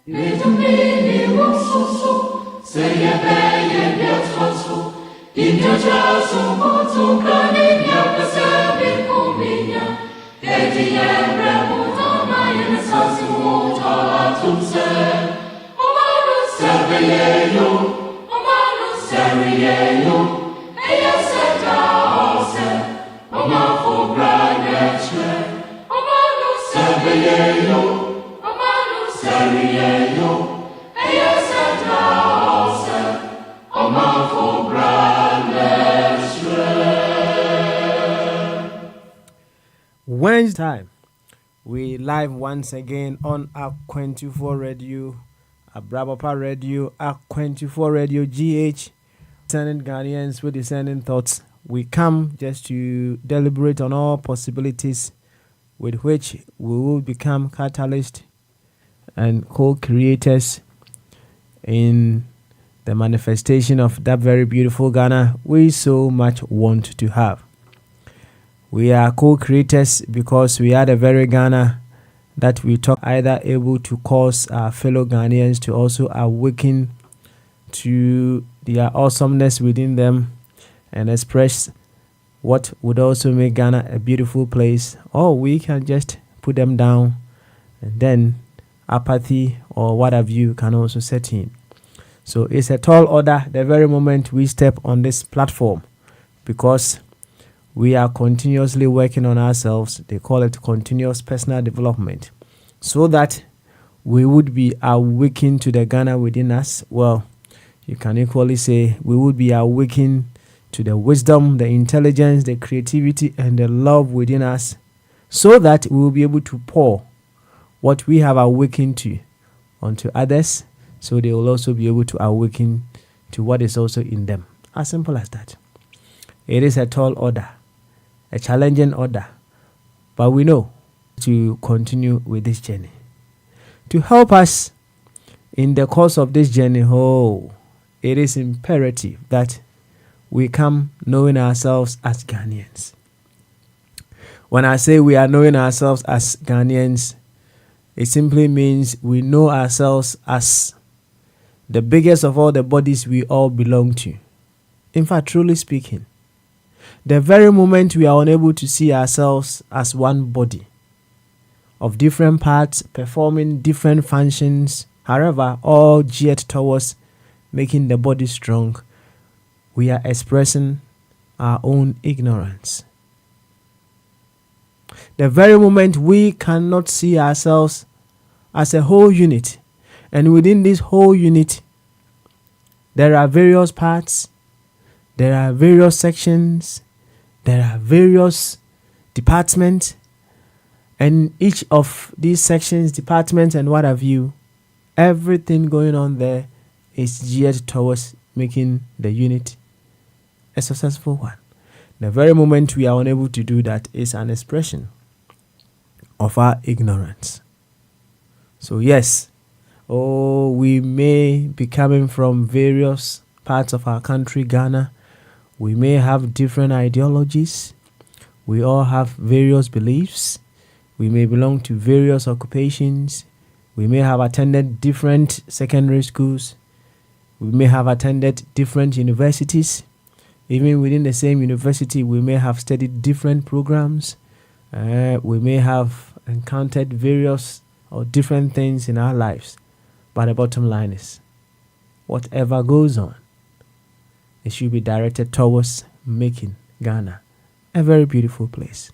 Itumini wososo, seyebe yebiotoso, injojaso motukani nyapasebe kuminya, ediyebre mutama yenesasi mutalatumse, omanu sebeyeyo, omanu seriyeyo, eyeseta ose, omafobra neche, omanu sebeyeyo, Wednesday time, we live once again on Ak24 Radio, Abrabapa Radio, Ak24 Radio GH, sending Ghanaians with discerning thoughts. We come just to deliberate on all possibilities with which we will become catalysts and co-creators in the manifestation of that very beautiful Ghana we so much want to have. We are co-creators because we are the very Ghana that we talk either able to cause our fellow Ghanaians to also awaken to their awesomeness within them and express what would also make Ghana a beautiful place, or we can just put them down and then apathy or what have you can also set in. So it's a tall order the very moment we step on this platform, because we are continuously working on ourselves. They call it continuous personal development, so that we would be awakened to the Ghana within us. Well, you can equally say we would be awakened to the wisdom, the intelligence, the creativity, and the love within us, so that we will be able to pour what we have awakened to onto others, so they will also be able to awaken to what is also in them. As simple as that. It is a tall order, a challenging order, but we know to continue with this journey. To help us in the course of this journey, it is imperative that we come knowing ourselves as Ghanaians. When I say we are knowing ourselves as Ghanaians, it simply means we know ourselves as the biggest of all the bodies we all belong to. In fact, truly speaking, the very moment we are unable to see ourselves as one body of different parts performing different functions, however, all geared towards making the body strong, we are expressing our own ignorance. The very moment we cannot see ourselves as a whole unit, and within this whole unit, there are various parts, there are various sections, there are various departments, and each of these sections, departments, and what have you, everything going on there is geared towards making the unit a successful one. The very moment we are unable to do that is an expression of our ignorance. So yes, we may be coming from various parts of our country, Ghana. We may have different ideologies. We all have various beliefs. We may belong to various occupations. We may have attended different secondary schools. We may have attended different universities. Even within the same university, we may have studied different programs. We may have encountered various or different things in our lives. But the bottom line is, whatever goes on, it should be directed towards making Ghana a very beautiful place.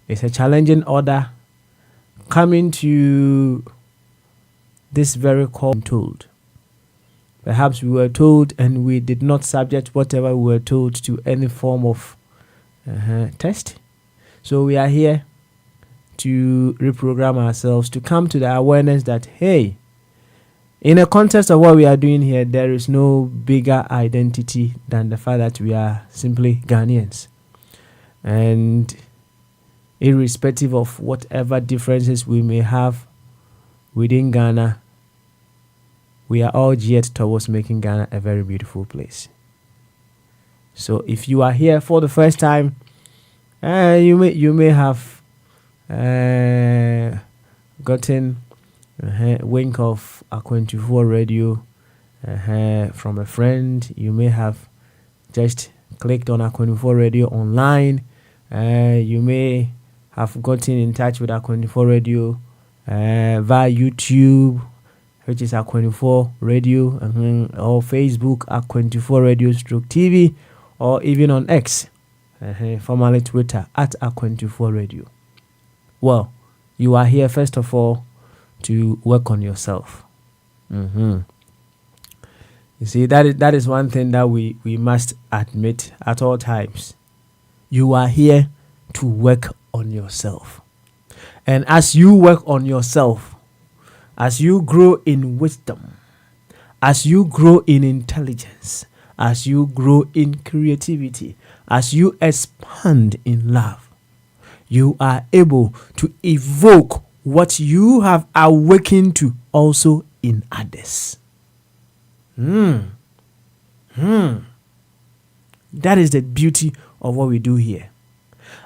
It's a challenging order coming to this very call told. Perhaps we were told and we did not subject whatever we were told to any form of test. So we are here to reprogram ourselves, to come to the awareness that, hey, in a context of what we are doing here, there is no bigger identity than the fact that we are simply Ghanaians. And irrespective of whatever differences we may have within Ghana, we are all geared towards making Ghana a very beautiful place. So if you are here for the first time, you may have gotten Wink of A24 Radio from a friend. You may have just clicked on A24 Radio online. You may have gotten in touch with A24 Radio via YouTube, which is A24 Radio, or Facebook A24 Radio stroke TV, or even on X, formerly Twitter, at A24 Radio. Well, you are here first of all to work on yourself. You see, that is one thing that we must admit at all times. You are here to work on yourself. And as you work on yourself, as you grow in wisdom, as you grow in intelligence, as you grow in creativity, as you expand in love, you are able to evoke what you have awakened to also in others. That is the beauty of what we do here.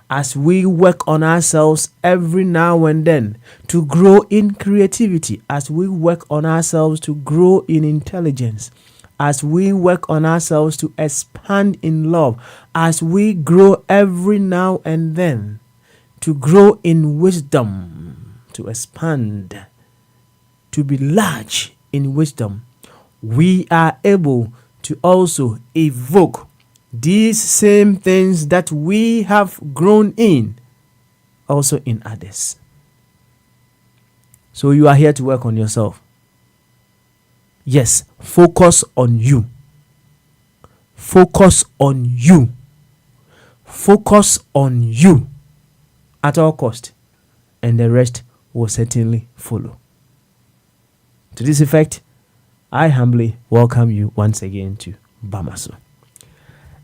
As we work on ourselves every now and then to grow in creativity, as we work on ourselves to grow in intelligence, as we work on ourselves to expand in love, as we grow every now and then to grow in wisdom, to expand, to be large in wisdom, we are able to also evoke these same things that we have grown in also in others. So you are here to work on yourself. Yes, focus on you. Focus on you. Focus on you at all cost, and the rest will certainly follow. To this effect, I humbly welcome you once again to Bamaso.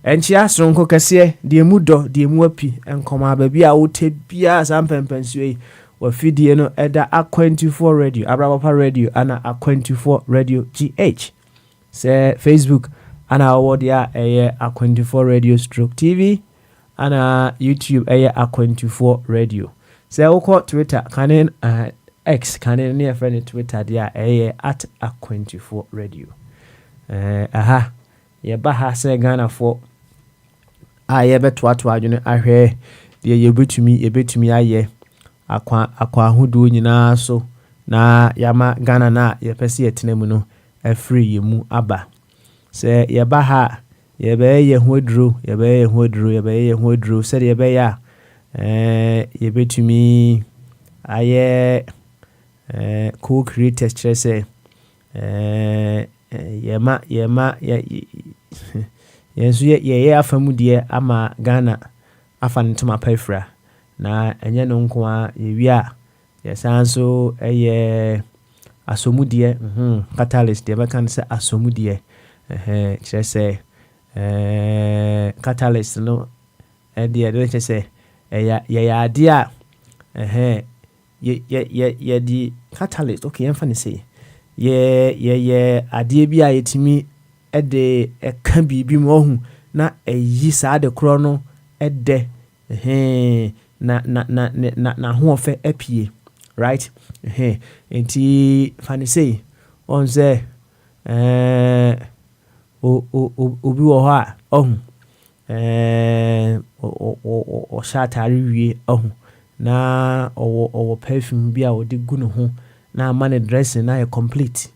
Enchia stronko kese die mudo die muapi enkoma baby a wote bia sampempensue wa fidie no eda A24 Radio Abrabapa Radio ana A24 Radio GH se Facebook ana awodia eye A24 Radio stroke TV ana YouTube eye A24 Radio se woko Twitter kanen X kanen ne friend Twitter dia eye at A24 Radio ye baha se Ghana for aye beto adwene ahwe de yebetumi aye akwa hudu nyina so na yama Ghana na yepese yetenemu no afri yemu aba se yebaha yebeye hodro se yebeya yebetumi aye co-creators chese yema yensu ye afamu die ama Ghana afa ntoma pafra na enye no nko a yewia yesanso eye asomudie catalyst de bekan se asomudie kire se catalyst no de se ya ade a ye di catalyst okay emfa ne se ye ade bi a yetimi ede eka bibi mo na eyi saa de kro no ede na ho ofe apie right enti fani say on say obi wo ha o shatari wie na o perfume bi a odi gu no ho na man dressing na complete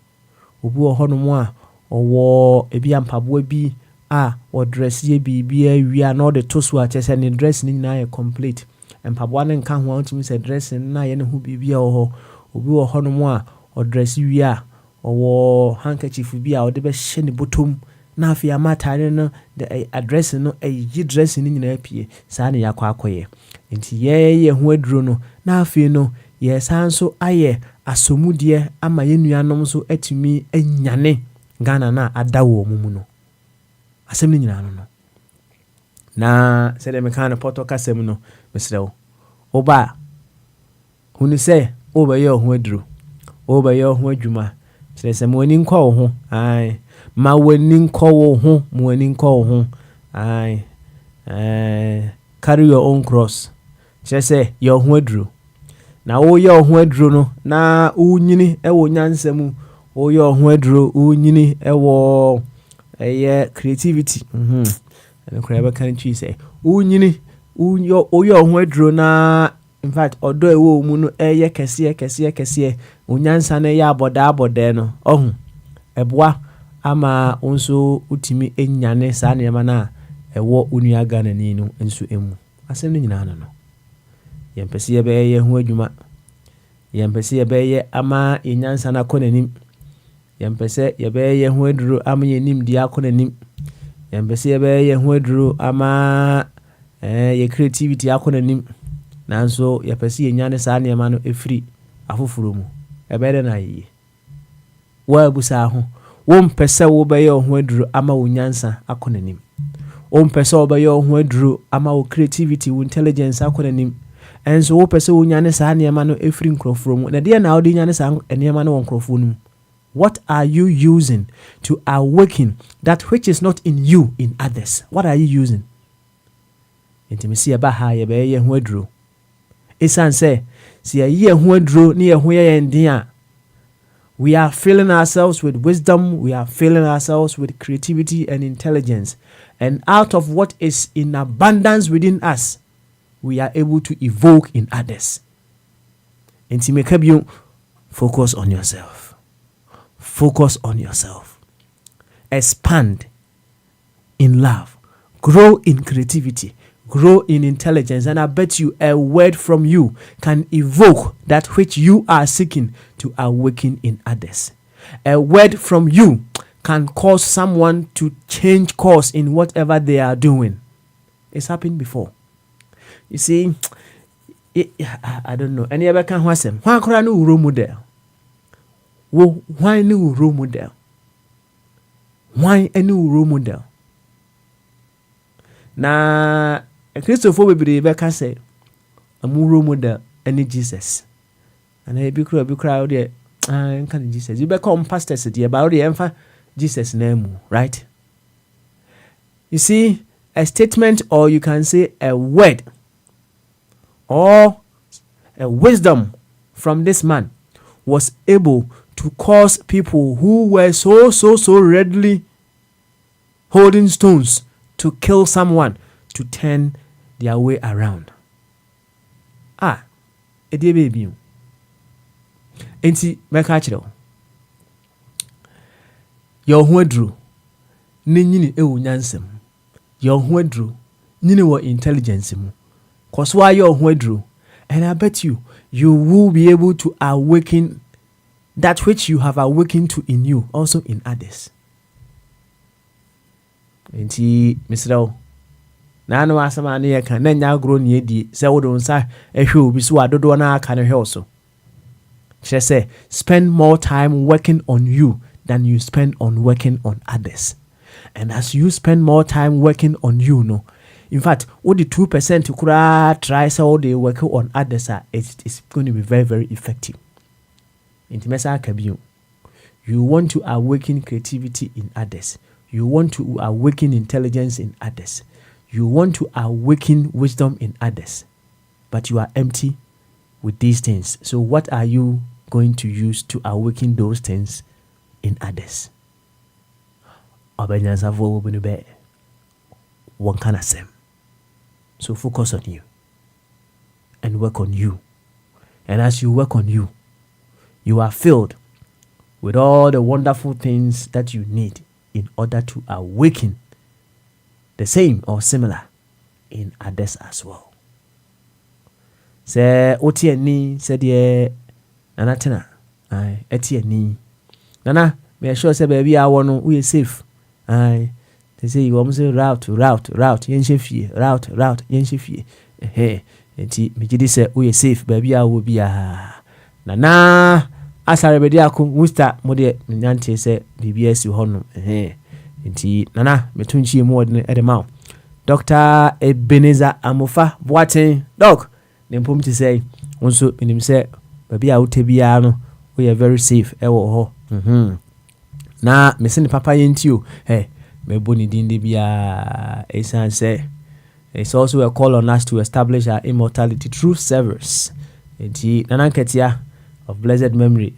obi wo ho no mo a owo ebi ampabo bi a o dress ye bi awia na o de toso a chese ne dress ni na complete empabo na nka ho antimi se dress na ye ne ho bi a oho obi wo ho no mo a o dress wi a owo handkerchief bi a o de be hye ne bottom na afia matare no the address no yi dress ni nyina apie saa ne yakwa akoye enti ye ho aduro no na afia no ye sanso aye asomudie ama ye nuanom so atumi anyane Ghana na adawo mumu no asem ni nyina no na se de mekana poto kasem no mesrewo oba hunu se obaye ho aduro obaye ho adwuma kire se mo ni nkwa wo ho ai ma wani nkwa wo ho mo wani nkwa wo ho ai carry your own cross kire se your ho aduro na woyɛ ho aduro no na unyini ewo nyansa mu woyɛ ho aduro unyini ewo creativity and crab can choose say unyini woyɛ ho aduro na in fact odo ewo mu no kɛseɛ unyansa na yɛ aboda no ohun eboa ama onso utimi enyane saa nneɛma na ewo onua ganani no nso emu asɛm no nyina no yɛmpɛsɛ yɛbɛyɛ ho adwuma yɛmpɛsɛ yɛbɛyɛ ama enyansa na kɔnanim yɛmpɛsɛ yɛbɛyɛ ho aduro ama yɛnim di akɔnanim yɛmpɛsɛ yɛbɛyɛ ho aduro ama yɛ creativity akɔnanim nanso yɛpɛsɛ yɛnyane saa nneɛma no efiri afoforo mu ɛbɛyɛ na yɛ wa abusa ho wompɛsɛ wobɛyɛ ho aduro ama wonyansa akɔnanim wompɛsɛ wobɛyɛ ho aduro ama wo creativity wo intelligence akɔnanim enso wopɛsɛ wonyane saa nneɛma no efiri nkroforo mu na deɛ na wode nyane saa nneɛma no wɔ nkroforo no mu. What are you using to awaken that which is not in you in others? What are you using? Intimacy aba ha ye be ye ho aduro. Esan say si ye ho aduro na ye ho ye ndin a we are filling ourselves with wisdom, we are filling ourselves with creativity and intelligence, and out of what is in abundance within us we are able to evoke in others. Intimate focus on yourself. Focus on yourself. Expand in love. Grow in creativity. Grow in intelligence. And I bet you a word from you can evoke that which you are seeking to awaken in others. A word from you can cause someone to change course in whatever they are doing. It's happened before. You see, I don't know. Any other can wasem. Why could I know role model? Why new role model? Why a new role model? Na Christopher will be the say a new role model any Jesus. And I be crowd there. Can Jesus. You become pastors dear about the empha Jesus name, right? You see, a statement, or you can say a word or a wisdom from this man was able to cause people who were so readily holding stones to kill someone to turn their way around. Edi baby. Enti meka kire o. Your ho aduru ne nyini ewo nyansem. Your ho aduru nyini wo intelligence mu. Cause why your ho aduru, and I bet you will be able to awaken that which you have awakened to in you, also in others. Enti Mr. Na no asama na ye kan na nya agro ne edi se wo don sa ehwe obi so adodo na aka ne hwe so. She say spend more time working on you than you spend on working on others. And as you spend more time working on you, no, in fact, what the 2% kura try so all they work on others it's going to be very, very effective. Intimesa kabiyo. You want to awaken creativity in others. You want to awaken intelligence in others. You want to awaken wisdom in others. But you are empty with these things. So what are you going to use to awaken those things in others? One kind of same. So focus on you and work on you. And as you work on you, you are filled with all the wonderful things that you need in order to awaken the same or similar in others as well. Say otieni said ye nanatena etieni nana me sure say baby I want we safe. They say you almost say route yenshefie route yenshefie enti me gidi say we safe baby I will be nana asare bedi akụ musta mode nyante se BBS honum enti nana metunchi mu odne edema Dr. Ebenezer Amofa Boateng doc ne mpom ti say wonso benim se baby a wotabia no we are very safe ewo ho na mesene papa yentio me boni dinde bia esan say it's also a call on us to establish our immortality through service Nana Nketia of blessed memory,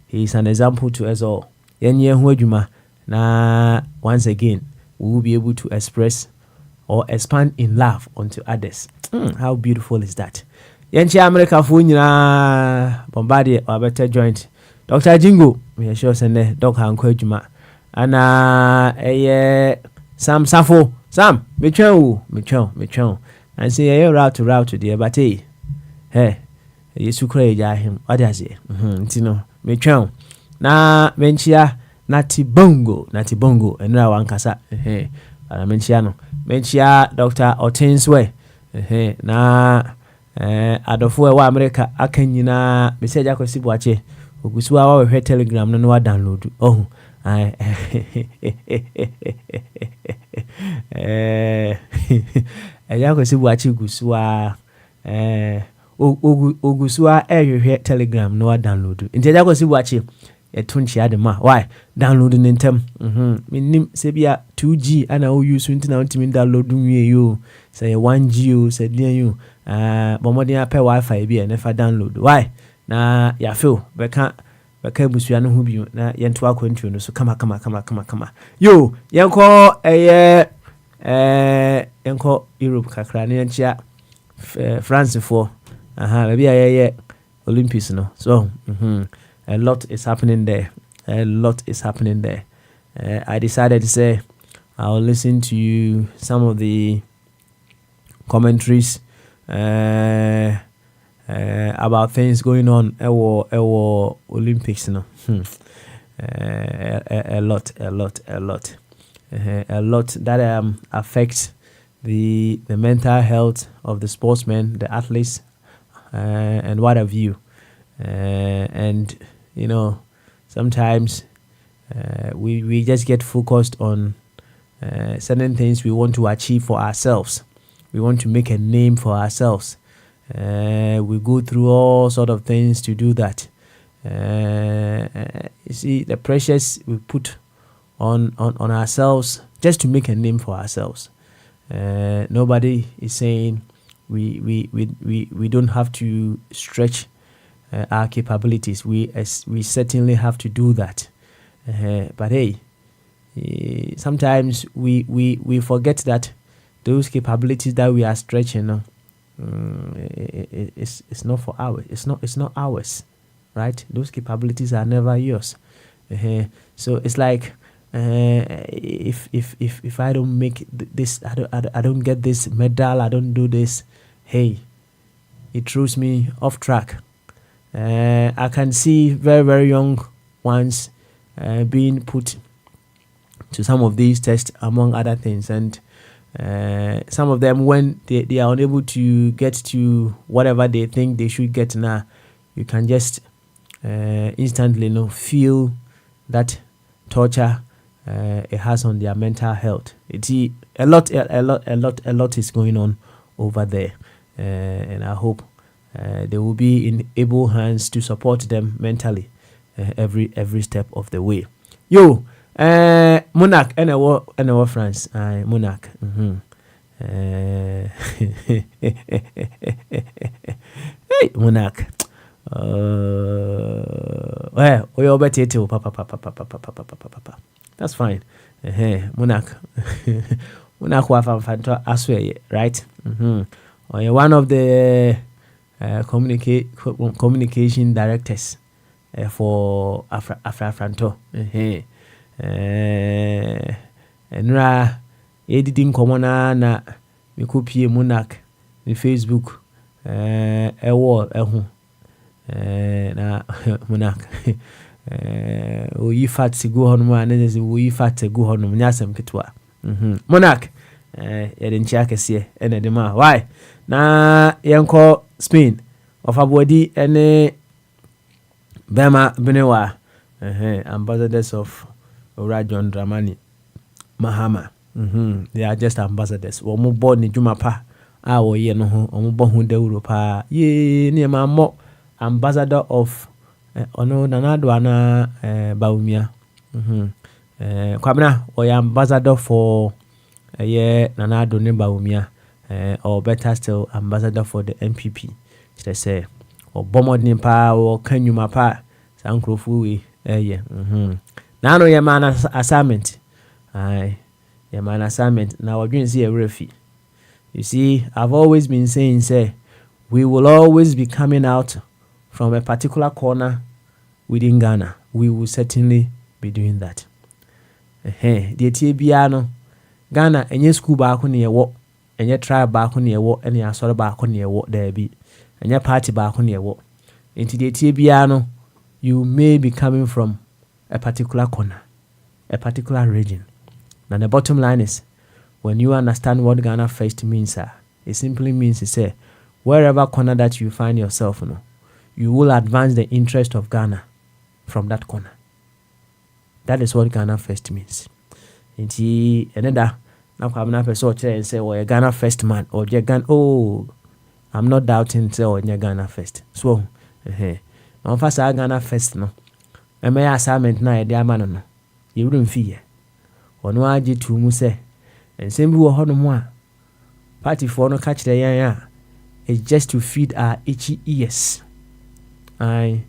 he is an example to us all. Yenye huejuma na once again we will be able to express or expand in love unto others. How beautiful is that? Yenchi America fu nyina Bombardier or better joint. Dr. Jingo, we are sure send Dr. Ankwejuma. And Sam Safo. Sam, me chon. And say route to dear but hey, you crazy him. What does it? Tino, me chon. Na menchia nati bongo, and now one casa. Menchiano. Menchia Dr. Otinswe. Na Adolfo wa America akanyina message akosi buache. Ogusua wa we Telegram no wa download. Oh. Akosi buache gusua ogusua Telegram no wa download. Nti akosi buache etunchi adema. Why? Download nintem. Minim sebia 2G ana o use nti na ntimi download nwie yo. Say 1G o say dia yo. Bomodi ape Wi-Fi bi never download. Why? Na ya feel beka busua no hu bi na yento akwantu no so kama. Yo, yenko yenko Europe kakra ne yanchia France for maybe aye Olympics no. So, a lot is happening there. I decided to say I'll listen to some of the commentaries about things going on ewo Olympics, you know. A lot that affects the mental health of the sportsmen, the athletes, and what have you. And you know, sometimes we just get focused on certain things we want to achieve for ourselves. We want to make a name for ourselves. We go through all sort of things to do that. You see, the pressures we put on ourselves just to make a name for ourselves. Nobody is saying we don't have to stretch our capabilities. We certainly have to do that. But hey, sometimes we forget that those capabilities that we are stretching, it's not for ours. It's not ours, right? Those capabilities are never yours. So it's like if I don't make this, I don't get this medal, I don't do this. Hey, it throws me off track. I can see very, very young ones being put to some of these tests, among other things, and some of them, when they are unable to get to whatever they think they should get now, you can just instantly feel that torture it has on their mental health. A lot is going on over there, and I hope they will be in able hands to support them mentally every step of the way. Yo, Monarch, and France, Monarch. Hey, Monarch. Well, we all better too, papa. That's fine. Monarch. Monarch wa fanto aswe, right? You're one of the communication directors for Afranto. Nra editing komona na mikopie Monarch ni Facebook na Monarch oyi fat sigu honum anese oyi fat egu honum nyasem ketwa Monarch yede nchi akese ene de ma why na yenko Spain of abodi ene Bema Benewa ambassadors of John Dramani Mahama. They are just ambassadors. Omo born ni Juma pa wo ye no ho omo bo hu dawuro pa ye ne ma mo ambassador of ono nanado ana Baumia. Kwabena o ambassador for nanado ne Baumia, or better still ambassador for the MPP. kyerɛ sɛ ɔbɔ mmɔden paa ɔka nnwuma paa saa nkurɔfoɔ wei ɛyɛ na ano yɛ ma no assignment yɛ ma no assignment na wɔdwene sɛ yɛwerɛ fi. You see, I've always been saying say we will always be coming out from a particular corner within Ghana. We will certainly be doing that. Deɛ tie biara no Ghana enye school baako ne yɛwɔ, enye tribe baako ne yɛwɔ, ɛne asɔre baako ne yɛwɔ daabi, enye party baako ne yɛwɔ. Nti deɛ tie biara no you may be coming from a particular corner, a particular region. Now the bottom line is, when you understand what Ghana First means, it simply means to say, wherever corner that you find yourself, you will advance the interest of Ghana from that corner. That is what Ghana First means. Nti another now come na person and say, "Oh, Ghana First man," or Ghana. Oh, I'm not doubting say, "Oh, Ghana First." So, now first Ghana First no. My assignment na e ama no. You wouldn't fear. Ono agi tu mu say, and same bi wo ho no mu a party for no catch the yan it's just to feed our itchy ears. And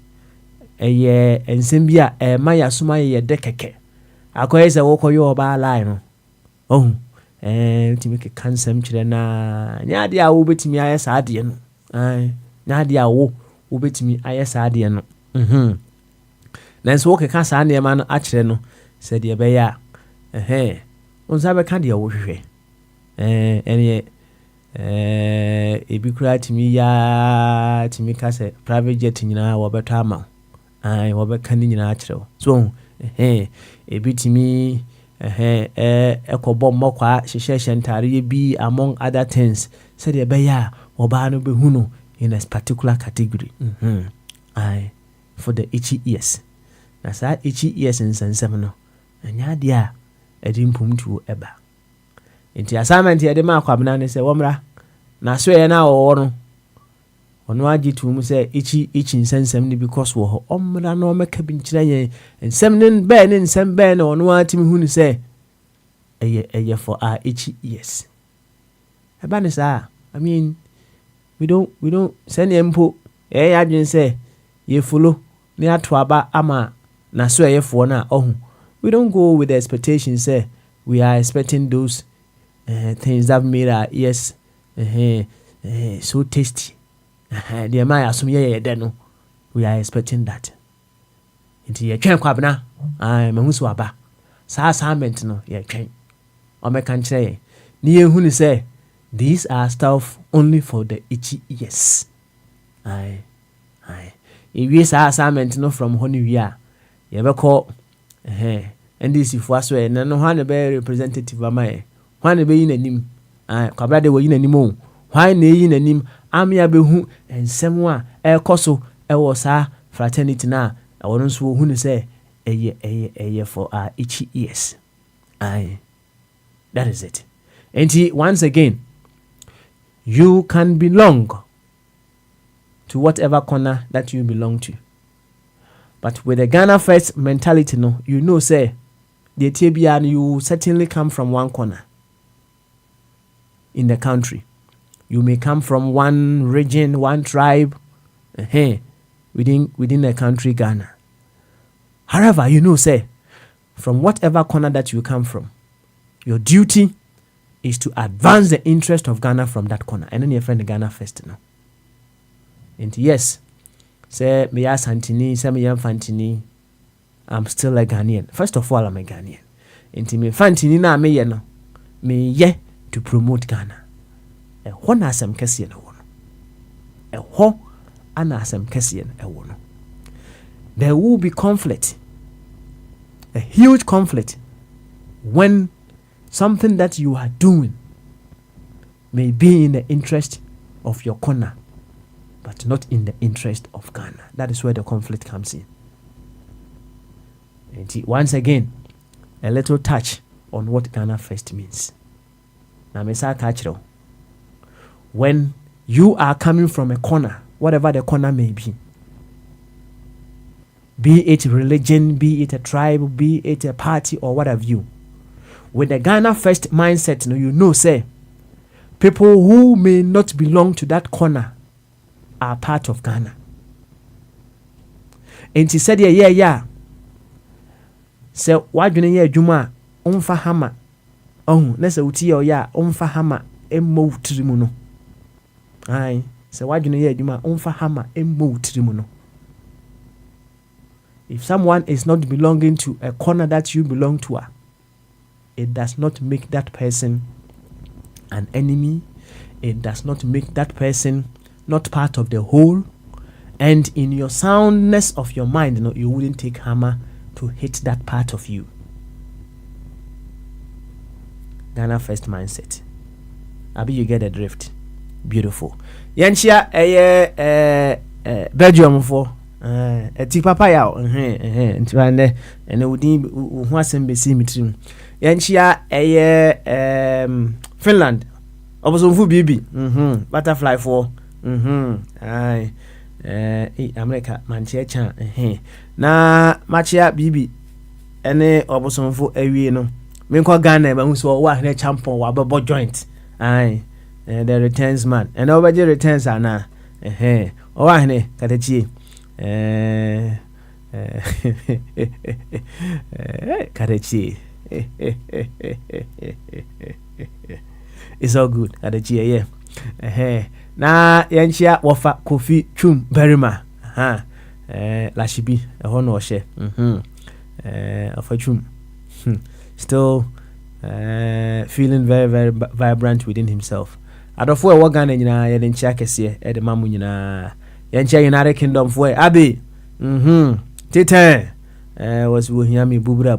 same bi a ma yasoma ye de keke. Akoye se wo koyo oba line no. Oh, timi ke kansam kire na nya de a wo betimi aye sa de no. Nya de a wo betimi aye sa de no. Nanso wo ke ka sa ne ma no a kire no se de be ya. Onza be kan de wo hwehwe. Ene ebi kura timi ya timi ka se private jet nyina wo beto ama. Wo be kan nyina a kire. So ebi timi ekobo mmokwa hyehyehye ntare bi among other things said e be ya oba no be hunu in a particular category for the itchy ears. Na sa itchy ears nsensem no anya dia edi mpumtu eba. Nti assignment ye de ma kwabena ne se womra na so ye na wo no ono agi tu mu se itchy nsensem ni because wo ho omra no meka bi nkyira ye nsem ne be ne nsem be ne ono atimi hunu se eye for our itchy ears. Eba ne sa I mean we don't send empo adwin say ye follow ni ato aba ama na so ye for na ohun. We don't go with the expectation say we are expecting those things that made our ears so tasty. The my assume ye de no we are expecting that. Nti ye twen kwabena mahu so aba sa assignment no ye twen o me kan kire ni ye hu ni say these are stuff only for the itchy ears. If we sa assignment no from honey we are ye be call and this if was we no one be representative am I one be yin anim kwabra de we yin anim o one na yin anim amia be hu ensem a ekoso e wo sa fraternity na e won so hu ni say eye for our itchy ears. That is it. And once again, you can belong to whatever corner that you belong to. But with the Ghana First mentality, no, you know, say, the TBN, you certainly come from one corner in the country. You may come from one region, one tribe, within the country, Ghana. However, you know, say, from whatever corner that you come from, your duty is to advance the interest of Ghana from that corner. And then your friend Ghana First, no. And yes, say me ya Santini, say me ya Fantini, I'm still a Ghanaian. First of all, I'm a Ghanaian. And me Fantini na me ye no, me ye to promote Ghana. E ho na asem kese na wo no. E ho ana asem kese na wo no. There will be conflict, a huge conflict, when something that you are doing may be in the interest of your corner, but not in the interest of Ghana. That is where the conflict comes in. And once again, a little touch on what Ghana First means. Now, Mesa Kachiro, when you are coming from a corner, whatever the corner may be it religion, be it a tribe, be it a party, or what have you, with the Ghana First mindset, you know, say, people who may not belong to that corner are part of Ghana. And he said, yeah. So why do you juma umfa hama? Oh, nessa uti ya umfa hama emo trimuno. Aye, so why do you juma umfa hama emo trimuno? If someone is not belonging to a corner that you belong to, it does not make that person an enemy. It does not make that person not part of the whole. And in your soundness of your mind, you wouldn't take hammer to hit that part of you. Ghana first mindset. Abi, you get the drift. Beautiful. Yanchia Belgium for ti papa ya ntibande ene udin hu asem besi mitrim. Yanchia Finland. Obosomfu bibi. Butterfly for. Aye. America manchia chan na machia bibi ene obosomfo awie no menkwa Ghana ba hu so wa na champion wa babo joint ai the returns man and obaje returns ana o wa ne katachie katachie it's all good katachie yeah na yanchia wofa Kofi Twum Berima lashibi eho no ohye ofa Twum still feeling very very vibrant within himself. Adofo e wo Ghana nyina ye de nchia kese e de mamu nyina yanchia United Kingdom fo abi titan was wo hiami bubra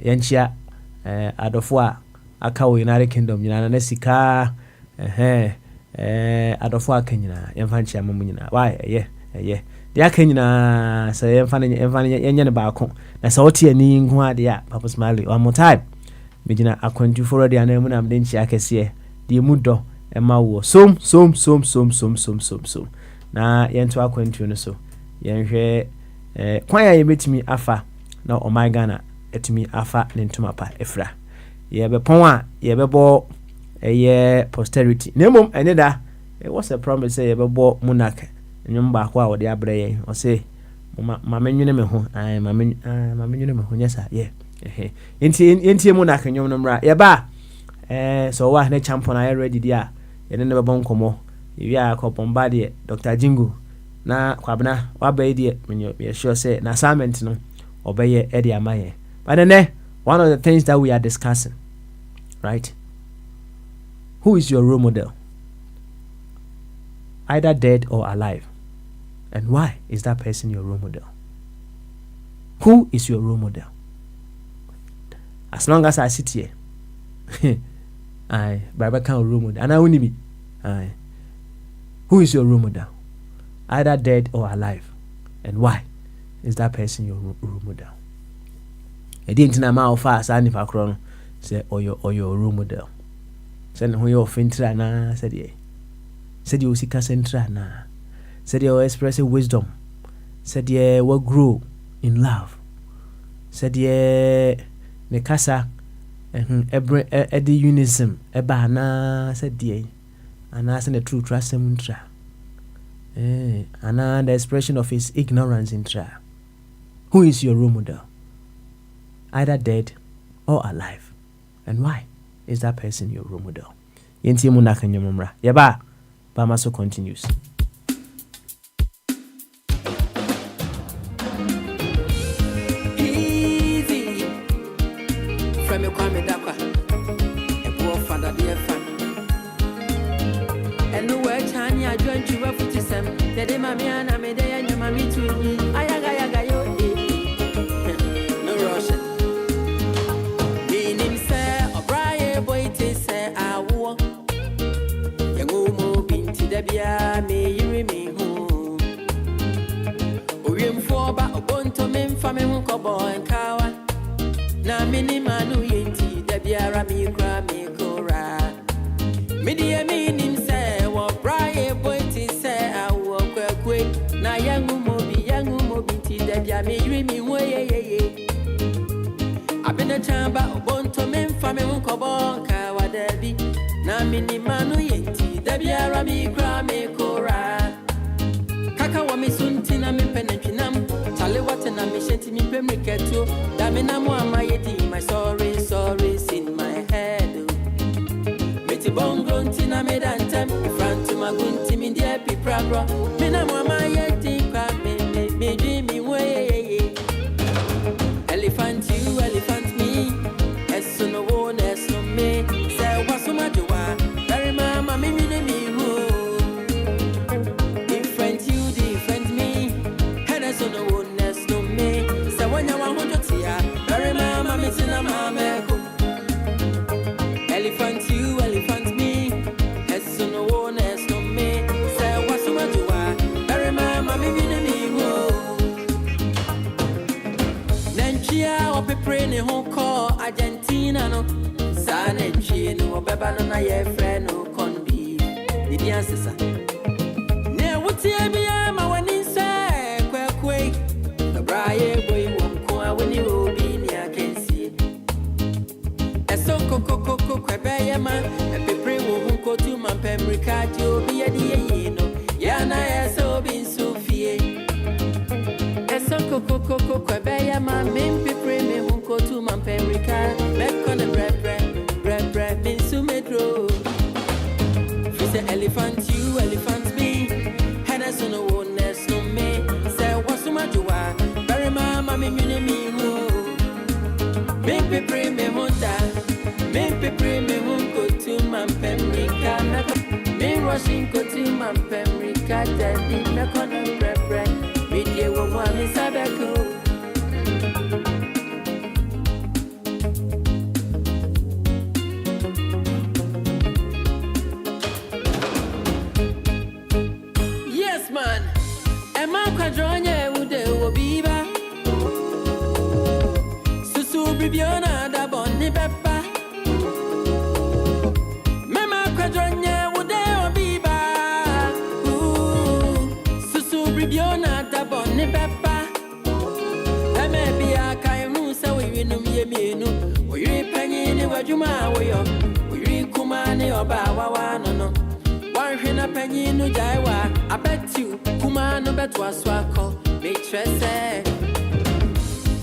yanchia adofo a aka wo United Kingdom nyina na sika adofo aka nyina yemfa nchia mamu nyina why de aka nyina say yemfa yenye ne baako na say otie ani nhu ade a Papa Smiley one more time megina akwantu for de anam na mde nchia kese de mu do ema wo som na yento akwantu no so yenhwe kwan ya yebetimi afa na o my Ghana etimi afa ne ntoma pa efra yebe pon a yebe bo posterity nemom ene da it was a promise say yebe bo monarch nyum ba ko a wo de abreye o say mama nwene me ho ai mama nwene me ho nyesa enti monarch nyum no mra yeba so wa na champion I ready dia yene ne be bon komo wi a ko bomba de Dr. Jingu na kwabna wa ba de me sure say na assignment no obeye e de amaye but then one of the things that we are discussing, right? Who is your role model? Either dead or alive. And why is that person your role model? Who is your role model? As long as I sit here, I can't role model. And I only be. Who is your role model? Either dead or alive. And why is that person your role model? I didn't know how fast I never crown say or your role model. Said who your fintra na said ye. Said you see centra na. Said you express wisdom. Said ye will grow in love. Said ye ne kasa every unison eba na said ye and as the true trust intra. And the expression of his ignorance intra. Who is your role model? Either dead or alive. And why is that person your role model? Yenti munaka nyomra. Yaba, Bamaso continues. Easy. From your Kwame Dakwa. A poor father, dear fan. And the word Chani, I joined you up to some. The day my man, I made a young mammy to me. Ayaga yo. No Russian. Debia me yiri me hu Oriem for ba obonto me mfa me hu kobo enkawa na mini manu yenti debia ra mi kra me kora me die me nim se wo brae boy ti se awo kwakwe na yangu mobi ti debia me yiri me hu ye abena chamba obonto me mfa me hu kobo enkawa debi na mini manu biara mi kra me kora. Kaka wa mi suntina mi penetrinam. Chale watena mi shenti mi pemriketo. Damina mo amayedi my sorries in my head. Meti bongo ntina me dantem. Front to my gunti mi die pi pragro. Mina mo amayedi kwa me dream me way. Elephant you, elephant me. Eso no one, eso me. Say what's so much you are. Very mama me who. Different you, different me. And eso no one, eso me. Say when you want to tia. Very mama me tina mama. Elephant you, elephant me. Eso no one, eso me. Say what's so much you are. Very mama me who. Nenchia or pepper ne who call Argentina no. San and she no beba no na ye friend no con be. The answer sa. Ne wuti ebia ma wani say kwekwe. The braye boy won ko when you obi ni akensi. Eso koko kwebe ye ma e pepper wo ko tu man pemrika ti obi ye di ye no. Ya na eso bin sufie. Eso koko kwebe ya ma mimpi preme hunko tu mampemrika mekone bre min sumedro. Fi say elephant you, elephant me. Hena so no one else no me. Say wasuma juwa, very mama mi ho. Mimpi preme hunta, mimpi preme hunko tu mampemrika mekone. Me rushing ko tu mampemrika daddy mekone bre. Media wo mo mi sabeko. Yes man. Emma kwadronye ude obiba. Susu bibiona da bonni beppa. Mema kwadronye ude obiba. Susu bibiona da bonni beppa. Maybe I can't say we know me. We penny in what you ma way up. We kumani or bawa no. One hina penny no jaiwa. I bet you kumano bet was swako. Make sure say.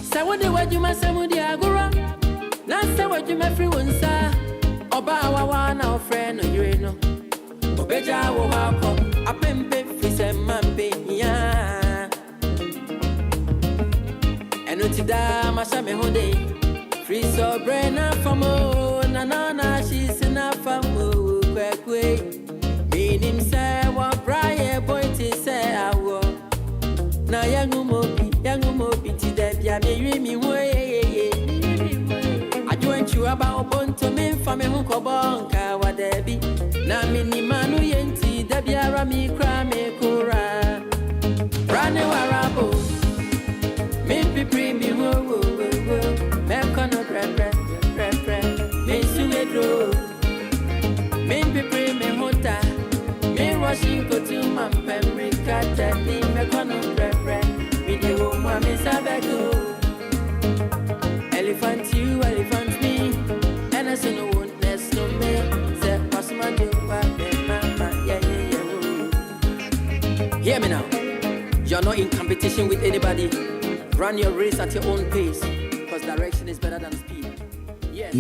Say what the word you must say with the agora. Not say what you may free one sa. Or bawa no friend or you know. Obeja wo hako. A pimpe fi se mambe ya. Eno tida masha me hode. Free so braina famo. Na she's enough famo. Kwekwe. Meaning say what braye boy ti say awo. Na yangu mobi ti debia me mi way. I joined you about bonto me fame hu ko bonka wa debi. Na mini manu yenti debia ra mi kra me kura. Rane warabo. Me pipri mi wo me kono pre me sumedro me pipri me hota me rushing go to my pemrika tadi me kono pre me de wo ma me sabego. Elephant you, elephant me, and I say no one less no me. Say pass my do mama yeah. Hear me now. You're not in competition with anybody. Run your race at your own pace, because direction is better than speed. Yes.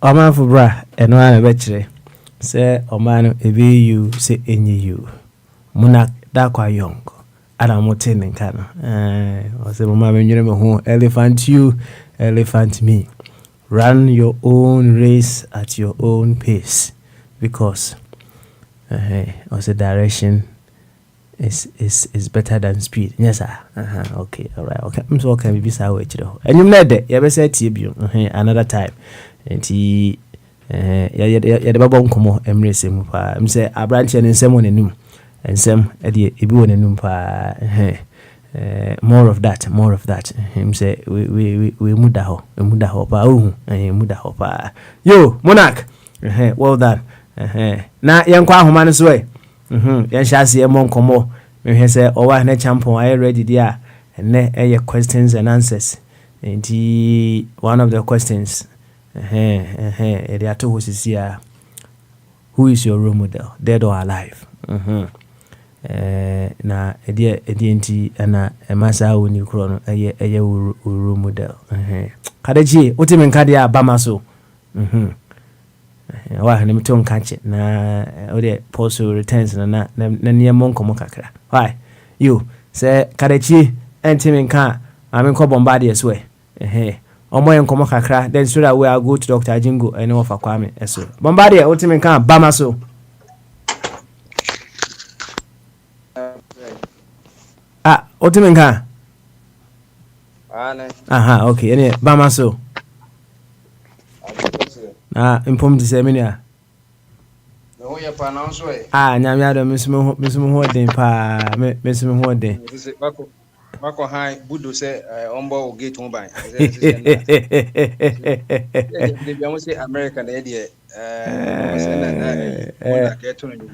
Oman for bra and one betray. Say Oman ebe you say any you. Munak dakwa young. Adamotin and kana. I say mama me elephant you, elephant me. Run your own race at your own pace, because Also direction is better than speed. Yes sir. Okay, all right. Okay. I'm so okay be say we chiro. Enyum na de ye be say tie bio. Another time. Enti ya de babo nkomo emrese mu pa. Em say abranche ne nsem wonanum. Ensem e de ebi wonanum pa. More of that. Him say we muda ho pa. Muda ho pa. Yo, Monarch. Well done. Na yenkwa ahoma no so e. Yan shasi e mon komo. Me say owa na champion are ready there. And questions and answers. And one of the questions they are to here. Who is your role model, dead or alive? Na edi ana emasa woni kro no eye role model. Kadeji ultimate card abama so. Wa na miton kanche na ode post returns na niemo nkomo kakra. Why? You say kadeji ultimate kan amen ko Bombardier so omo nkomo kakra then so that we are go to Dr. Jingo and offer Kwame eso. Bombardier ultimate kan abama so. Ultimate kan. Okay, ene bama so. Impom di seminar. No ya pa na so e. Nyame ado mesum ho den pa mesum ho den. Bako hai budo se ombo gate mo ban. They be almost say American idea na ke to no.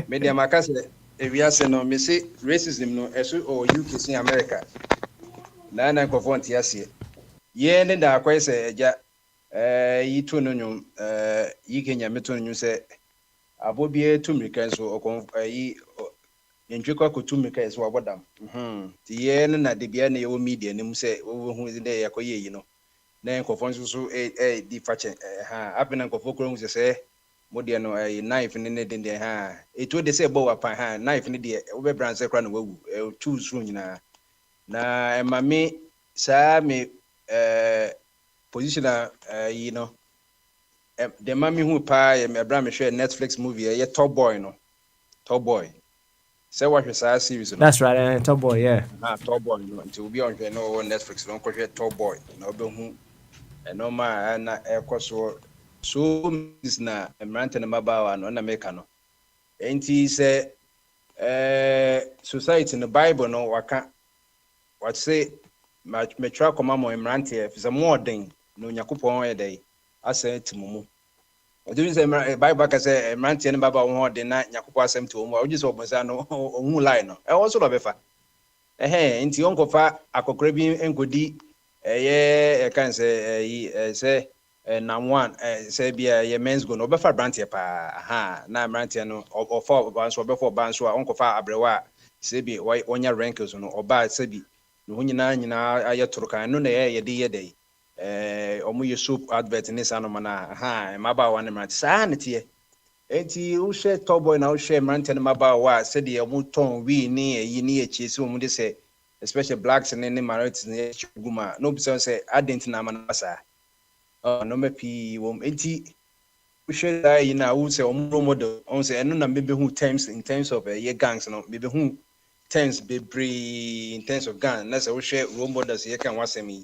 Media makase ewiase no me say racism no eso o UK sin America. Na nkofo ntiase. Ye ne da kwese eja yi to no nyum yi Kenya meto no nyum se abobie to mirika so okon yi entwekwa ko to mirika so abodam ti ye ne na de bia na ye media nim se wo hu de yakoye yi no na nkofo so di fache apena nkofo kro hu se modie no knife ne de eto de se bo wapa knife ne de wo be branse kra no wawu choose ru nyina na emame sa me position you know the mommy who pay me bra me share Netflix movie Top Boy no Top Boy say what you say series no that's right Top Boy yeah Top Boy no it will be on Netflix no ko share Top Boy na obe hu no ma na ekoso so is na emrante na mabawa no na make no enti say society in the Bible no waka what say me try koma mo emrante if some more thing no Yakupon day ase timumu odun say Bible ka say emrante ne baba won de na Yakupo asem to mo oji so obosa no ohun line no e wo so lo befa nti onkofa akokora bi enkodi e kan say say nam say bia ye men's go no befa brante pa na emrante no ofo banso befa banso onkofa abrewa say bi onya rankings no oba say bi no nyina ayetoro no na ye de dey omu ye soap advert ni sanoma na maba wa ne mate sa ne tie enti wo share Top Boy na wo share mante ne maba wa se de omu ton wi ni yi ni echi se omu de se especially blacks and minorities ne chuguma no be say adent na manasa no me pi wo enti wo share that yi na wo se omu role model on se eno na mebe hu terms in terms of ye gangs no mebe hu terms bebre in terms of gang na se wo share role models ye kan wasemi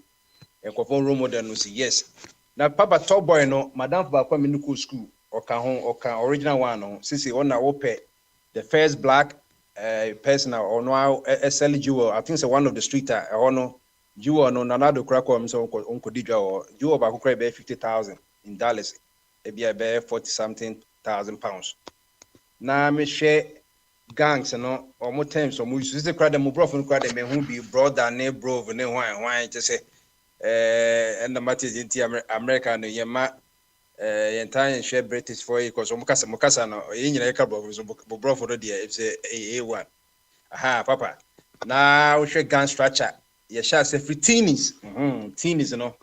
ekofon role model no say yes na papa Top Boy no madam ba kwa medical school oka original one no sisi ona wo pe the first black person or no SL jewel I think say one of the streeter no jewel no nanado krako am so onko dijwa or jewel ba kokra be 50,000 in Dallas e bia be 40 something thousand pounds na me share gangs no or more times so mo use the crowd mo bro for crowd me hu bi brother ne bro ne hwan to say and the matter is in America no yema entire share British for you because mukasa no yinyina yeka bro for there if say A1 papa na we share gang structure ye share say free teenies no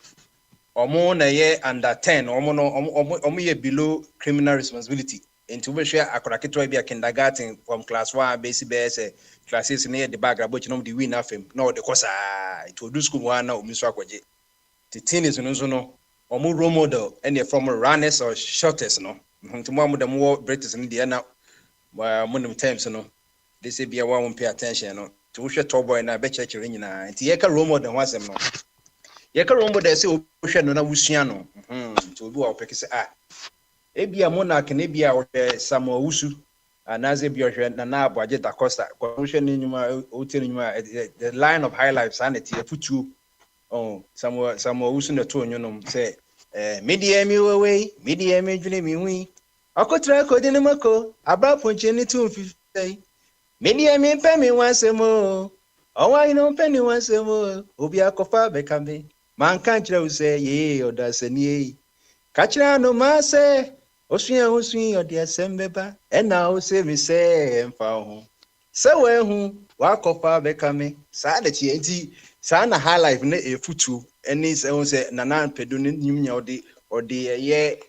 omo na ye under 10 omo ye below criminal responsibility into we share akoraketwa bia kindergarten from class 1 basic base classes near the bag about you know the win afem no the course to do school one na omiso akwaje the teenies no omo role model and from runners or shotters no nti mo amodam wo British no de na monim terms no they say bia won pay attention no to hwe top boy na be church nyina nti ye ka role model ho asem no ye ka role model say o hwe no na wusua no nti obi wa opeke say ebia monarch na ebia o hwe Samuel Wusu anaze bia o hwe na Aboagye Da Costa ko hwe ni nyuma o tie nyuma the line of high life sanity afutu Samuel Wusu na to onyonom say media mi we media mi dwene mi hui akotra ko de mako abra ponche ni 250 media mi pe mi wansemo owa ino pe ni wansemo obi akofa bekambe man kan kire use ye odasani ka kire no ma se osuan odi asembeba ena o se mi se mfa ho se we hu wa akofa bekame sa da chi enti sa na high life na efutu eni se nana pedu ni nyumnya odi ye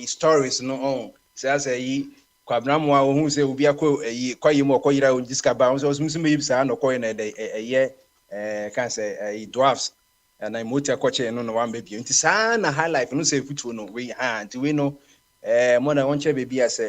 stories no on say say kwabnam wa hu se obi akọ kwayem okoyira on diskaba on so me yibsa na okoy na ye kan say dwarfs and I moti akoche no one baby nti sa na high life no say efutu no we nti we no more than one baby as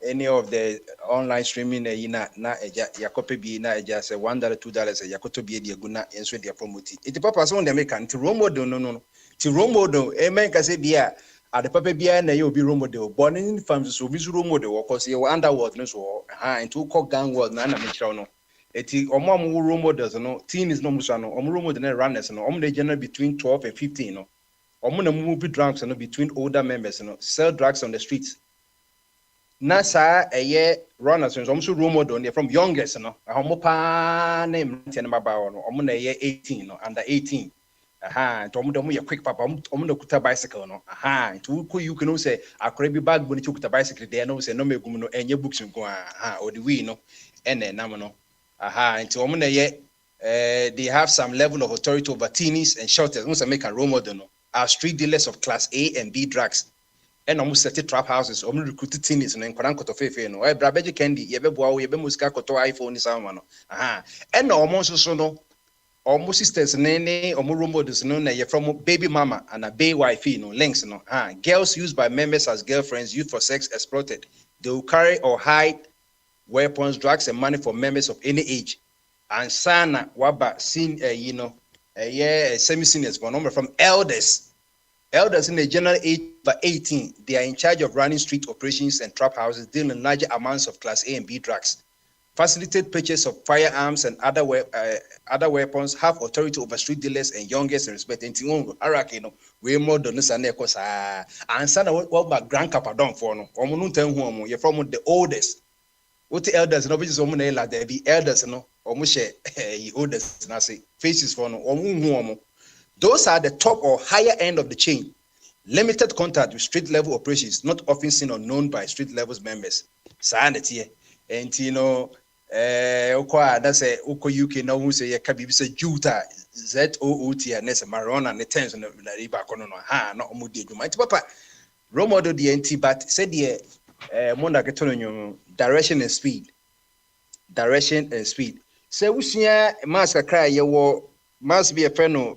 any of the online streaming na eja yakope bi na eja say $1 $2 yakoto bi e guna enso dia promote it papa so dem make nti role model no ti role model men ka say bia at the papa bia na ye obi role model born in farms so bi role model because you underworld no so into call gang world na me kira no eti omo role models no teens no musa no omo role model na runners no omo dey general between 12 and 15 no omo na move drugs no between older members no sell drugs on the streets na sa runners so omo role model no from youngest no omo pa na mte na baba no omo na 18 no under 18 to omo ye quick papa omo na kuta bicycle no to ko you can say akore bi bag boni kuta bicycle there no say no megum no enye books nko or the we no ene nam no nti omo na they have some level of authority over teenies and shelters no say make a role model no are street dealers of class A and B drugs and almost set trap houses omo recruit teenies no nkwaran kotofefe no brabeje candy ye be boa ye be musika koto iPhone ni sama no and omo so no almost sisters nene or role models no na from baby mama and a baby wife no links no girls used by members as girlfriends used for sex exploited. They will carry or hide weapons, drugs and money for members of any age. And sana waba seen semi-seniors from elders in the general age of 18. They are in charge of running street operations and trap houses, dealing in larger amounts of class A and B drugs, facilitate purchase of firearms and other weapons, have authority over street dealers and youngest and respect. Araki no we more than this and sana what my grandpapa done for no you're from the oldest. What the elders no which is there be elders no oldest na say faces for no those are the top or higher end of the chain. Limited contact with street level operations, not often seen or known by street levels members. Sanity. And that's a UK no who say kabi say Juta ZOOT and ness marona and the tens on the riba kono no mudi do might papa role model the but said the monda ketono direction and speed say usia mask cry ye must be a feno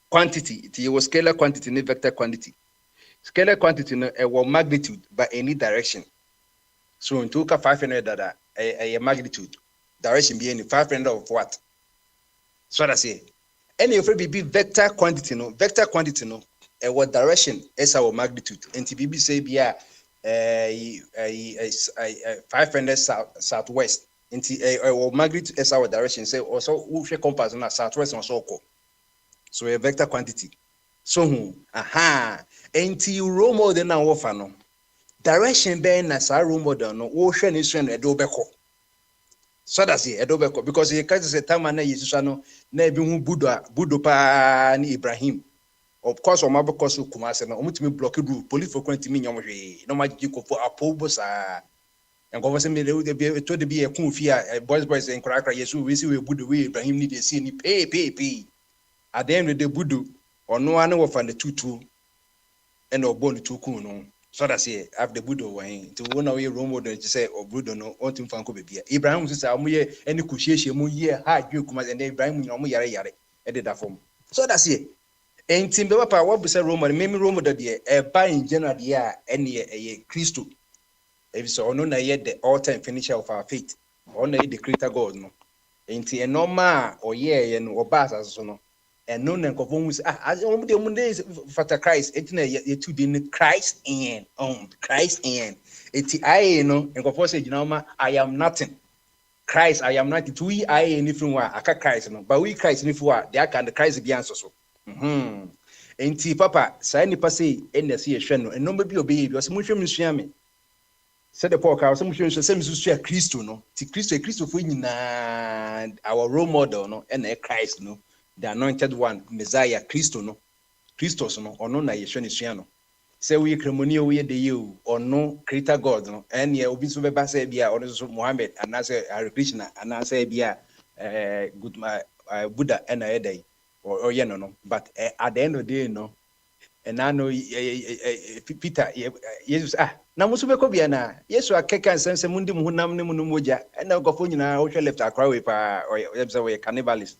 quantity it was scalar quantity ne vector quantity scalar quantity no magnitude by any direction. So in 500 that a magnitude direction being 500 of what? So that's it. Any of it be vector quantity no what direction is our magnitude. And TBB say be 500 southwest. Into a magnitude is our direction. Say also we compass na southwest on so a vector quantity. So Anti role model na offer no. Direction being as a role model no ocean is when edobeko. So that's it edobeko because he can't say time na Jesus no na bi hu budo pa ni Ibrahim. Of course o mabeko so kumase no omutimi block do police for kwantimi nyom hwe no magiki ko for apobo sa enko se me de to de bi e kun fi a boys en krakra yesu we si we budo we Ibrahim ni de si ni pay at the end of the budo ono ane wo fa the tutu and obon tuku no. So that's it. After the Buddha way to one away role model to say or Buddha no on to Fanko baby. Ibrahim says, I'm here any cushion, mu year hard you come and Ibrahim no yare yare. Edit that form. So that's it. enti be papa what be say Rome me Rome da de e ba in general de a ene ye Christo if so ono na ye the author and finisher of our faith ono ye the creator God no enti e normal o ye no oba asaso no eno na nkofo hu omu de fata Christ enti na ye to be Christ in Christ in enti I no nkofo say gina ma I am nothing Christ I am nothing to we I any from wa aka Christ no but we Christ ni for they aka the Christ bi anso so enti papa say nipa say ene se ye hwe no eno ma bi obeyi bi o se mo hwe msua me said the Paul Carl, some share Christo, no, Christo for our role model, no, and a Christ, no, the anointed one, Messiah, Christo, no, Christos, no, or no, Nayashoniano. Say we cremonio, we the you, or no, Creator God, no, and ye obisu basa bia, or Mohammed, and as a Krishna, and as a bia, good Buddha, and a day, or no, but at the end of the day, no. And I know Peter, Jesus, na musu be bia na Yesu akeka nsense mundi muhunam ne munu moja na gofo nyina wo hwe left akra we pa yebse we cannibalism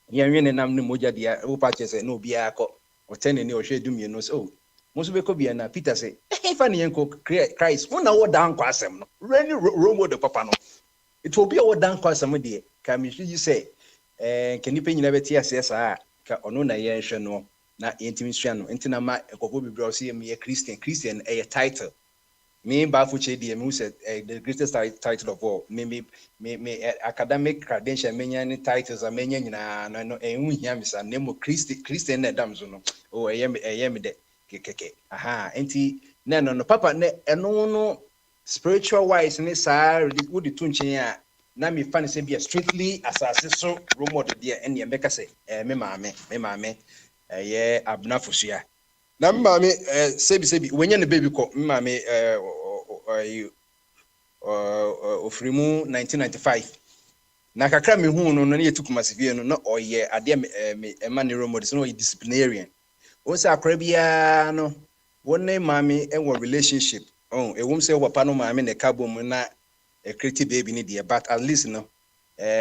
ye nwe ne nam ne moja dia wo pa chese na obi akọ otene ne o hwe dumie no so musu be bia na Peter say fa ne yenko Christ wona wo dan kwa asem no reni romo de papa no it will be wo dan kwa asem de ka me hwe say kenipa nyina beti ase sa ka ono na ye hwe no na yentimi sua no entina ma gofo bibra o say me Christian a title. Me Bafuche me said the greatest title of all. Me academic credential, many titles are many no hear me say name Christian Damson. Oh, I am the keke. Aha, enti no papa ne no spiritual wise ne sa would the tunche na me fan say be strictly asase so role there and ye make say me mame yeah abnafusua na mama sebi when you baby ko mama ofrimu 1995 na kakra me hu no na yetukuma sivie no na oye ade me emani romodis no disciplinarian o se akra bia no wonne mama e relationship ewum se papa no mama ne kabom na creative baby ni there but at least no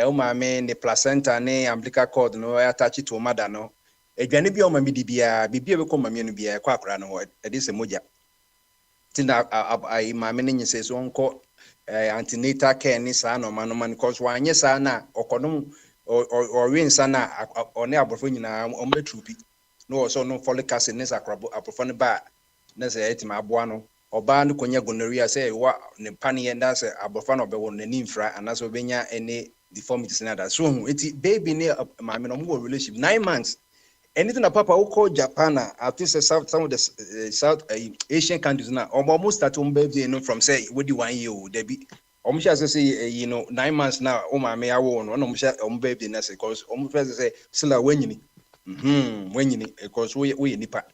o mama ne placenta ne umbilical cord no attach to mother no edwane bia o mama di bia bibia be ko mama no bia kwa akra no e de se moja tinda ai mama ne nyese so onko antenatal care ni sa no man cause wanye sa na okodum or win sa na one aborfo nyina o metrupi no so no folic acid ne sakrabo aborfo ne ba na se etima aboa no oba no konya gonorrhea say wa ne panie nda se aborfo no be won nani mfra anaso obenya any deformities na that so eti baby ne mama no mo relationship 9 months. Anything that Papa will call Japan, I think some of the South Asian countries now almost start to baby, from say what do you want you they be almost say 9 months now. Oh my, I won't one baby because almost say still when you because we nipa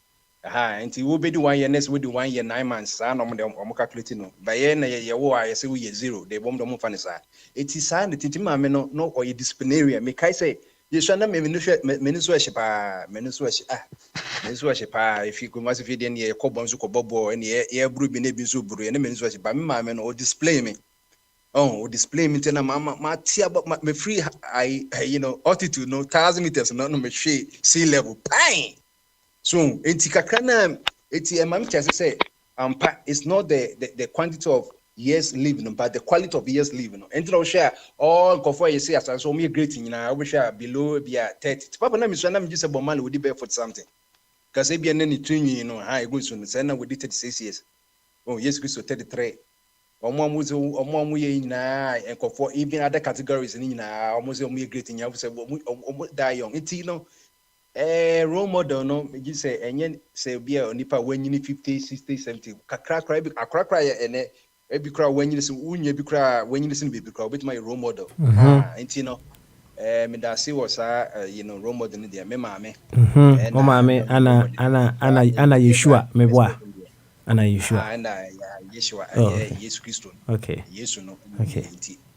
and you will be the 1 year next with the 1 year 9 months. I know calculating by I say we 0 they bomb the funny side. It is signed the Titima no or a disciplinarian. Make I say. You should not Menusuashi if you could massive in your cobonzuko bobo and air brew in a bizubru and a Menusuashi by me or display me. Oh, display me tell my tea about my free altitude, no 1,000 meters, no sea level. Pine. So, Etikakana, Mamcha say, it's not the quantity of years living, but the quality of years living. And to share all before you say as so me greeting, I wish I below be 30. Papa, I'm just about man would be for something. Because if you're any training, I go soon. Send we did 36 years. Oh, yes, we so 33. Or mom was na and for even other categories in almost me greeting. I was die young. It's role model, no, you say, and yet say be a nipa when you need 50, 60, 70. Crack and every crowd when you listen, when you listen, baby crowd with my role model. And me that see was role model in there. Me mame. Oh mame, Anna Yeshua, me boy. Anna Yeshua. Anna Yeshua. Yes, Christo. Okay. Yes, no. Okay.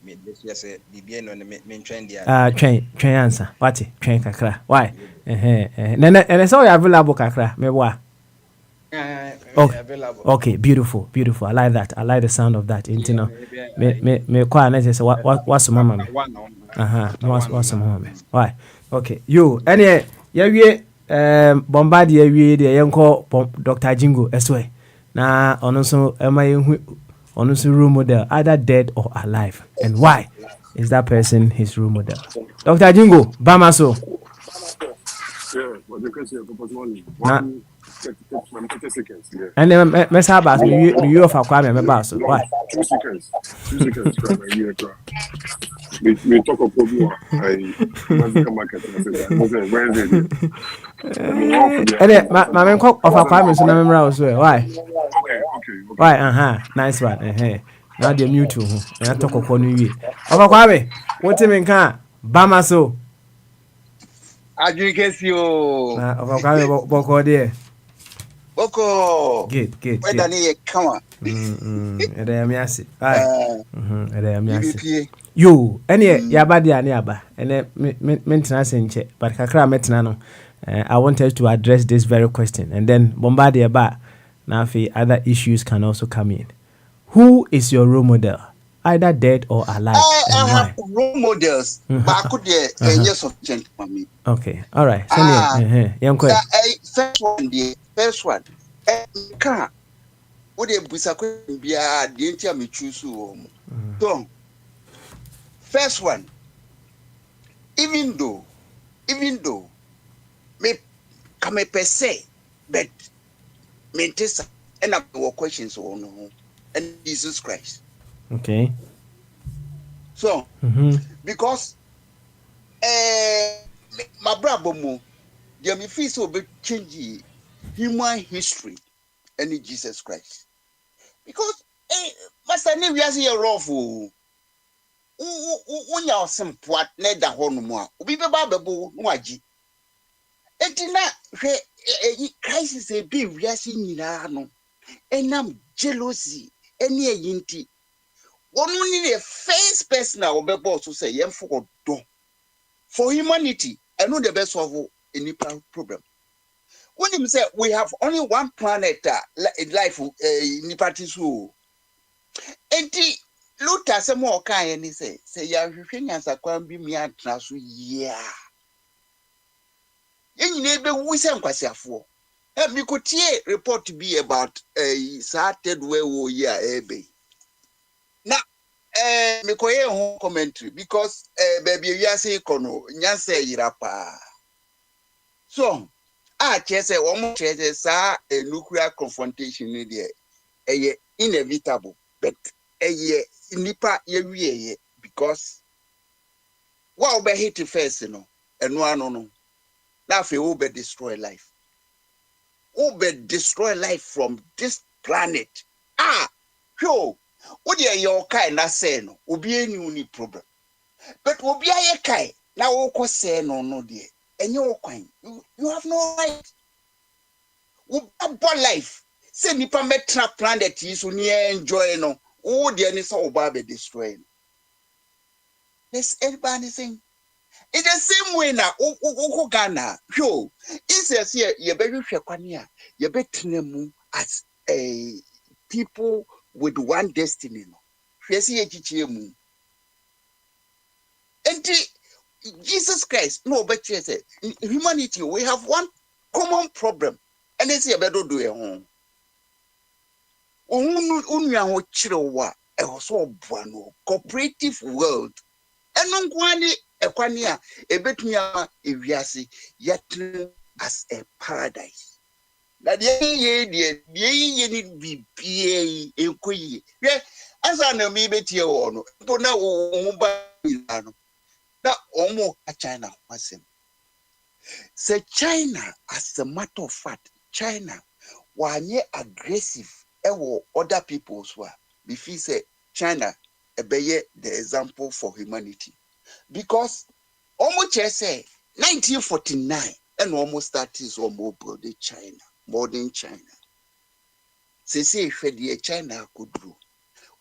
Me let's say BBN on the main trend there. Train answer. What? Train kakra. Why? And it's all available kakra. Me boy. Okay, beautiful. I like that. I like the sound of that. Me kwa na say what's mama me. What's mama me. Why? Okay. You any yeah Bombardier wie de yenko Dr. Jingo eswe na ono so ema yehu ono so role model either dead or alive, and why is that person his role model? Dr. Jingo Bamaso. Yeah, but the question is only Na 30 seconds. Yeah. and then mesa bas me of Kwame me baso. Why? 2 seconds. 2 seconds. We talk of problem. I come market. I say where is it? My man of Kwame so na memra also. Why? Okay. Why? Nice one. Now they mute you. And I talk of one wi. Of Kwame, what him in can Bamaso. Adjukesio. Na of Kwame boko there. Boko. Good. Where Danny come on? Ede ya miasi. Aye. Ede ya miasi. UBPA. Yo, ene yaba dia ne yaba. Ene mentena senche, but kakra metena no. I wanted to address this very question, and then Bombardier ba na fi other issues can also come in. Who is your role model? Either dead or alive, and why? Have role models, but I could yes sufficient for me. Okay, all right. First one. Car. What the busako bia the entire me choose. So, first one. Even though me come per se, but me test and up your questions on and Jesus Christ. Okay. So, because my brother mo, the me feel so be change human history and Jesus Christ. Because master ne we say rough o. Unya osimpo na da ho no mu a obi be ba bebo no agi. Enti na hwe crisis e bi wiase nyina no enam jealousy eni eyinti one ni the first person a obebo so say yem for do for humanity I know the best of any problem. When him say we have only one planet life nipa tisu enti Luta se mo kan ni say ya hwehwe nyansa kwan bi mi atna so yeah yenyine be wu se nkwasiafo mi ko tie report be about started where we here ebe na mi ko ye ho commentary because baby we are say kono nyansa yira pa so chese wo mo chese sa nuclear confrontation ni de inevitable but nipa ye because what be hit first no eno ano no na fe will be destroy life from this planet yo what dey your kind na say no obi enu ni problem but obi aye kai na wo ko say no dey enye wo kwan you have no right wo about life say nipa metra planet yi so ni enjoy no oh, the any so be destroyed. There's everybody saying in the same way now. Ghana, yo, it's here. You better shekwania. You better mu as a people with one destiny. No, and Jesus Christ. No, but you say in humanity we have one common problem, and they say you better do it home. Unyaho chirewa so buano cooperative world eno nkwani ekwani a ebetumi ama ewiase yet as a paradise na ye ni bibie enkoyi we asa na mi betie wo no to na wo ba no na omo China wasem say China as a matter of fact China wanye aggressive other people's were before say China the example for humanity because almost say 1949 and almost started almost building China modern China say China could do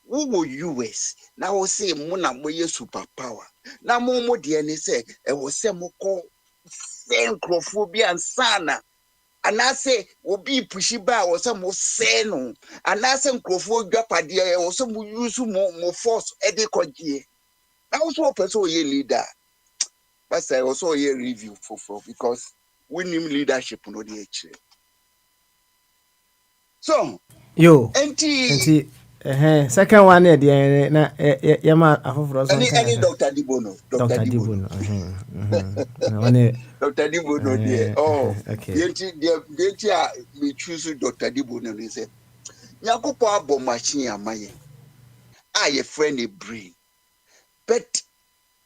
who US now say mona moye superpower now more DNA say was say moko xenophobia and sana. And I say, will be pushiba or some more seno, and I say, Crofo Gapadia or some use more force adequately. I also person ye leader, but I also a review for because winning leadership no the actually. So Yo. anti Second one there na yama afoforo so any Dr. Dibono. Dr. Dibono. Dr. Dibono there. Oh, okay. the we choose Dr. Dibono and say, Nyakupo abo machine amaye. A friend a brain. But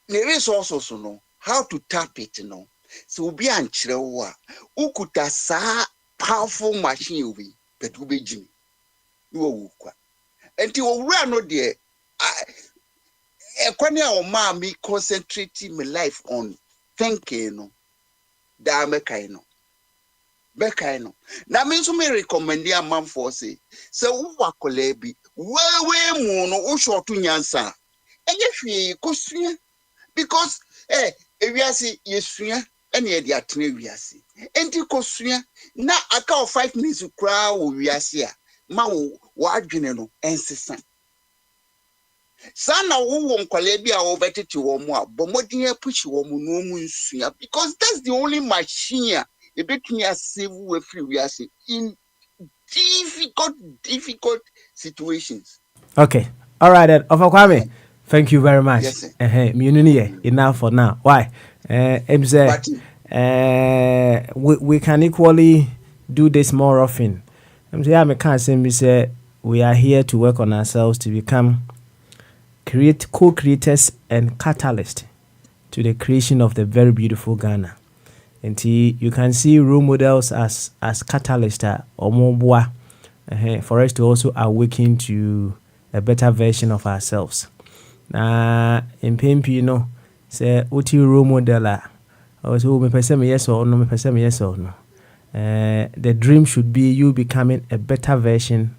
there is also so no how to tap it no. So be anchrewa. Ukuta sa powerful machine we but we be Jimmy. You are and you run no there. Me concentrating my life on thinking no. Da mekaino. Bekaino. Na me so me recommend a man for say wo wakole bi we mu no wo short nyansa. Enye hwe kosua because ewiase yesua ene ye de atene wiase. Enti kosua na aka of 5 minutes kra wo wiase a ma wo adwene no ensesa. Sana wo nkwale bi a wo betete wo mu a bomodin apuchi wo mu no mu nsua because that's the only machine e betumi save we free we are in difficult situations. Okay. All right then. Ofakwame, thank you very much. Yes, Enough for now. Why? We can equally do this more often. I can't say we are here to work on ourselves to become co-creators and catalysts to the creation of the very beautiful Ghana. And you can see role models as catalysts or more for us to also awaken to a better version of ourselves. In PMP, say uti role model also me person yes or no, me person yes or no. The dream should be you becoming a better version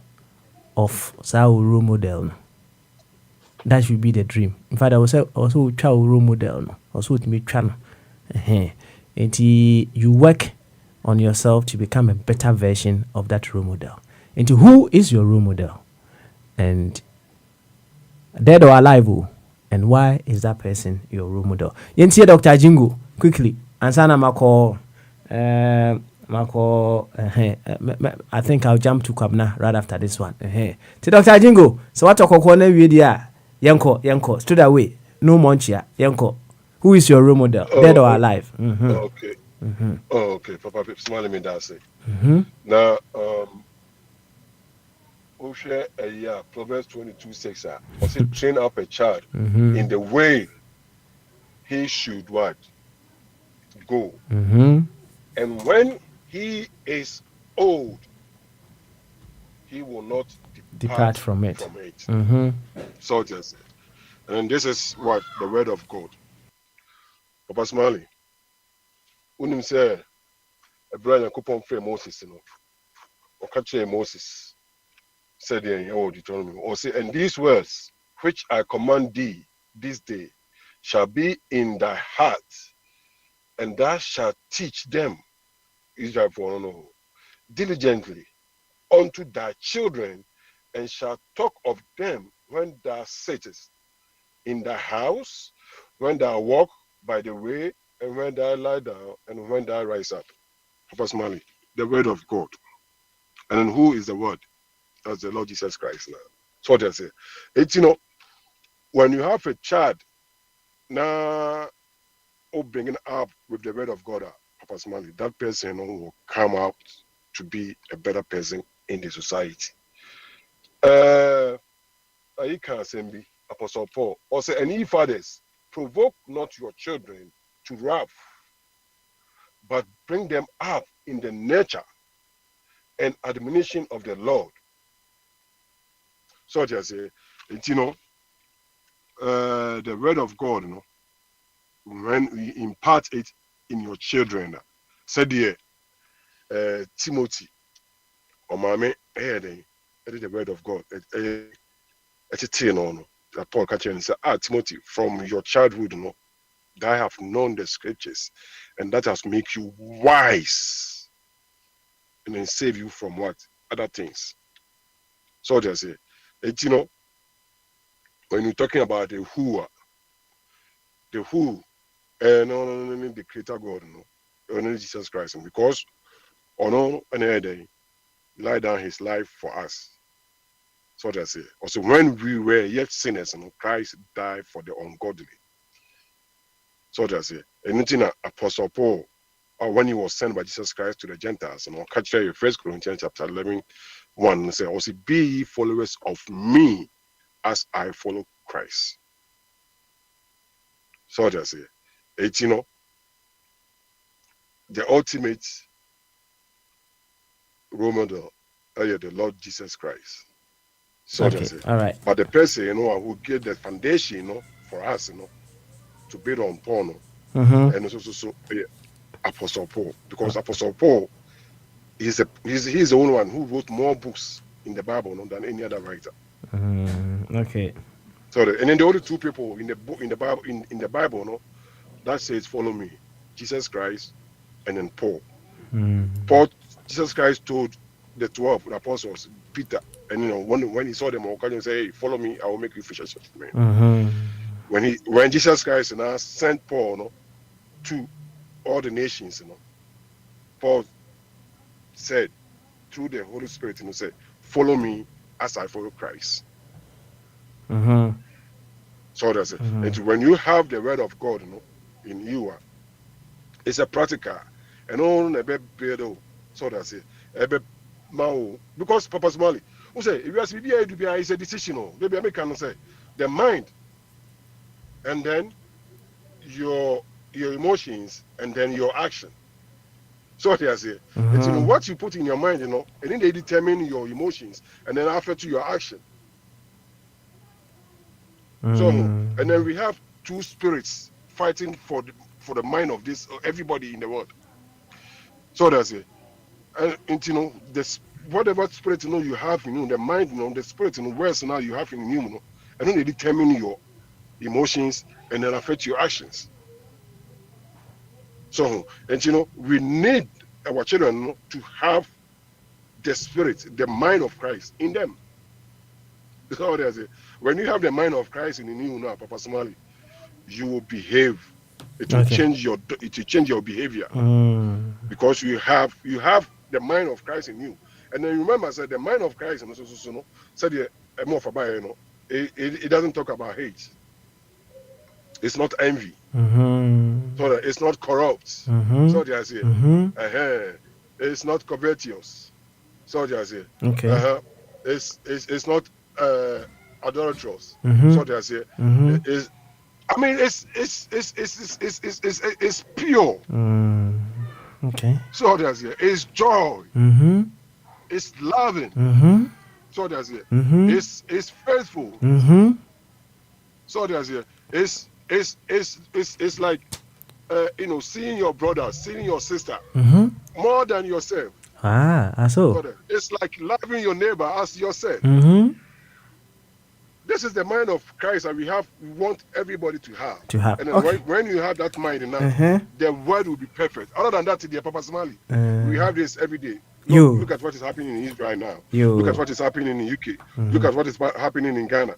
of our role model. That should be the dream. In fact, I was also try role model. Also to me channel. And you work on yourself to become a better version of that role model. And who is your role model? And dead or alive? And why is that person your role model? Yentie Dr. Jingo, quickly. Ansana Mako. I think I'll jump to Kwabna right after this one. To Dr. Jingo. So what okokone video? Yanko, stood away. No munchia. Yanko. Who is your role model? Dead or alive? Mm-hmm. Okay. Mm-hmm. Oh, okay. Papa, smile me that say. Now, share a year, Proverbs 22:6. Also train up a child in the way he should what? Go. And when he is old, he will not depart from it. So just, and this is what the word of God. Papa Smiley, when him say, a brother coupon for Moses, or catch Moses, said in Deuteronomy, or say, and these words which I command thee this day shall be in thy heart, and thou shalt teach them, Israel for no diligently unto thy children, and shalt talk of them when thou sittest in thy house, when thou walk by the way, and when thou lie down, and when thou rise up. Papa Smiley, the word of God. And who is the word? That's the Lord Jesus Christ now. So what I say. It's when you have a child now bringing up with the word of God, Papa Smiley, that person will come out to be a better person in the society. I can't say me, Apostle Paul. Also, and ye fathers, provoke not your children to wrath, but bring them up in the nature and admonition of the Lord. So I say, it's, the word of God, when we impart it in your children, said here, Timothy, or Mame, it is the word of God. It's a thing on Paul catch and say, Timothy, from your childhood, thou have known the scriptures, and that has made you wise, and then save you from what? Other things. So I say, it's, when you're talking about the who, and the creator God, only Jesus Christ, and because on any day, lie down his life for us. So that's it. Also, when we were yet sinners, Christ died for the ungodly. So that's it. Anything Apostle Paul, or when he was sent by Jesus Christ to the Gentiles, and catch you 1 Corinthians chapter 11:1, say, also be ye followers of me as I follow Christ. So that's it. It's, the ultimate role model, the Lord Jesus Christ. So Okay. that's it. All right. But the person, who gave the foundation, for us, to build on Paul, and also Apostle Paul, because Apostle Paul he's the only one who wrote more books in the Bible than any other writer. Okay. So and then the only two people in the book in the Bible, that says follow me, Jesus Christ, and then Paul. Paul, Jesus Christ told the 12 apostles, Peter, and when he saw them all, he say, hey, follow me, I will make you fishers of men. When Jesus Christ now sent Paul to all the nations, Paul said through the Holy Spirit, said, follow me as I follow Christ. So that's it. And when you have the word of God in you, it's a practical and all a bit better. So that's it. Because Papa Smalley, who say if you ask me, it's a decision. Maybe I can say the mind, and then your emotions, and then your action. So that's it. It's what you put in your mind, and then they determine your emotions, and then after to your action. So and then we have two spirits fighting for the mind of this everybody in the world. So that's it. And this whatever spirit you have in the mind, the spirit words now you have in you, and then they determine your emotions and then affect your actions. So and we need our children to have the spirit, the mind of Christ in them. So that's it. When you have the mind of Christ in you now, Papa Somali, you will behave. It will change your behavior because you have the mind of Christ in you. And then remember, I said the mind of Christ, said more for it doesn't talk about hate. It's not envy. So that it's not corrupt. So that's it. It's not covetous. So that's it. Okay. It's not adulterous. So that's it. It's pure. Okay. So that's it. It's joy. It's loving. So that's it. It's faithful. So that's it. It's like seeing your brother, seeing your sister more than yourself. So it's like loving your neighbor as yourself. This is the mind of Christ that we want everybody to have. And then when you have that mind now, the word will be perfect. Other than that, dear Papa Somali, we have this every day. Look at what is happening in Israel right now. Look at what is happening in the UK. Look at what is happening in Ghana.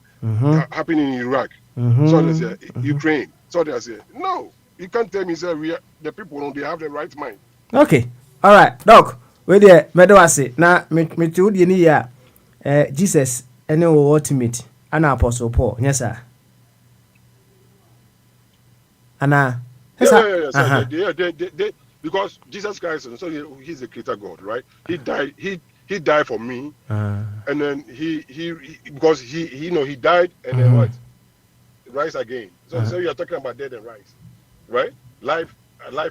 Happening in Iraq. So there's Ukraine. So there's no. You can't tell me that the people they have the right mind. Okay. All right, Doc. Wait there, Medawasi. Now, me told you Jesus and the ultimate. And Apostle Paul, yes, sir. Yeah. Because Jesus Christ, so he's the creator God, right? He died. He died for me, and then he because he died and then what? Rise again. So you are talking about death and rise, right? Life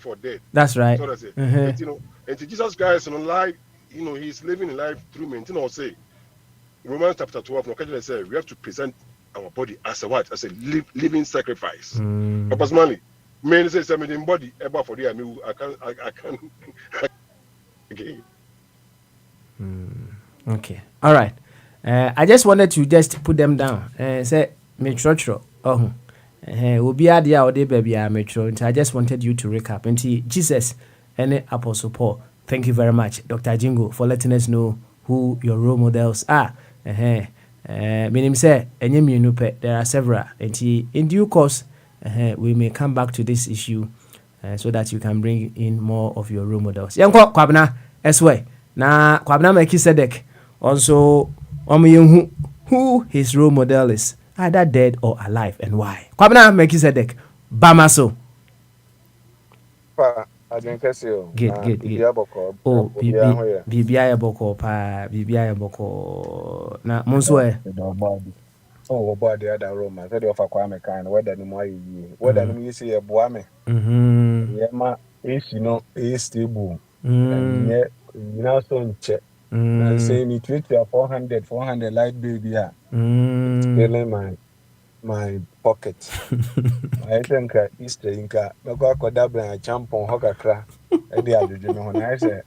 or death. That's right. So that's it. And, and to Jesus Christ, life, he's living a life through me. Say. Romans chapter 12, we have to present our body as a what? As a living sacrifice. Papa Smalley, men say something body ever for the I can't again. Okay. All right. I just wanted to just put them down. Say me trotro. Will be idea or day baby I metro. I just wanted you to recap. And Jesus and Apostle Paul. Thank you very much, Dr. Jingo, for letting us know who your role models are. Meaning say there are several, and in due course we may come back to this issue so that you can bring in more of your role models. Yanko Kwabna Eswe. Na Kwabna Melchizedek also who his role model is, either dead or alive, and why. Kwabna Melchizedek Bamaso. Good. Oh, Bibia Boko pa Bibia Boko na Monswe. Oh, about the other room. I said, of a Kwame kind, whether no more whether you see a boame. Yama is, is stable. And yet, so check. And saying it with your 400 light baby. Yeah. Filling my pocket. I think Easter Inca, no cockadabra and champon hockacra. And the other, I said,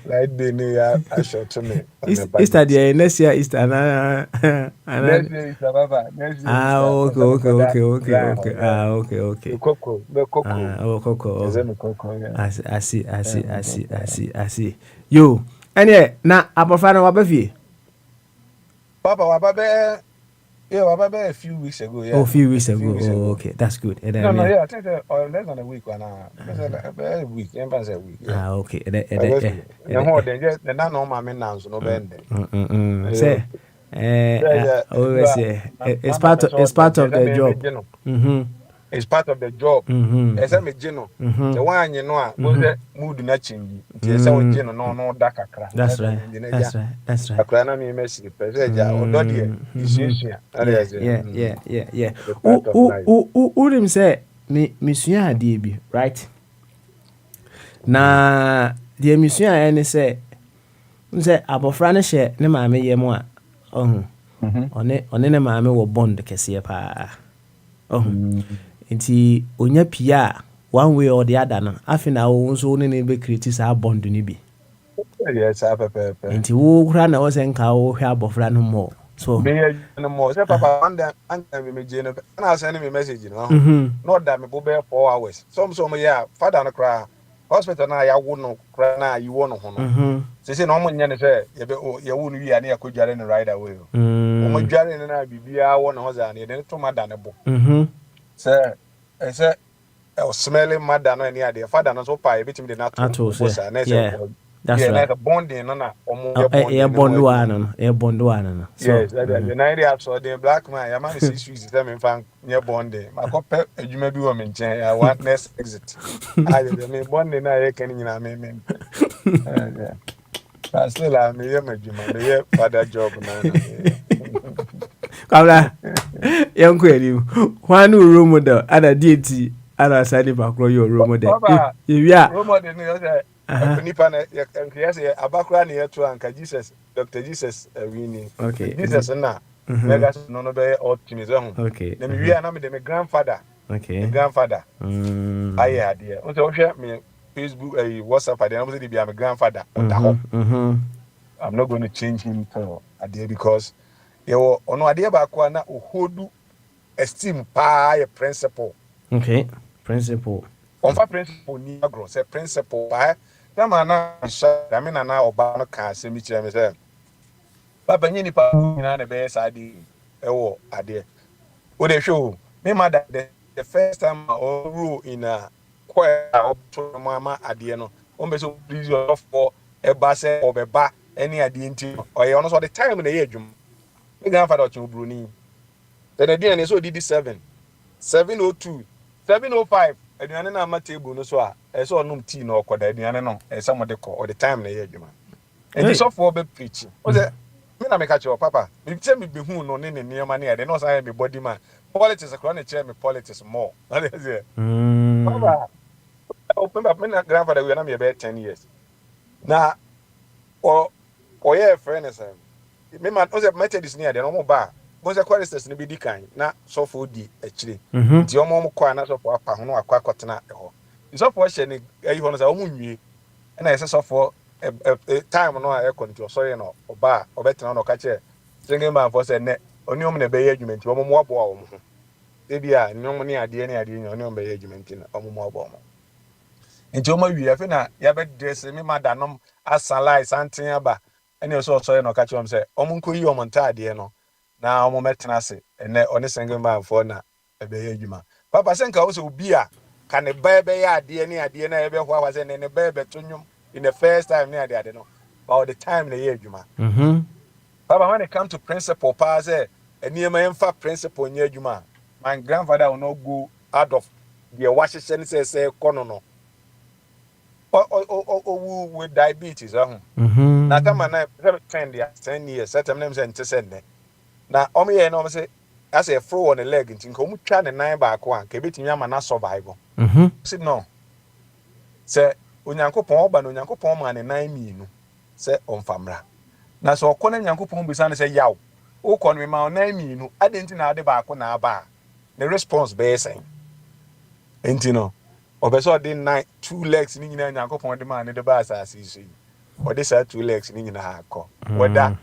light baby, I shot to me. Easter day, next year Easter. Next year Easter, Baba. Okay. Cocoa. I see. You, and yeah, now Apofano Wabafi. Papa, a few weeks ago. Yeah. Oh, a few weeks ago. Okay, that's good. I think less than a week or now. A week, a week. Yeah. Okay. Say, always say it's part of the job. It's part of the job. As I'm a general, the one was that mood not changing. Yes, I was general, no dark. That's right. A cranny message, yeah. Who him say, Monsieur Adibi, right? Na the Monsieur any say, Abofrane share, ne mammy yemwa. On ne mammy will bond the Cassia pa. Nti onya pia one way or the other no afina wo so ne be create sa bond ni bi. Yes, papa. Nti wo kura na wo senka wo hwe abofra no mo. So me no more. Say papa and me je no na send me message no. Not that me go be 4 hours. Some yeah, father no cry. Hospital na ya wo no cry na you wo no ho no. Say no mo nya ne say ye be ye wo no wi ane akodware no right away. O mo dware ne na bibia wo no ho za ne de to mada ne bo. Say smelling mother no any idea. Father no so pay between the natural. Yeah. That's right. Like a bonding no. Bond one. Yes, the 90 so the black man, your man is 6 weeks them fan near bonding. My copper you may be woman change. I want next exit. I mean bonding na can me. But still I me my father job now. Kabla young query one role model other deity other side back your role model. Yeah, role model nipa na say abakra na yeto anka Jesus Dr. Jesus Winnie. Okay. Jesus na mega no be optimism. Okay. Na me wi na me de my grandfather. Okay. My grandfather. Aye ade. O say o hwe me Facebook WhatsApp ade na mo say dey be my grandfather. I'm not going to change him for ade because yo ono ade ba ko na ohodu esteem pa ye principle. Okay. Principle. On fa principle ni agro say principle pa na na sha me na oba no ka se mi kire me say papa nyini pa nyina na be sa ade ewo ade o de show me mother the first time I rule in a choir up to mama ade no o be so please your for e ba say obeba any ade nti o ye ono so the time na ye adwum me grandfather to bruni then the day so did 702 705 aduane na ama table no so a e so onum tea na okoda aduane no e some de ko o the time na ye adwuma and so for be preaching o say me na me catch your papa me tell me be hu no ne niam na e no say me body man politics across the chair me politics more that is it papa open up me na grandfather we na me be 10 years na o ye friend is me man o say Methodist near the no ba go say choristers ni be di kan na so for di akire ti omo kwa na so for apa ho no akwa kotena e ho so for hye ni ayi ho no say omo nwie na ye so for time no a e konti sorry no oba obetena no ka che singing man for say ne oni omo na be ye adwumenti omo mo abo a omo ho e bia nyom ni ade ni oni omo be ye adwumenti na omo mo abo omo enti omo wi afi na ya be dress me madanom asalai santen aba ene so sorry no ka che omo say omo nko yi omo nta ade no na omo metena se ene oni single man for na ebe ye adwuma papa senka wo so obi a can a baby idea near the end of was in a baby to you in the first time near the other no. About the time the year Juma. But when it comes to principle, pass a near my principle near Juma. My grandfather will not go out of the Washington says say no. Or with diabetes, Now come and 10 years, set them names and to send them. Now, Omi and say, as a throw on a leg, and think, come try the 9 back one, Kabit Yamana survival. Said no. Say, Unyanko Pomba, Unyanko Poma, and 9 mean, say on Famra. Now, so Conan Yanko Pomba say, Yow, O con me my 9 mean, I didn't know the back on our bar. The response basing. Ain't you know? Or so didn't 2 legs in Yanko Pon the man in the bus as you see. Or this are 2 legs in a hardcore. Whether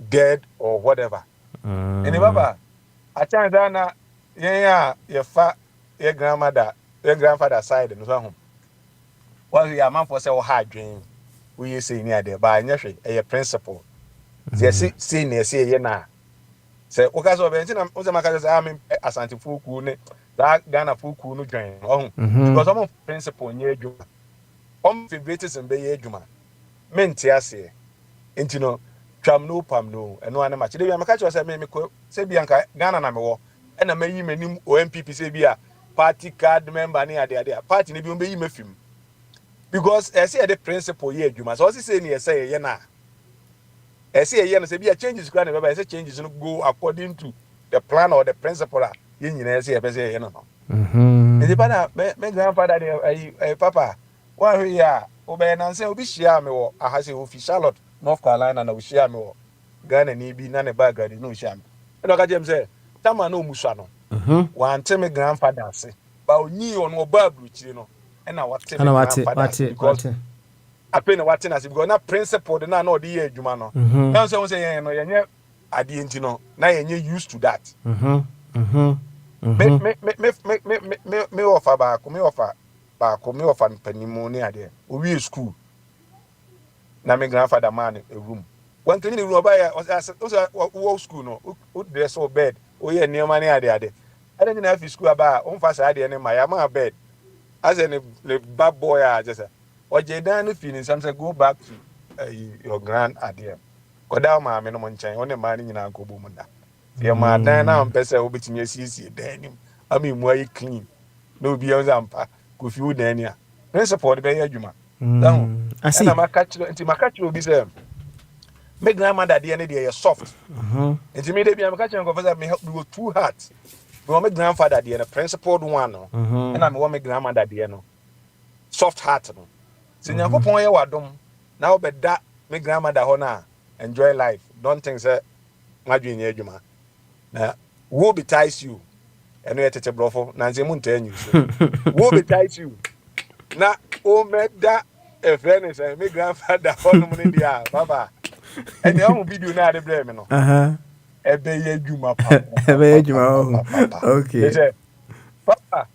dead or whatever. And remember, I tell Dana, your grandmother, your grandfather side and so home. Well, we are man for so hard dream. We say near there by a principle. They see near say na. Say, okay, so Benton, I mean, as anti Fuku, that Ghana Fuku no join. Because some of principle near you. Favorite and Bay Juma. Mentiase. Intino. Tram no pam no and no much. They am catch us say Bianca Ghana na me and I may you menim OMPP say bia party card member near there party ni bi be me film because I say the principle here Juma so say near say na I say here no say bia changes grand member say changes no go according to the plan or the principle yin nyina say e say no the bana me grandfather there papa one here obey na say obi share me wo ahase official North Carolina na ushia me wo Ghana ni bi na ne bagadi no ushia me e no ka jem say tama no musua no wan te me grandfather say ba oni ono ba abruchiri no e na wate me grandfather because ape na wate na say because na principle de na odi ye adwuma no na so say no yenye ade enti no na yenye used to that me offer panimu ni ade owi school na my grandfather man a room. One thing you buy was school no dress or bed. Oh yeah, near money ade. I didn't have school about on fast idea in my bed. As any bad boy I just or Jadan feeling some say go back to your grand idea. Go down my minimum chain on the money in Uncle Bumunda. Your man now and Pessa will be to your CC Daniel. I mean why clean. No beyond Zampa, go few Dania. No support by Juma. I see. And my catch will be say, my grandmother at the end of the day is soft. Immediately, I'm catching a me help me with 2 hearts. My grandfather at the end, a principled one, and I'm one my grandmother at the end. Soft heart. So, you go point your dome. Now, but that my grandmother honor enjoy life. Don't think, sir, my junior Juma. Now, who betides you? And we at a bluffo, Nancy Mountain, you who betides you? Now, oh, met that. A friend is my grandfather on India, Baba. And the only video now the blame no. A bay Juma. Okay. They say, Papa,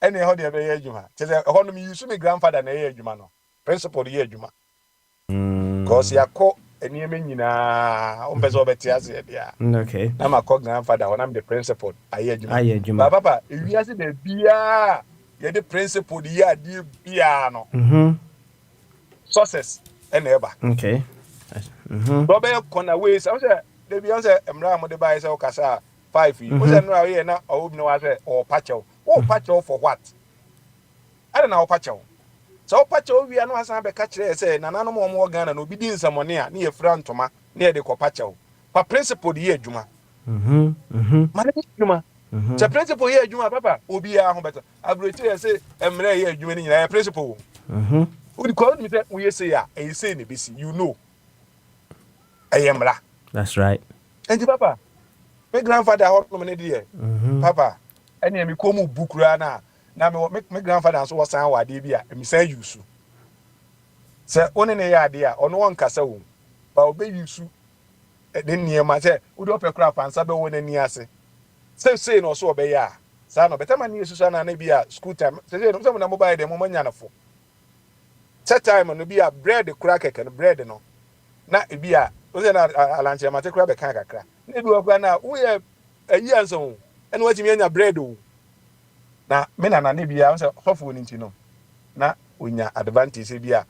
anyhow, the bay Juma. Tell a honor me, you see my grandfather and a Juma. Principal the Juma. Because you are caught and you mean, on Bezobetias. Okay. I'm a called grandfather when I'm the principal. I hear Juma. Papa, if you see the beer, you're the principal, the year, dear piano. Success and ever. Okay. Robert Connor ways. I said, the Beyonce and Ram of the Bias or Casa 5 years. Was no here now or no other or Pacho. Oh, Pacho for what? I don't know Pacho. So Pacho, we are not some catch there, say, Nano more gun and obedience some near front to near the Copacho. For principle, the year Juma. My Juma. The principle here, Juma, Papa, will be our home better. I will say, I'm here, you mean a principle. We call me that we say, I say, you know, I am la. That's right. And Papa, my grandfather, Papa, and you come book rana. Now, my grandfather so was our idea, and say you so. Say, only an idea on one castle, but obey you so. Then near my say, would up a crap and sabe when any say. Say no so obey ya. Son of Betama near Susanna, maybe a school time. Say, no, someone mobile the moment for. Set time on be a bread cracker and bread no. Na it be a lunch and crab a cracker. Maybe we're now we have a year so and what you mean a bread. na me na ne bia so hofo ni ntino na onya advantage bi a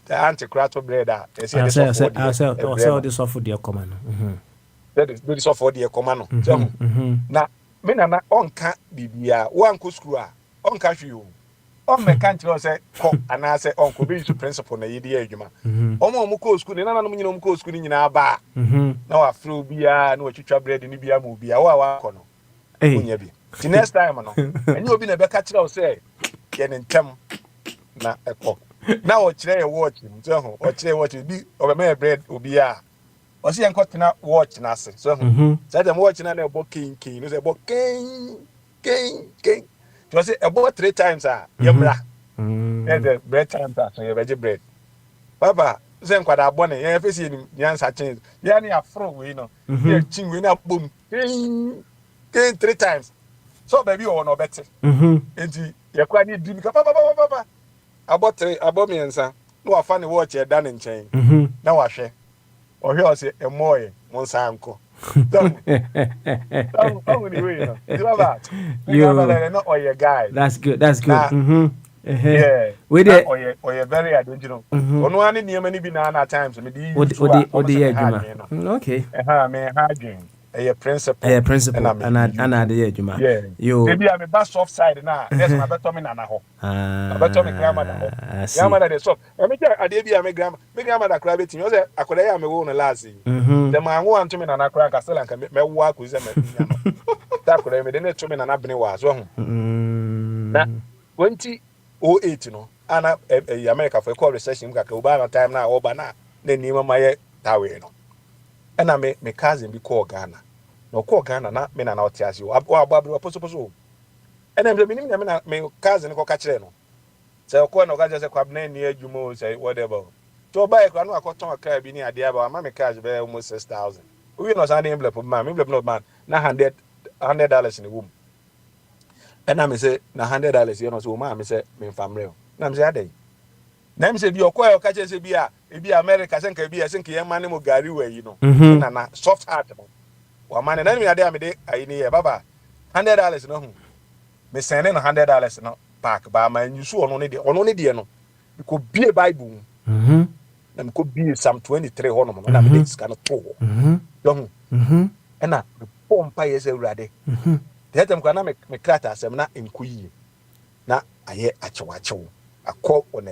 anti-crato bread a say the so the soft the command that is the soft the command so na me na onka bibia wan ko school a onka hwe o me kan tiro say ko ana say onko be use principle na yedi adwuma omo ko school na nanom nyina ko school nyina ba na wa fro bia na wa twitwa bread ni bia ma bia wa ko no onya bi the next time no enye obi na be ka tiro say ye ne ntem na eko na o kire watch nti ho o kire watch bi o be me bread obi a o se enko tena watch na ase so say dem watch na e bo king no say bo king to say about 3 times yemra the bread times so you veg bread baba say enkwada abo ne ye fesi ni nyansa chen ya ni afro we no ye chin we na bom king 3 times so baby o no better enti ye kwa ni di ka papa abo miensa no afa ne watch e da ne nchen na wahwe ohwe o se emoye mo nsanko that's good yeah we there or you very adventurous ono ani niam ni bi na times me di odi adwuma okay me hardware a principle ana de adwuma yo maybe am ba soft side na yes na beto me na ho beto me grandmother grandmother dey soft e me ade bi am grandmother kra betin yo say akoda ya me wo no last dem anwo anto me na kra ka sela nka me wo akuze me nya no ta kra me de ne to me na bene wa so ho na 2008 no ana America for call recession ka oba na time na oba na ni mama ye tawe no ena me cousin bi call Ghana no call Ghana na me na otiasi wa ababro poso ena me nim na me cousin ko ka kire no say ko na ka just kwabna ni adwuma say whatever to buy kwa no akoton aka bi ni ade aba ma me cash be almost 6,000 we no say envelope man me envelope no man na $100 in womb ena me say na $100 you know so ma me say me famre na me say ade na me say bi okoy ka kire say bi a ebi America senka bi senka ye mane mo gari we yi no na soft heart no wa mane na me ade amede ayi ni ye baba $100 no hu me send no $100 no pack ba ma nyusu ono ne de no ko bie bible na me ko bie Psalm 23 hono no na me de ska no to don ena pompa ye se urade tetem kwa na me krata asem na enkoyi na aye achewachewo akọ ona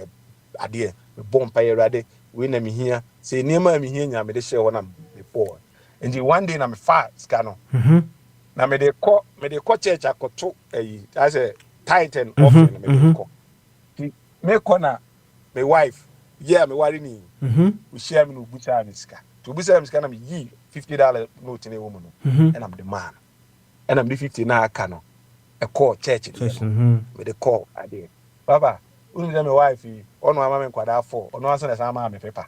ade me pompa ye urade we na me hia say niema me hia nya me de share ho na before and one day na me fa ska no na me de ko church akoto ayi I say titan offering me de ko me ko na my wife yeah me wari ni we share me no bucha me ska to bucha me ska na me yi $50 note na woman no and I'm the man and I'm the 50 na aka no e call church me de call ade baba unu me wife ono ama me kwada 4 ono aso na sama me paper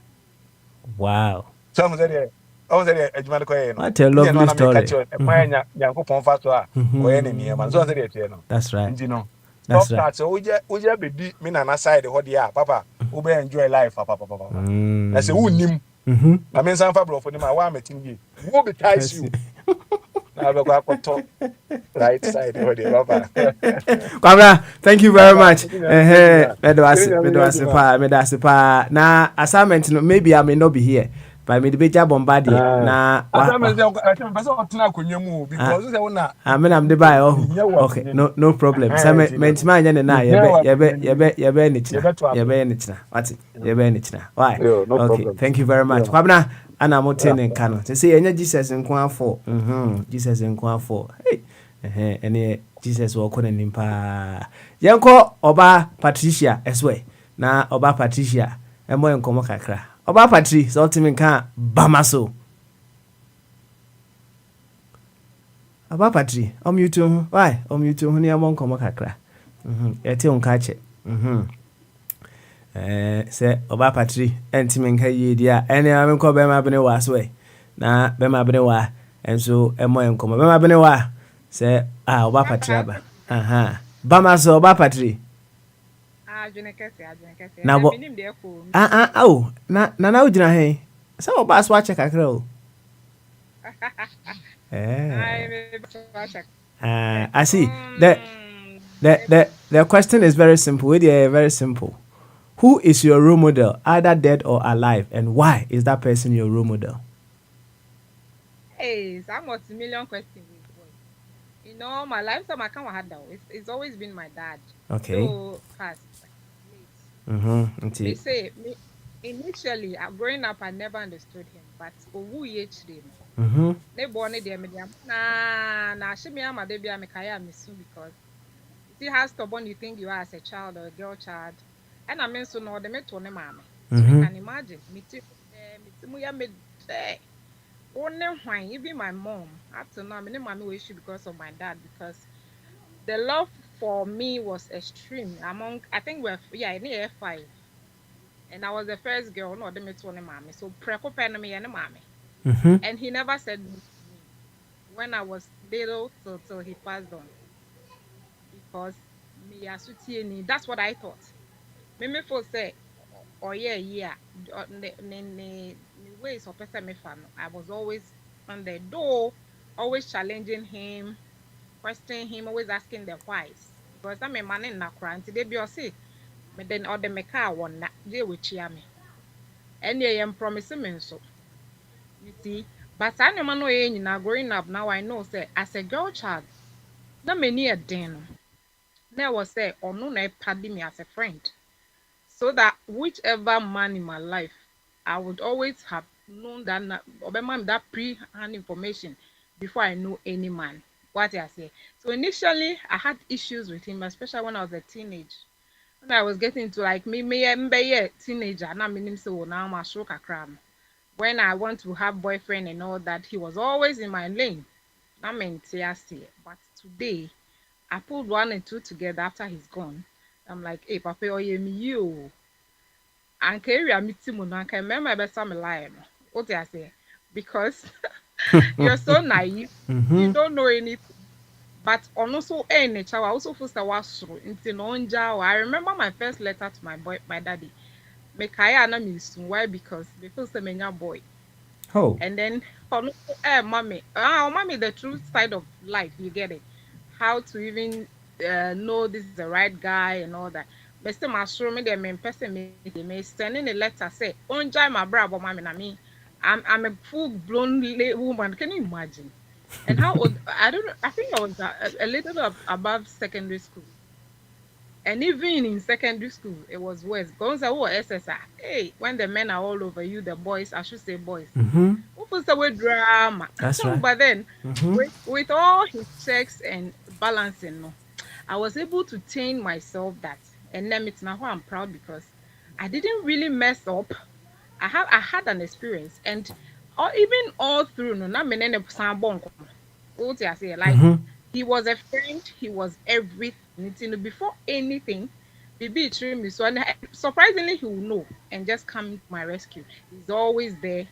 wow so mo say ejuma ko ye no what a lovely story e kwa nya yankopon fa so a ko ye ne niema so say dey no that's right ndi no that's right so uje be di me na side ho dia papa we be enjoy life papa na say unnim na me san fa bro for ni ma wa metin ye wo be ties you na be kwa to right side ho dia papa Kwabra, thank you very much me do asipa na assignment no maybe I may not be here but me the beja bombardie na assignment person otina akonwa mu because say wona am the buy okay no problem say me ntima anya na ye be ni china what ye be ni china why okay thank you very much Kwabna ana moten nka no say enya Jesus nko afọ Jesus nko afọ ene Jesus wo ko nanim pa yenko oba Patricia eswe na oba Patricia emo enkomo kakra oba Patri so ultimate kan bamaso oba Patri why ni emo enkomo kakra ete onka che se oba Patri entime nka yedia ene amenko be ma bene wa so na be ma bene wa enso emo enkomo be ma bene wa se oba Patri aba bamaso oba Patri na bo na ujina he sa oba so ache kakra o I see The question is very simple. Very simple. Who is your role model, either dead or alive, and why is that person your role model? Hey, it's a multi-million question. In all my life, I can't have that. It's always been my dad. Okay. So fast, late. They say initially, growing up, I never understood him. But who they born it there, nah, she me ama they be a mekaya misu because you see how stubborn you think you are as a child or a girl child, and I mean so no they met to ne mama. So you can imagine me too. Me ya me only when even my mom up to now, my mommy issue because of my dad because the love for me was extreme among I think in year 5 and I was the first girl no they met to ne mommy so preko pen me and mommy. And he never said no to me when I was little till he passed on because me as that's what I thought. Me for say yeah the ways of person me fan I was always on the door always challenging him questioning him always asking the whys because I'm a man in Nakra and today be or say me then or the meka one na they will cheer me and yeah am promising me so you see but I no man no now growing up now I know say as a girl child na many a den na was say or no na padi me as a friend so that whichever man in my life I would always have known that that pre-hand information before I know any man. What I say. So initially I had issues with him, especially when I was a teenager. When I was getting to like me teenager, and I mean so now I'm a stroke a cram. When I want to have boyfriend and all that, he was always in my lane. I mean but today I pulled 1 and 2 together after he's gone. I'm like, hey, Papa, oh, you. And area meeting and I can remember best time alive. What I say? Because you're so naive, you don't know anything. But also any child also first was through into non-jaw. I remember my first letter to my daddy. Mekaya na miss why because the first boy. Oh. And then mommy. Mommy, the true side of life, you get it. How to even know this is the right guy and all that. Mr. Masro me them in person me sending a letter say, "Onjai my brother, mommy na me. I'm a full blown woman. Can you imagine?" And how old? I don't know. I think I was a little bit above secondary school. And even in secondary school, it was worse. Because I was SSR. Hey, when the men are all over you, the boys, I should say boys. What was the word drama? That's right. But then, with all his checks and balancing, no, I was able to tame myself that. And then it's now why I'm proud because I didn't really mess up. I had an experience, and even all through, no, not many what I say, like he was a friend, he was everything. Before anything, BB treated me so, and surprisingly, he will know and just come to my rescue. He's always there,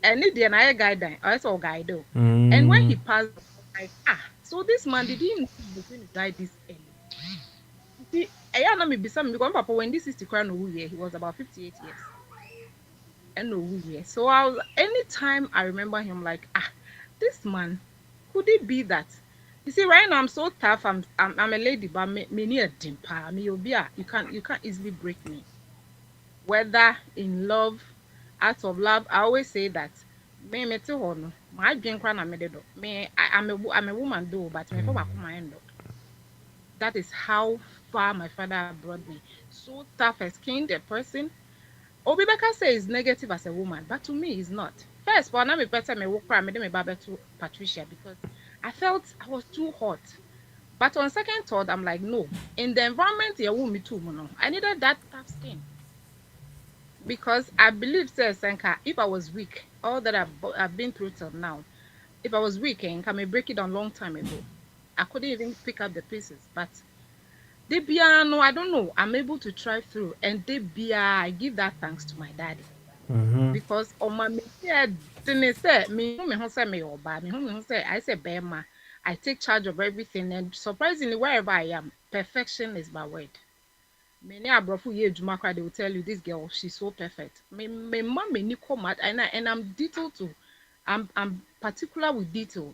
and the entire guide, I saw guide. And when he passed, like so this man didn't know he was going to die this early. You see, I don't know me some because Papa when this is the crown of year, he was about 58 years. And no year. So anytime I remember him like this man, could it be that? You see, right now I'm so tough. I'm a lady, but me need a dimper. Me you can't easily break me. Whether in love, out of love, I always say that. Me too no. My drink crown I'm I'm a woman though, but me for my end. That is how far my father brought me. So tough skinned a person. Obibeka says negative as a woman, but to me it's not. First, for now, me better me walk around, me do me barber to Patricia because I felt I was too hot. But on second thought, I'm like, no. In the environment, you want me too, no. I needed that tough skin because I believe, say, Senka, if I was weak, all that I've been through till now, if I was weak, I may break it down long time ago. I couldn't even pick up the pieces, but. No, I don't know. I'm able to thrive through, and I give that thanks to my daddy because on my didn't say me say me or bad me say I say Bema, I take charge of everything, and surprisingly, wherever I am, perfection is my word. Many abrofu ye Jumakra, they will tell you this girl, she's so perfect. Me mom me come at and I'm detailed too. I'm particular with detail.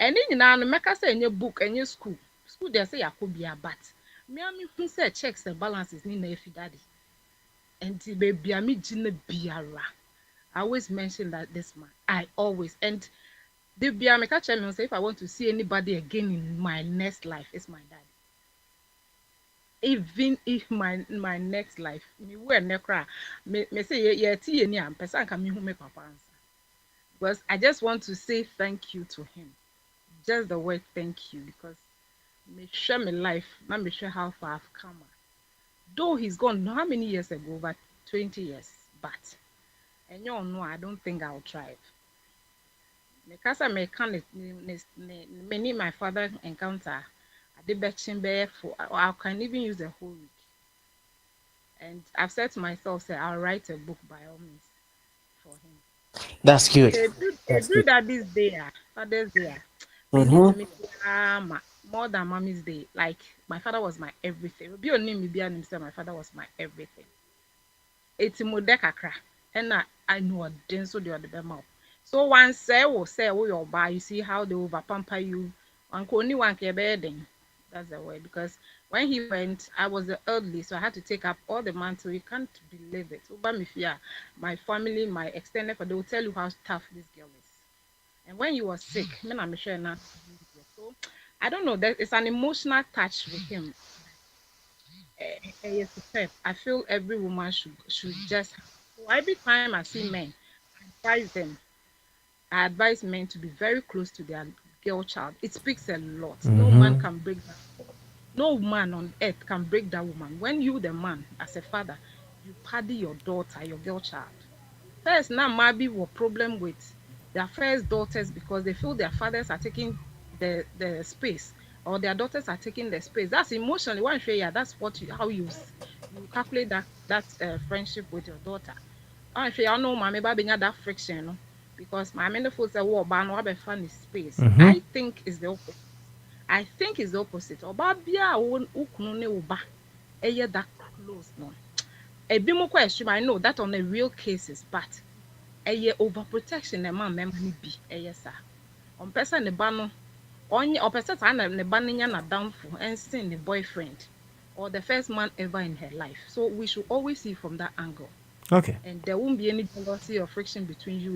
And then you know, make us say in your book and your school. school they say yakobia, but me who say checks and balances ni na efi daddy. And the baby me jina biara. I always mention that this man. I always and the biara me catch me say if I want to see anybody again in my next life, it's my daddy. Even if my next life me we nekra me say ye ti ni am person can me who make papa answer. Because I just want to say thank you to him. Just the word thank you, because me share my life, not me share how far I've come. Though he's gone how many years ago, but 20 years, but and you all know I don't think I'll thrive. Because I may can't many my father encounter at the Betchin for I can even use a whole week. And I've said to myself, say I'll write a book by all means for him. That's good. They do that this day, Father's Day. More than Mommy's Day. Like my father was my everything. Be on name be and my father was my everything. It's modekakra. And I know then so the other mouth. So one say will say your buy, you see how they over pamper you. Only one can bedding. That's the way, because when he went, I was the eldest, so I had to take up all the mantle. You can't believe it. My family, my extended family, they will tell you how tough this girl is. And when he was sick, I'm sure not. So I don't know. It's an emotional touch with him. Yes, I feel every woman should just. So every time I see men, I advise men to be very close to their girl child. It speaks a lot. No man can break that. No man on earth can break that woman. When you, the man, as a father, you pardon your daughter, your girl child. First, now maybe will problem with their first daughters because they feel their fathers are taking the space, or their daughters are taking the space. That's emotionally one way. Yeah, that's how you calculate that friendship with your daughter. I know mommy baby that friction, no? Because my men feel say war ban no be fun space. I think it's the opposite. Oba bia ukunu ne uba eye that close no. Ebi mo question I know that on the real cases, but eye overprotection e man member ni bi eye sa. On person ne ba no onye or person ne ba nya na downfall and sin the boyfriend or the first man ever in her life. So we should always see from that angle. Okay. And there won't be any jealousy or friction between you,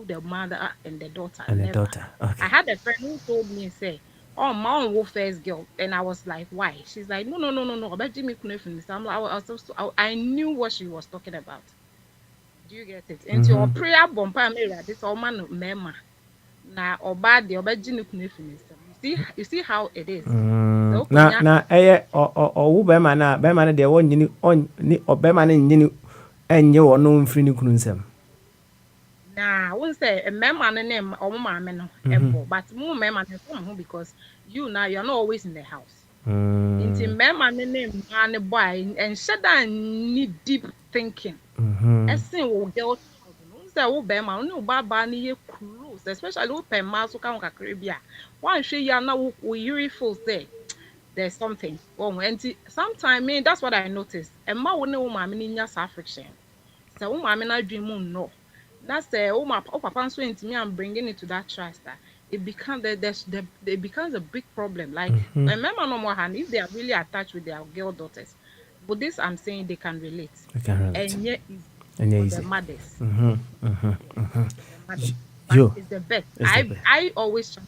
the mother, and the daughter. And never. the daughter. Okay. I had a friend who told me, say, "Oh, my own first girl," and I was like, "Why?" She's like, "No. About Jimmy Kunefi." I'm like, I knew what she was talking about. Do you get it? Into your prayer bumper, this all man mema. Na oba de oba Jimmy Kunefi. You see how it is. Na wo be man na be man de won nyini on ni obe man nyini enye wo no mfiri ni kunu nsem. Nah, I won't say a man name or no, but more man because you're not always in the house. Into man name and a boy and shut down need deep thinking. As soon will girl say oh man no baba ni close, especially open mouth so can Caribbean. One she ya now we full say there's something. Oh, and sometimes that's what I noticed. And ma won't know my mini friction. So woman na dream no. That's papa so into me and bringing it to that trust that it becomes it becomes a big problem. Like remember no more hand if they are really attached with their girl daughters. But this I'm saying they can relate. And yet it's the mothers. It's the best. I always try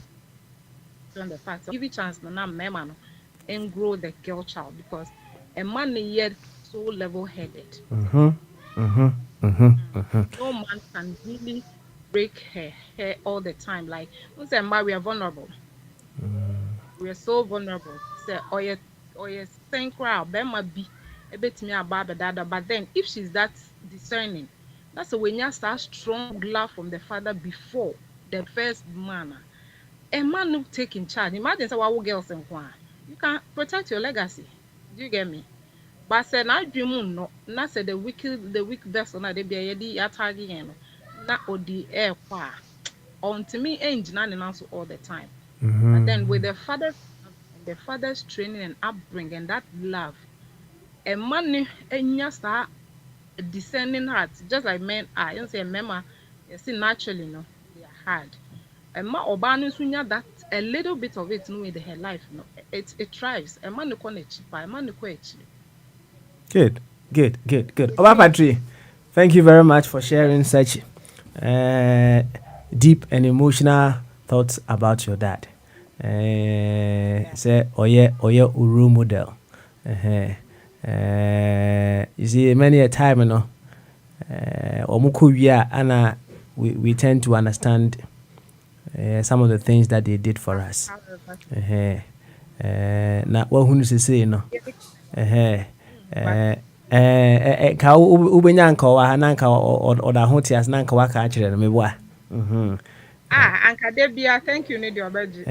on the fact give it chance na mema and grow the girl child because a man yet so level-headed. No man can really break her hair all the time. Like, we say, we are vulnerable. We are so vulnerable. Say, oh yes, thank crowd. There might be a bit me about the dada. But then, if she's that discerning, that's when you start strong love from the father before the first man. A man who take in charge. Imagine some girls and you can protect your legacy. Do you get me? But said I dream no, not said the weak vessel na they be a target na odi air kwa. On to me engine and also all the time. But then with the father's training and upbringing and that love, a man just a discerning heart, just like men are. You say men you see naturally no, they are hard. And ma obanu sunya that a little bit of it in her life, no, it thrives. A man who a man who Good. Oba Patri, thank you very much for sharing such deep and emotional thoughts about your dad. Say oye uru model. You see, many a time, you know, and we tend to understand some of the things that they did for us. Na what who say, you know, ka ubenya nka wa hananka oda ho tias nanka wa ka akire no mebwa. Anka Debia, thank you, need your budget.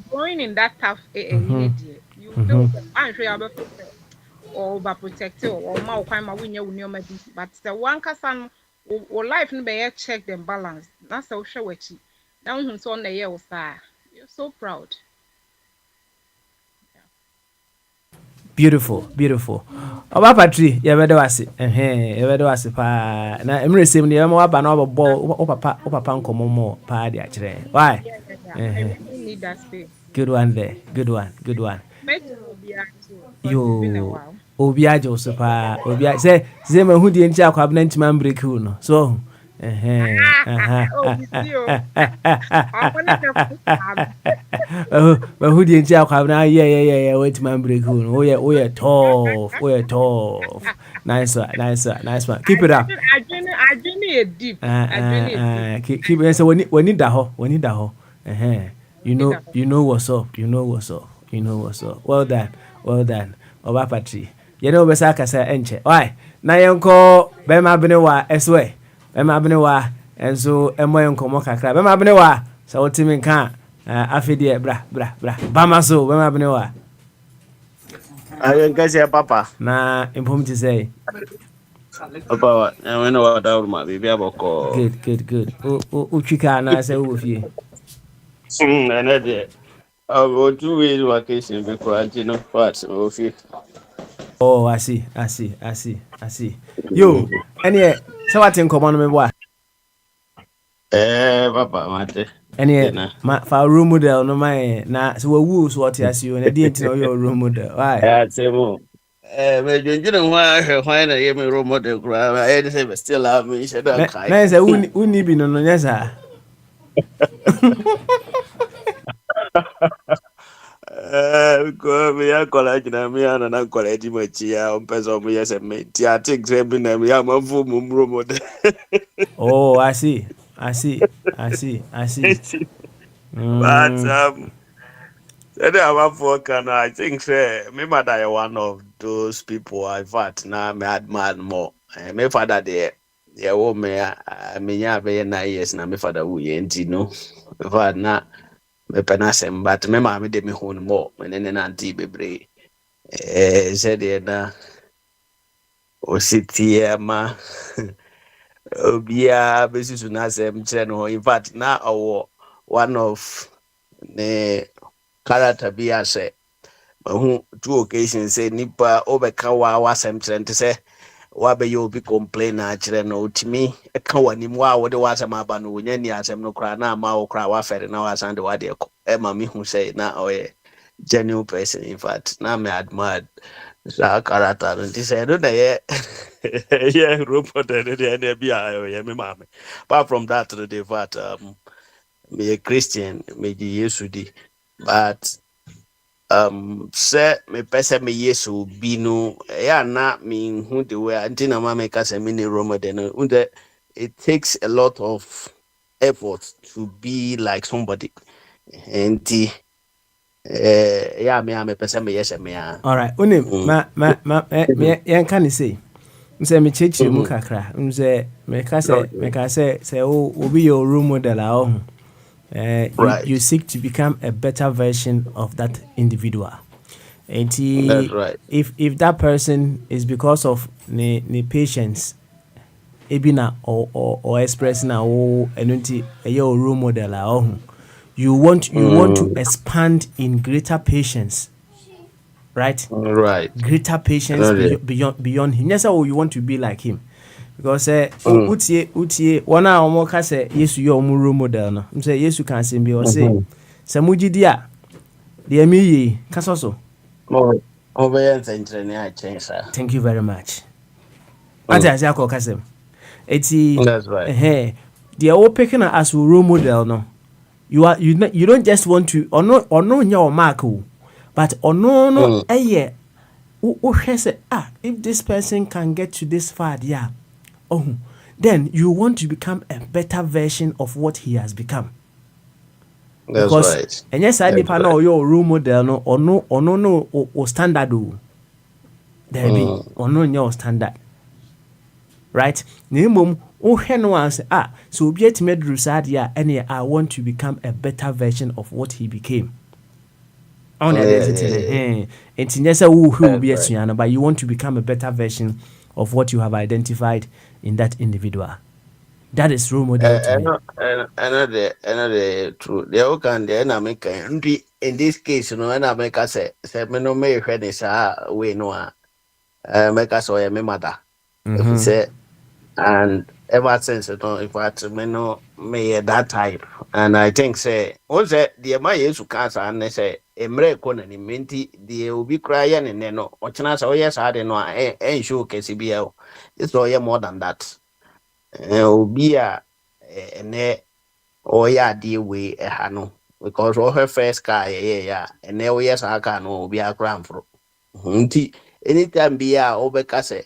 Going in that tough you feel I'm sure you're or overprotected or more crime when you but the one person or life no be check them balance. That's how show it. Now who's on the year, you're so proud. Beautiful. Oba Patri, you better was it. You better was it. Na emre sem ne mo aba na obo o papa nkomo mo pa di akire. Why? I really need that space. Good one there. Yo. Obi ajo so pa. Obi say me hu di nti akwab na ntima break no. So but who didn't check now? Yeah. Wait, man, break. Oh, yeah, tough. Nice one. Keep it up. I didn't deep. Keep it. So when need that ho. You know what's up. Well done. Oba Patri. You know besa kasa enche. Why? Na yenko be ma bene wa eswe. Bema benewa enso emoy nkomo kakra bema benewa sa wotimi nka afedie bra bamaso bema benewa ayen kasi papa na impomti say papa we no wa dawo ma bibi aboko good o twika na say wo fie na de go 2 weeks vacation because no part wo fie. Oh, I see. Yo, any so what in common me boy? Papa, mate. Any ma for role model no my na so wu so what you see and dey know your role model. Why? Yeah, temo. Me jinjin why na ye me role model kura. I dey say still have me she don kai. Na say uni bi no nyesa. Because me ya college na me ana na college machi ya mpezo mu yese me ti atik say bi na me ya mafu mu role model. Oh, I see. But I think say me mother one of those people I thought na me admire more. Me father there wo me ya be 9 years na me father wo ye nti no. Me father na me penasem but me ma me de me hu more me ne na anti bebre. Said there na o sitie ma obia besisu na sem kire no. In fact na one of the character be say who 2 occasions say nipa obeka wa sem kire nti say wa be you be complain na kire no timi e ka wani mu a wo de wa sem aba no wonya ni asem no kra na ma wo kra wa fere na wa san de wa de ko e ma mi hu say na oye genuine person. In fact na me admired sa character nti say no na ye yeah robot and be me mama. Apart from that the fact me a Christian me Jesus di but say me pese me yesu bi no ya na me hu the way anti na mama ka say me ne Roma de no it takes a lot of effort to be like somebody and yeah me pese me yes me. All right unim me yan kan say me chechi mu kakra me ka say obi your role model you seek to become a better version of that individual. And that's right. If that person is because of the patience ebina or express na enunti your role model you want to expand in greater patience. Right. Greater patience beyond him. Yes, you want to be like him. because utie one a omo ka say Yesu ye omo role model no say Yesu kan say bi o say se mugidi a de mi yi kasa so thank you very much ati ase akọ kasem eti they are all picking as a role model no you don't just want to or no your mark but no say if this person can get to this far then you want to become a better version of what he has become. That's because right. And yes, I depend on your role model no or standard there be or no your standard. Right? Nimum no answer so be it made Rusadia and I want to become a better version of what he became. On but you want to become a better version of what you have identified in that individual. That is role model to me. Another true. The old can the make in this case, and I make us say me no me we no make us or me mother. If you say and ever since if I me no me that type, and I think say also the my yesu cancer and say emre kona ni menti the obi crying and no or chance oh yes I don't know show KCBL. It's all more than that. Obi a ene oya die we no because all her first car and now yes I can be a grand for anytime be a obeka say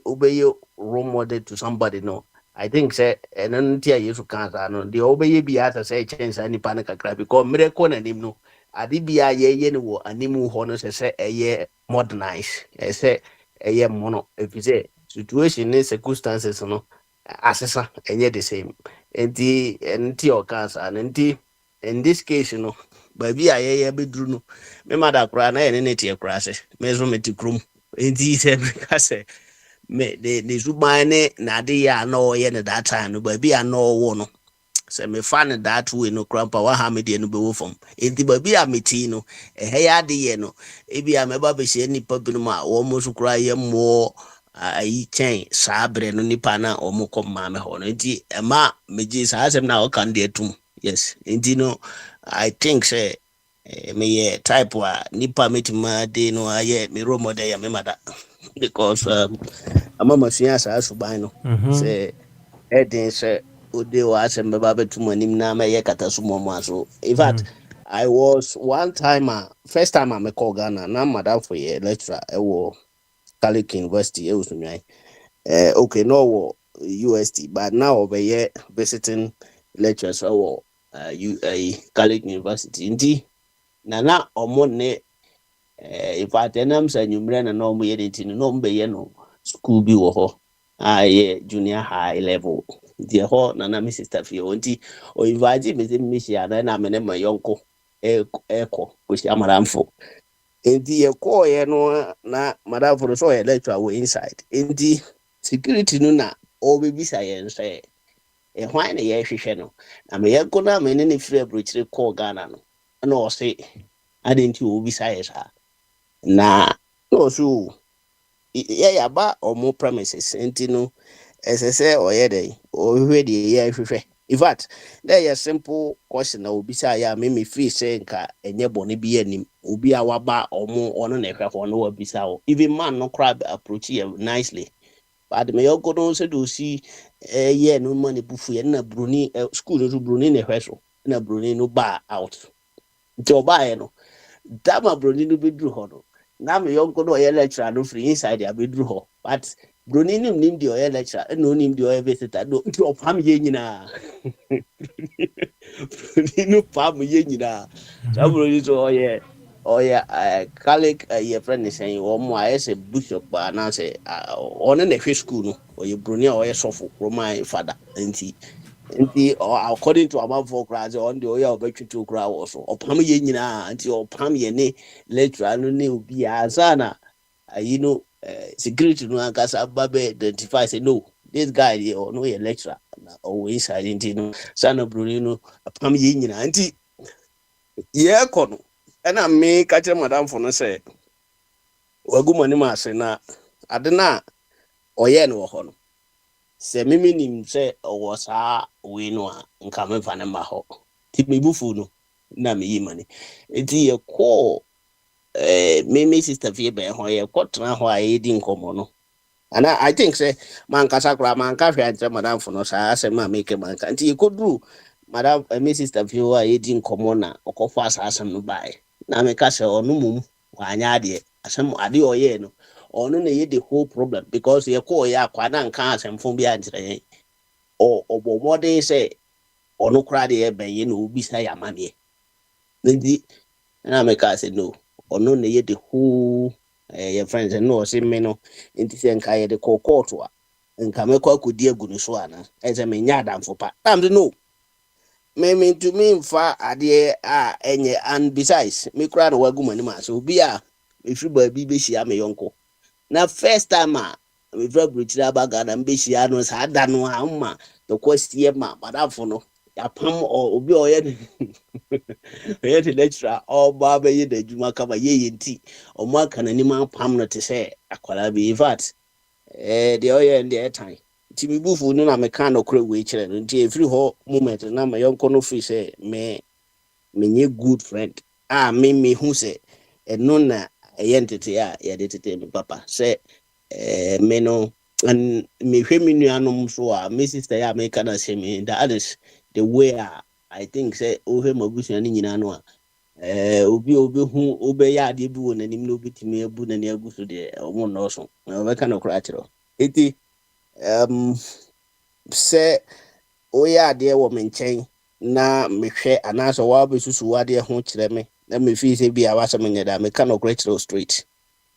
obey you role model to somebody no I think say and then tia yesu cancer no the obey be as say change any panic cry because miracle na nim no ade bia ye no animu ho no say eye modernize say eye mono if you say situation and circumstances no asesa enye the same enti o cancer and in this case no baby aye bedru no me mother kra na ene ne tie kra se me so meti krum enti se me say me the zubane na de ya no ye ne that time no baby no wo no se me fan that way no grandpa wa ha me de no be wo fom enti baby a meti no ya de ye no e bia me ba be se nipa bi no ma wo mo so kra ye mo I chain sabre no nipa na omo kom ma me ho no nti ema meji sa asem na o kan de tum yes nti no I think say me type wa nipa metima de no aye me role model ya me mother because ama sia sa suban no say edin say ode wa asem be ba betum anim na me ye kata so mo aso in fact I was one time first time I me call Ghana na madam for ye lecturer ewo Catholic University okay no UST but now over here visiting lectures or Catholic University indeed nana omone if I tell say numre na no mo yedenti no mbe ye no school bi wo ho junior high level the ho nana my sister fi onti o invite me say na me my yonko eko ko si amaramfo enti ye call ye no na madam for so ye lecture we inside enti security no na o be science say why na ye hwehwe no na me ye go na me ne free abrochire call Ghana no na o say adenti o be science na no so ya ba o mo premises enti no esese o ye dey o hwe dey ye hwehwe in fact there is simple question na obi say ya me free say nka enye bone bi anim obi a waba omo ono na ehwe ho no obi say even man no crab approach you nicely but me yogo no say do see ye no money bufu ye na bruni school no bruni na ehwe so na bruni no ba out nti oba ye no dama bruni no be dru ho no na me yogo no ye lecturer no free inside ya be dru ho but bruni nim di oye lecture no nim di oye visitor no nti opam ye nyina bruni no pam ye nyina so bruni so oye Catholic ye friend is saying o mo ayese bishop na say on na hwe school no oye bruni oye sofo Roman father nti according to our class on the oye obetwitu kra wo so opam ye nyina nti opam ye ne lecture no ne obi azana security no ankasa babe identify say no this guy or no lecturer or inside into no sana Bruno apam ye nyina nti ye kono na me ka che madam for no say wagu mani ma se na ade na oye no ho no sɛ mimi nim sɛ ɔwɔ saa wei no a nka memfa ne mma hɔ nti mebufu no na meyi ma ne nti yɛkɔɔ me sister fie bɛn hɔ yɛkɔtena hɔ a yɛdi nkɔmmɔ no and I think say mankasa koraa manka hwɛ ankyerɛ madamfo no saa asɛm a meke manka nti yɛkɔduru madam me sister fie hɔ a yɛdi nkɔmmɔ na ɔkɔfo asa asɛm no baeɛ na meka sɛ ɔno mmom wanyɛ adeɛ asɛm adeɛ ɔyɛɛ no ɔno na yɛ the whole problem because yɛkɔɔyɛ akwa na nka asɛmfo bi ankyerɛ yɛn ɔbɔ mmɔden sɛ ɔno koraa deɛ yɛbɛnyɛ na obisa yɛ amanneɛ nti na meka sɛ no ɔno na yɛ the whole your friends and no see me no nti sɛ nka yɛde kɔ court a nka mɛkɔ akɔdi agu no so ana ɛsɛ menya adamfo pa tam de no me to me mfa adeɛ a ɛnyɛ and besides me kora no wagu m'anim a so obi a mefiri baabi bɛhyia me yɔnko na first time a mefiri aburokyiri aba Ghana mbɛhyia no saa da no a mma tɔkɔsie ma madamfo no yapam obi ɔyɛ ɔyɛ the lecturer ɔba bɛyɛ n'adwuma kama yɛyɛ nti ɔmo aka n'anim apam no te sɛ akwara bi in fact deɛ ɔyɛ deɛ ɛtan nti mebufu no na meka nɔkorɛ wei kyerɛ no nti ɛfiri hɔ moment na ma yɔnkɔ no firi sɛ menyɛ good friend a mehu sɛ ɛno na ɛyɛ ntete a yɛde tete me papa sɛ me no mehwɛ me nuanom so a me sister yɛ a meka no sɛ me that is the way I think say ohe mabusua ni nyina no a obi hu obɛyɛ ade bi wɔ nanim na obetimi abu na ne aguso de ɔmo no so na ɔbɛka no kora kyerɛ eti sɛ oyɛ ade wɔ me nkyɛn na mehwɛ anaasɛ wa besusu wade ho kyerɛ me na mefi sɛ bi a wasɛ me nyɛ meka no kora kyerɛ straight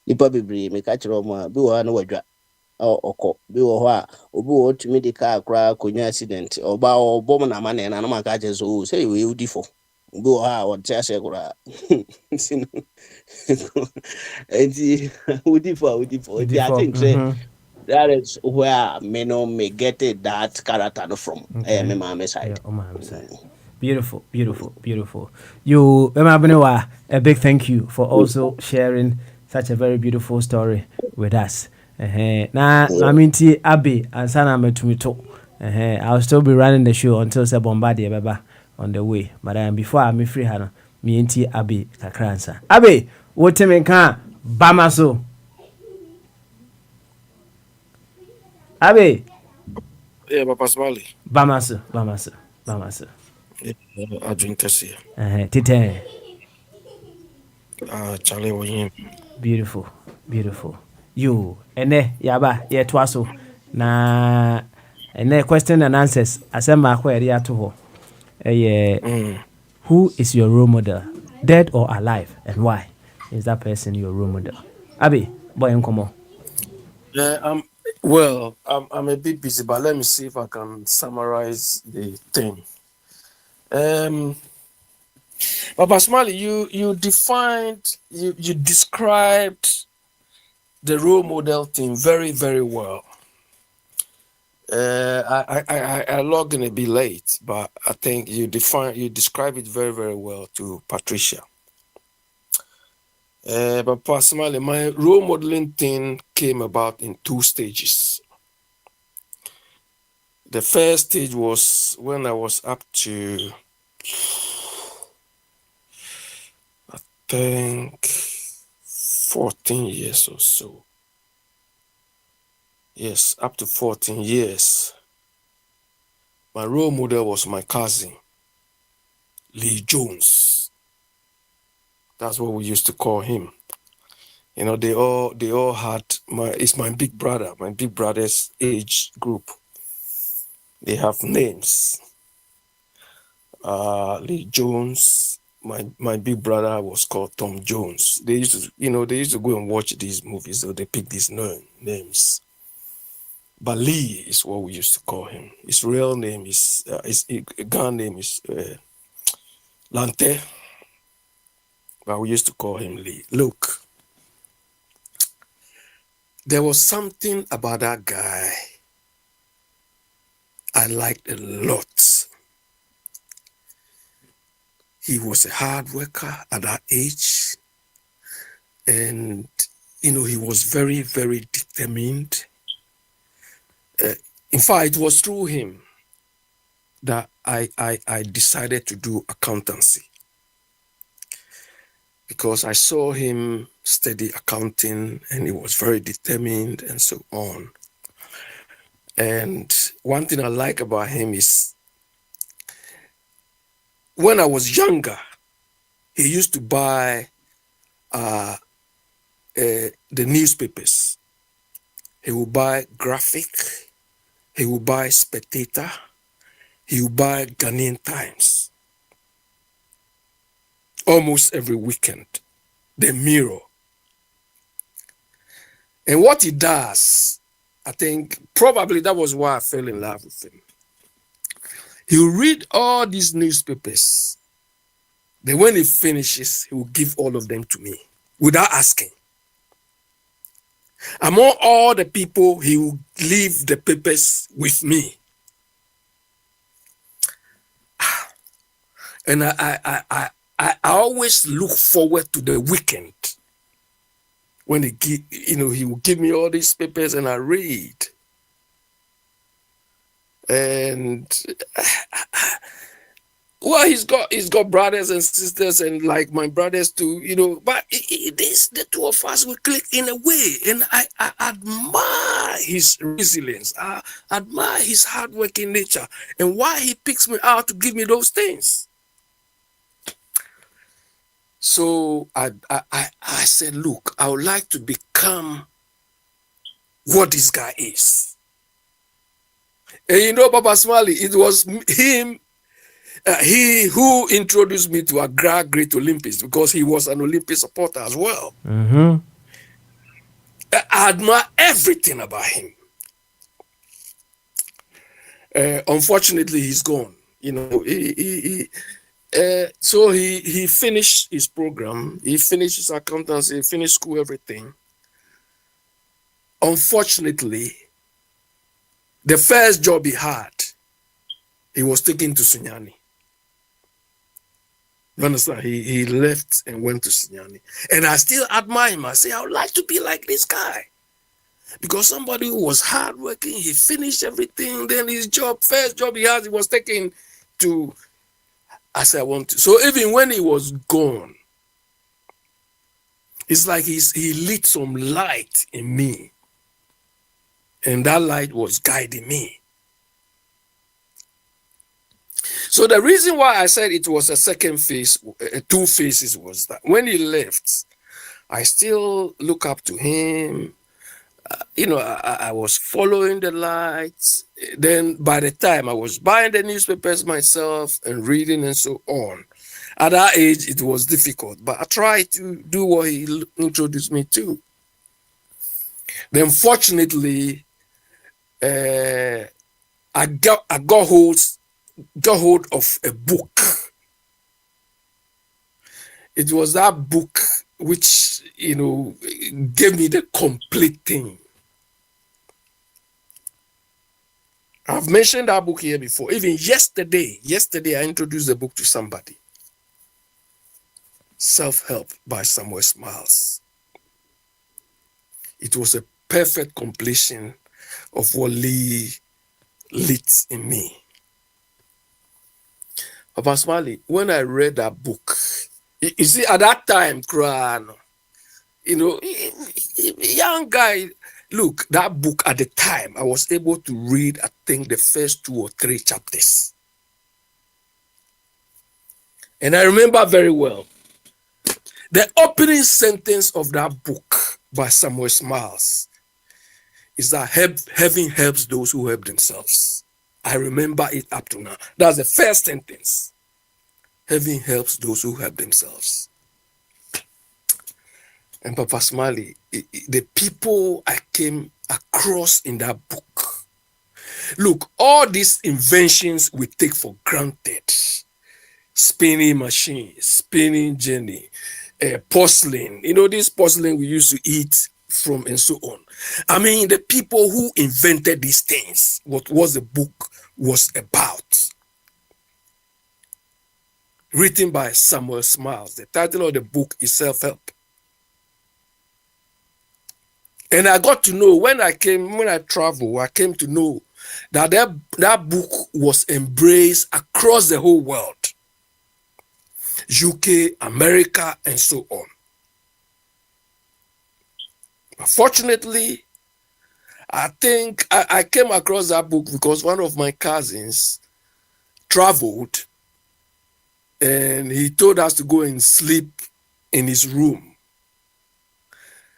nipa bebree meka kyerɛ ɔmo a bi wɔ ha na wadwa ɔkɔ bi wɔ hɔ a obi wɔ tumi de kaa koraa konya accident ɔba ɔbɔ mu na ama na na maka kyerɛ so sɛ yɛ wudi fo obi wɔ hɔ a ɔte ahyɛ koraa nti wudi fo nti I think say that is where me no me get that character no from me mama side. Beautiful. You Emma a big thank you for also sharing such a very beautiful story with us. Na Aminti Abbey and Sana Metumito. I'll still be running the show until say Bombardier Baba on the way. But before I'm free Hana, me Inti Abbey Kakransa. Abbey, what time can Bamaso? Abbey. Yeah, Papa Smiley. Bamaso. I drink this here. Tite. Charlie William. Beautiful. You yaba twaso na question and answers asema kwere ato ho who is your role model, dead or alive, and why is that person your role model? Abi boy nkomo. Yeah, I'm a bit busy, but let me see if I can summarize the thing. Papa Smiley, you described the role model thing very, very well. I logged in a bit late, but I think you describe it very, very well to Patricia. But personally, my role modeling thing came about in 2 stages. The first stage was when I was up to, I think, 14 years or so. Yes, up to 14 years. My role model was my cousin, Lee Jones. That's what we used to call him. You know, they all had it's my big brother, my big brother's age group. They have names. Lee Jones, my big brother was called Tom Jones. They used to go and watch these movies, so they pick these names. But Lee is what we used to call him. His real name his Ghana name is Lante, but we used to call him Lee. Look, there was something about that guy I liked a lot. He was a hard worker at that age, and he was very, very determined. In fact, it was through him that I decided to do accountancy, because I saw him study accounting and he was very determined and so on. And one thing I like about him is when I was younger, he used to buy the newspapers. He would buy Graphic, he would buy Spectator, he would buy Ghanaian Times almost every weekend, the Mirror. And what he does, I think probably that was why I fell in love with him. He'll read all these newspapers. Then when he finishes, he will give all of them to me without asking. Among all the people, he will leave the papers with me. And I always look forward to the weekend when he will give me all these papers and I read. And well, he's got brothers and sisters, and like my brothers too, but the two of us will click in a way, and I admire his resilience. I admire his hardworking nature and why he picks me out to give me those things. So I said, look, I would like to become what this guy is. And Papa Smiley, it was him, he who introduced me to Accra Great Olympics, because he was an Olympic supporter as well. Mm-hmm. I admire everything about him. Unfortunately, he's gone. So he finished his program, he finished his accountancy, he finished school, everything. Unfortunately, the first job he had, he was taken to Sunyani. You understand? He left and went to Sunyani. And I still admire him. I say, I would like to be like this guy. Because somebody who was hardworking, he finished everything, then his first job he had, he was taken to, I said, I want to. So even when he was gone, it's like he lit some light in me. And that light was guiding me. So the reason why I said it was a second phase, two phases, was that when he left, I still look up to him. I was following the lights. Then by the time I was buying the newspapers myself and reading and so on, at that age, it was difficult. But I tried to do what he introduced me to. Then fortunately, I got hold of a book. It was that book which, gave me the complete thing. I've mentioned that book here before. Even yesterday I introduced the book to somebody. Self-Help by Samuel Smiles. It was a perfect completion of what Lee lit in me. Papa Smiley, when I read that book, you see, at that time, young guy, look, that book at the time, I was able to read, I think, the first 2 or 3 chapters. And I remember very well, the opening sentence of that book by Samuel Smiles is that heaven helps those who help themselves. I remember it up to now. That's the first sentence. Heaven helps those who help themselves. And Papa Smiley, the people I came across in that book. Look, all these inventions we take for granted. Spinning machine, spinning jenny, porcelain. This porcelain we used to eat from and so on. I mean, the people who invented these things, what was the book was about. Written by Samuel Smiles. The title of the book is Self-Help. And I got to know, when I traveled, I came to know that book was embraced across the whole world, UK, America, and so on. But fortunately, I think I came across that book because one of my cousins traveled and he told us to go and sleep in his room.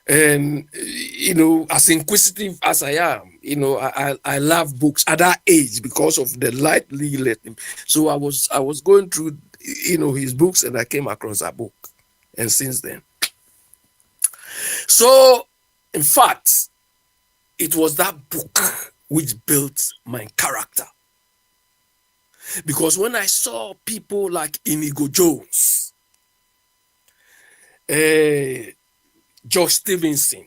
And, as inquisitive as I am, I love books at that age because of the light he let him. So I was going through, his books, and I came across that book. And since then. So, in fact, it was that book which built my character. Because when I saw people like Inigo Jones, George Stevenson,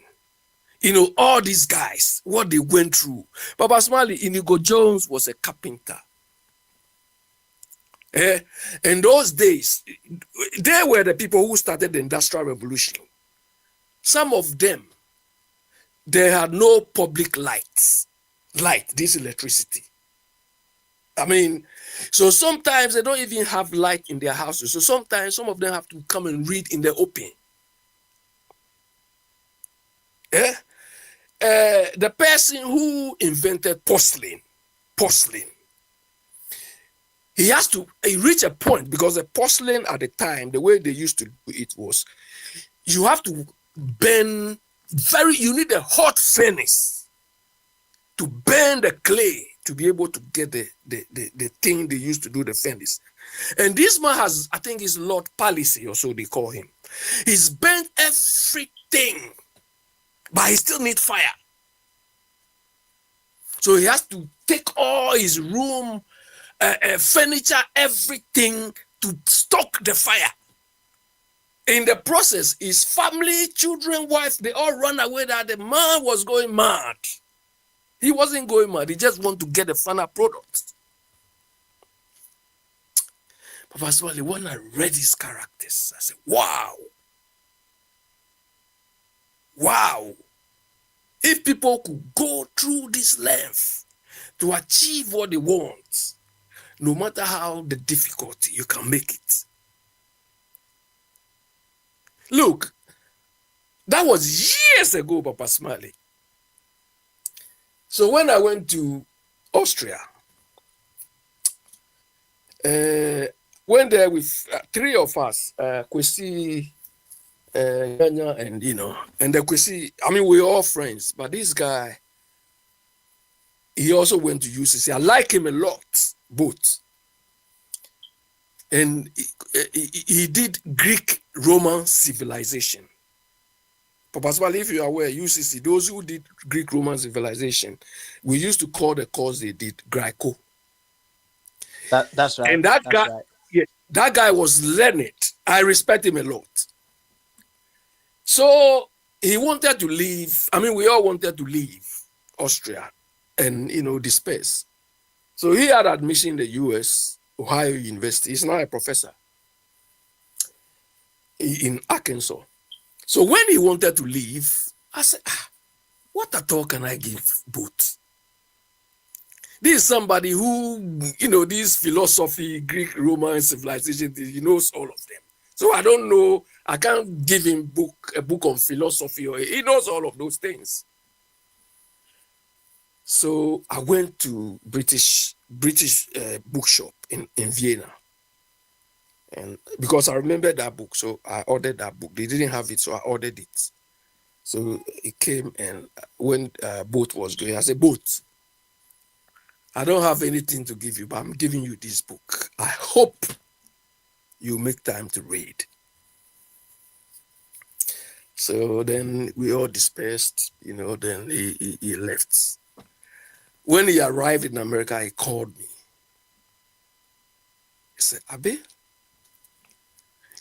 all these guys, what they went through. Papa Smiley, Inigo Jones was a carpenter. In those days, they were the people who started the Industrial Revolution. Some of them, they had no public this electricity. I mean, so sometimes they don't even have light in their houses. So sometimes some of them have to come and read in the open. The person who invented porcelain, he reached a point, because the porcelain at the time, the way they used to do it was, you have to burn you need a hot furnace to burn the clay to be able to get the thing they used to do the furnace. And this man has, I think it's Lord Palissy or so they call him. He's burnt everything, but he still needs fire. So he has to take all his room, furniture, everything to stoke the fire. In the process, his family, children, wife, they all run away that the man was going mad. He wasn't going mad. He just wanted to get the final product. But personally, when I read his characters, I said, wow. Wow. If people could go through this length to achieve what they want, no matter how the difficulty, you can make it. Look, that was years ago, Papa Smiley. So when I went to Austria, went there with three of us, Kwesi, Yanya, and and the Kwesi, we're all friends, but this guy, he also went to UCC. I like him a lot, both. And he did Greek-Roman civilization. Papa Smiley, if you are aware, UCC, those who did Greek-Roman civilization, we used to call the course they did Greco. That's right. And that guy was learned. I respect him a lot. So he wanted to leave. We all wanted to leave Austria and, disperse. So he had admission in the US, Ohio University. He's now a professor in Arkansas. So when he wanted to leave, I said, what at all can I give both? This is somebody who, this philosophy, Greek, Roman civilization, he knows all of them. So I don't know, I can't give him a book on philosophy, or he knows all of those things. So I went to British bookshop in Vienna. And because I remember that book, so I ordered that book. They didn't have it, so I ordered it. So it came, and when Boat was going, I said, Boat, I don't have anything to give you, but I'm giving you this book. I hope you make time to read. So then we all dispersed, then he left. When he arrived in America, he called me. He said, Abe,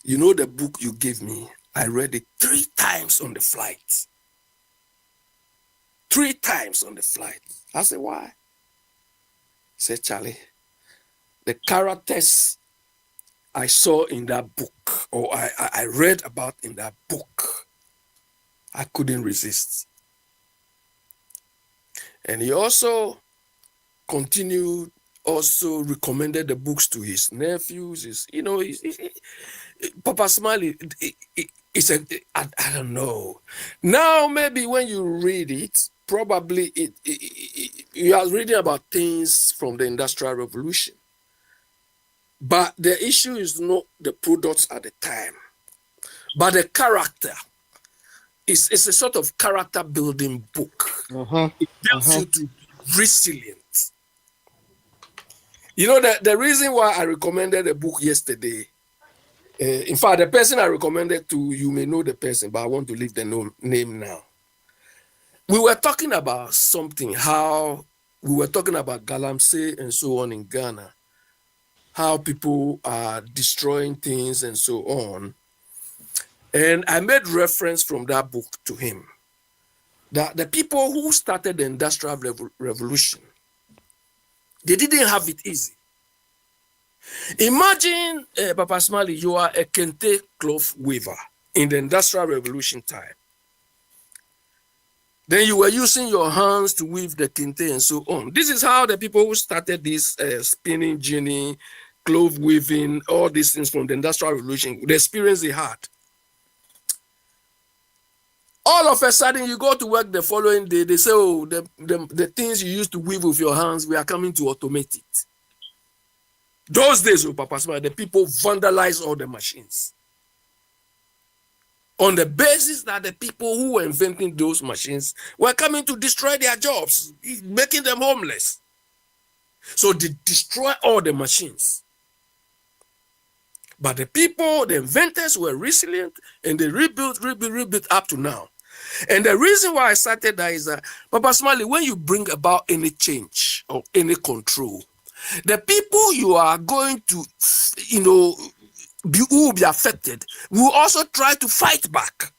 the book you gave me, I read it 3 times on the flight. 3 times on the flight. I said, why? He said, Charlie, the characters I saw in that book, or I read about in that book, I couldn't resist. And he also continued, also recommended the books to his nephews. Papa Smiley, I don't know. Now, maybe when you read it, probably you are reading about things from the Industrial Revolution. But the issue is not the products at the time, but the character. It's a sort of character building book. It builds you to resilient. The reason why I recommended the book yesterday, in fact, the person I recommended to, you may know the person, but I want to leave the name now. We were talking about something, how we were talking about Galamsey and so on in Ghana, how people are destroying things and so on. And I made reference from that book to him, that the people who started the Industrial Revolution, they didn't have it easy. Imagine, Papa Smiley, you are a kente cloth weaver in the Industrial Revolution time. Then you were using your hands to weave the kente and so on. This is how the people who started this spinning, ginning, cloth weaving, all these things from the Industrial Revolution, the experience they had. All of a sudden, you go to work the following day, they say, oh, the things you used to weave with your hands, we are coming to automate it. Those days, Papa Smiley, the people vandalized all the machines. On the basis that the people who were inventing those machines were coming to destroy their jobs, making them homeless. So they destroy all the machines. But the people, the inventors were resilient, and they rebuilt up to now. And the reason why I started that is that, Papa Smiley, when you bring about any change or any control, the people you are going to, who will be affected, will also try to fight back.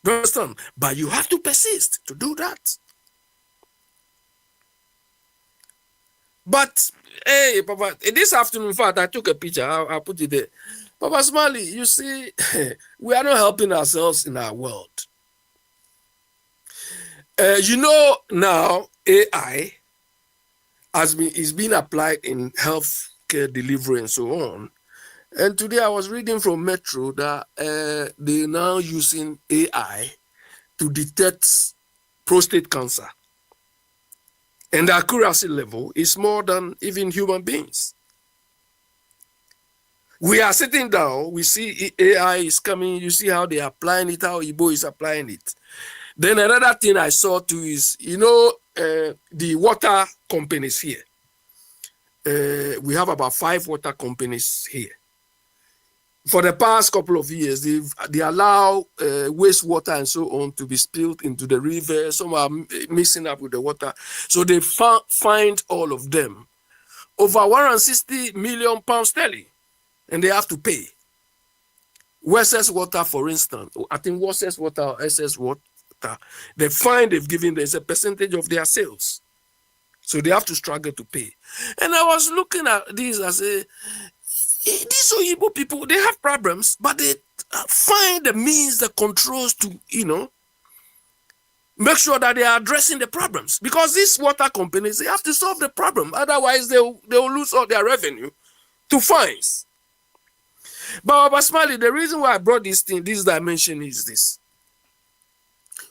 You understand? But you have to persist to do that. But, hey, Papa, this afternoon, in fact, I took a picture. I'll put it there. Papa Smiley, you see, we are not helping ourselves in our world. Now AI is being applied in health care delivery and so on. And today I was reading from Metro that they're now using AI to detect prostate cancer. And the accuracy level is more than even human beings. We are sitting down, we see AI is coming, you see how they are applying it, how Igbo is applying it. Then another thing I saw too is, the water companies here. We have about 5 water companies here. For the past couple of years, they allow wastewater and so on to be spilled into the river. Some are mixing up with the water. So they fined all of them over 160 million pounds sterling. And they have to pay. Wessex Water, for instance, I think Wessex Water or SS Water, the fine they've given them is a percentage of their sales. So they have to struggle to pay. And I was looking at this as these Oyibo people, they have problems, but they find the means, the controls to, make sure that they are addressing the problems. Because these water companies, they have to solve the problem. Otherwise, they will lose all their revenue to fines. But Papa Smiley, the reason why I brought this dimension is this.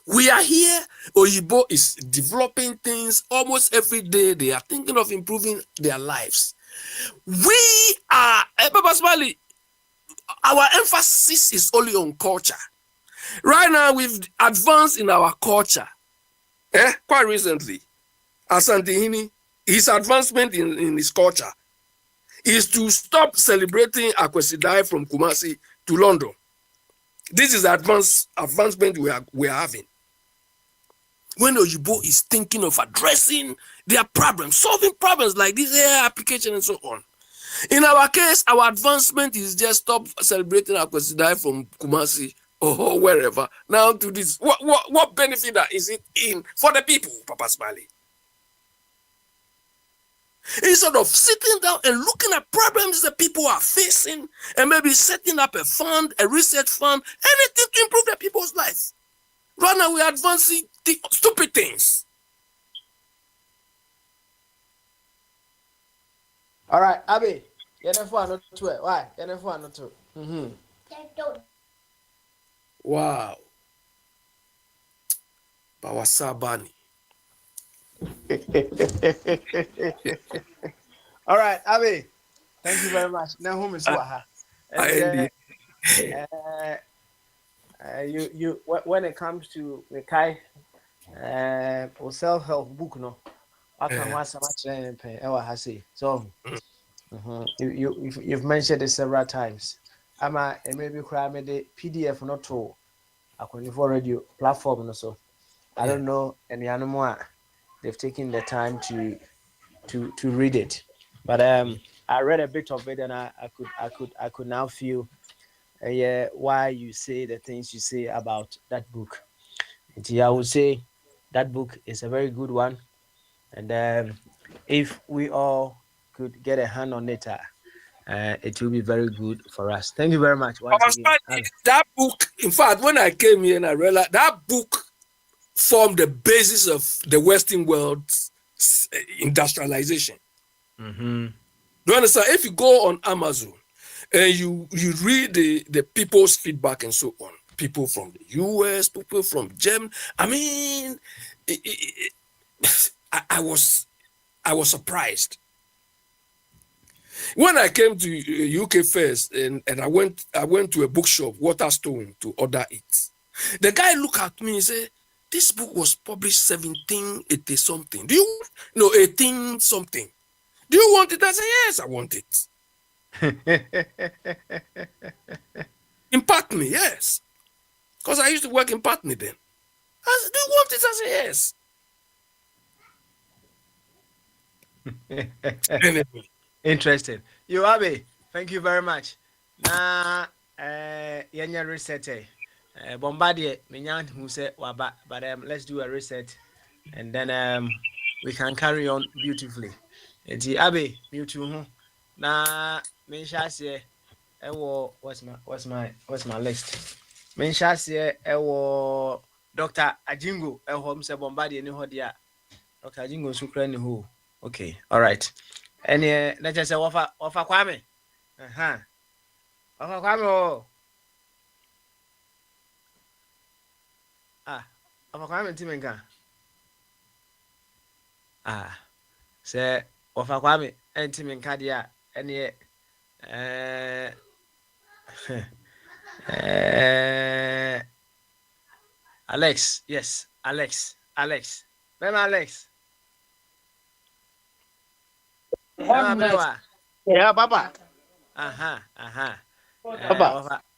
We are here, Oyibo is developing things almost every day. They are thinking of improving their lives. We are, Papa Smiley, our emphasis is only on culture. Right now, we've advanced in our culture. Quite recently, Asante Hini, his advancement in his culture is to stop celebrating Akwesidai from Kumasi to London. This is the advancement we are having. When Oyibo is thinking of addressing their problems, solving problems like this AI application and so on. In our case, our advancement is just stop celebrating Akwesidai from Kumasi or wherever. Now to this, what benefit is it in for the people, Papa Smiley? Instead of sitting down and looking at problems that people are facing and maybe setting up a fund, a research fund, anything to improve the people's lives. Right now, we're advancing stupid things. All right, Abby. Yenefo not to it. Why? Yenefo not to. Wow. Bawasabani. All right, Abby. Thank you very much. Now whom is Waha? You when it comes to Mekai or self-help book no. I can watch so much and pay. So you've mentioned it several times. Ama maybe cry me the PDF not to a 24 radio platform so. I don't know any animal they've taken the time to read it. But I read a bit of it and I could now feel why you say the things you say about that book. And I would say that book is a very good one. And if we all could get a hand on it, it will be very good for us. Thank you very much once again. That book, in fact, when I came here and I realized that book formed the basis of the Western world's industrialization. Mm-hmm. Do you understand? If you go on Amazon and you read the people's feedback and so on, people from the US, people from Germany, I mean, I was surprised. When I came to UK first and I went to a bookshop, Waterstone, to order it, the guy looked at me and said, this book was published 1780 something. 18 something. Do you want it? I said, yes, I want it. In Putney, yes. Because I used to work in Putney then. I said, do you want it? I said, yes. Anyway. Interesting. You Abby, thank you very much. Na yenya reset Bombardier Minyan who said waba, but let's do a reset and then we can carry on beautifully. Eti Abby, you too. Na menshase ewo what's my list? Menshase ewo Dr. Ajingo ehom se Bombardier ni hodia. Dr. Ajingo sukra ni ho. Okay, all right. Any let's just say offer Kwame. Offer Kwame. Offer Kwame Timenka. Say offer Kwame and Timenka dia any Alex, yes, Alex. Where Alex? Yeah, Papa. Papa.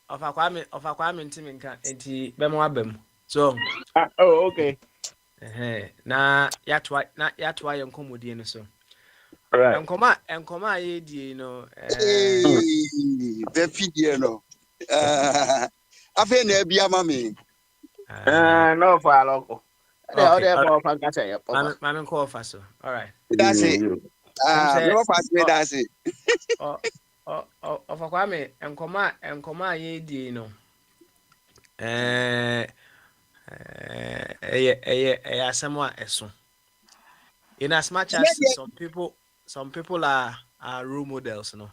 Of a Kwame Timinka, enti Bemo Abem. So, oh, okay. Na yatwa yam komodi no so. Right. And koma ye di no the video no. Afa na bia mami. No for local. Mami call for so. All right. That's it. No fast me that's it. Of Kwame and koma ye di no. Somewhat eso. In as much as some people are role models, no.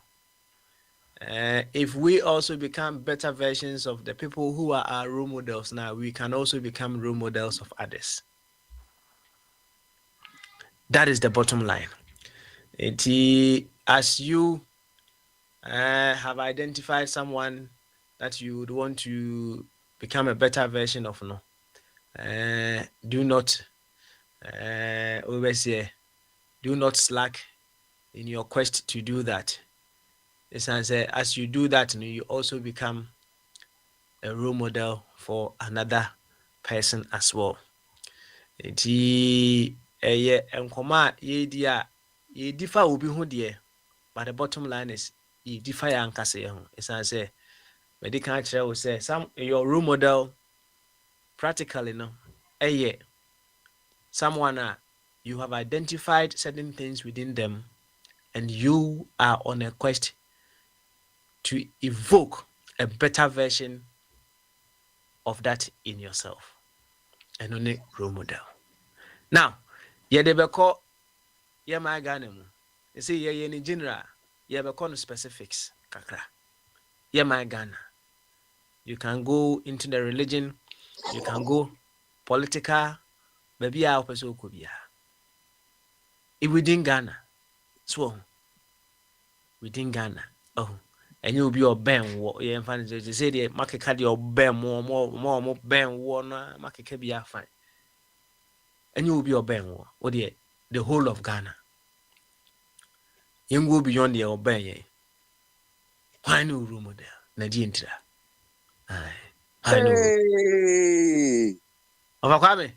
If we also become better versions of the people who are our role models now, we can also become role models of others. That is the bottom line. As you have identified someone that you would want to become a better version of, no, do not slack in your quest to do that. As you do that, you also become a role model for another person as well. But the bottom line is you differ yankase. Medical say some your role model practically no. Someone you have identified certain things within them, and you are on a quest to evoke a better version of that in yourself. And only role model. Now, yedebeko yemaganemu. They say yeah in general, you have a specifics kakra. Yeah, my Ghana. You can go into the religion, you can go political, maybe our person could be. If within Ghana, so within Ghana, oh, and you'll be your Ben war. Yeah, and they say the market card your Ben more Ben war, market can be fine. And you will be your Ben war, or the whole of Ghana. You go beyond the Ben. Why no room there? Najintra. I know. Overcome.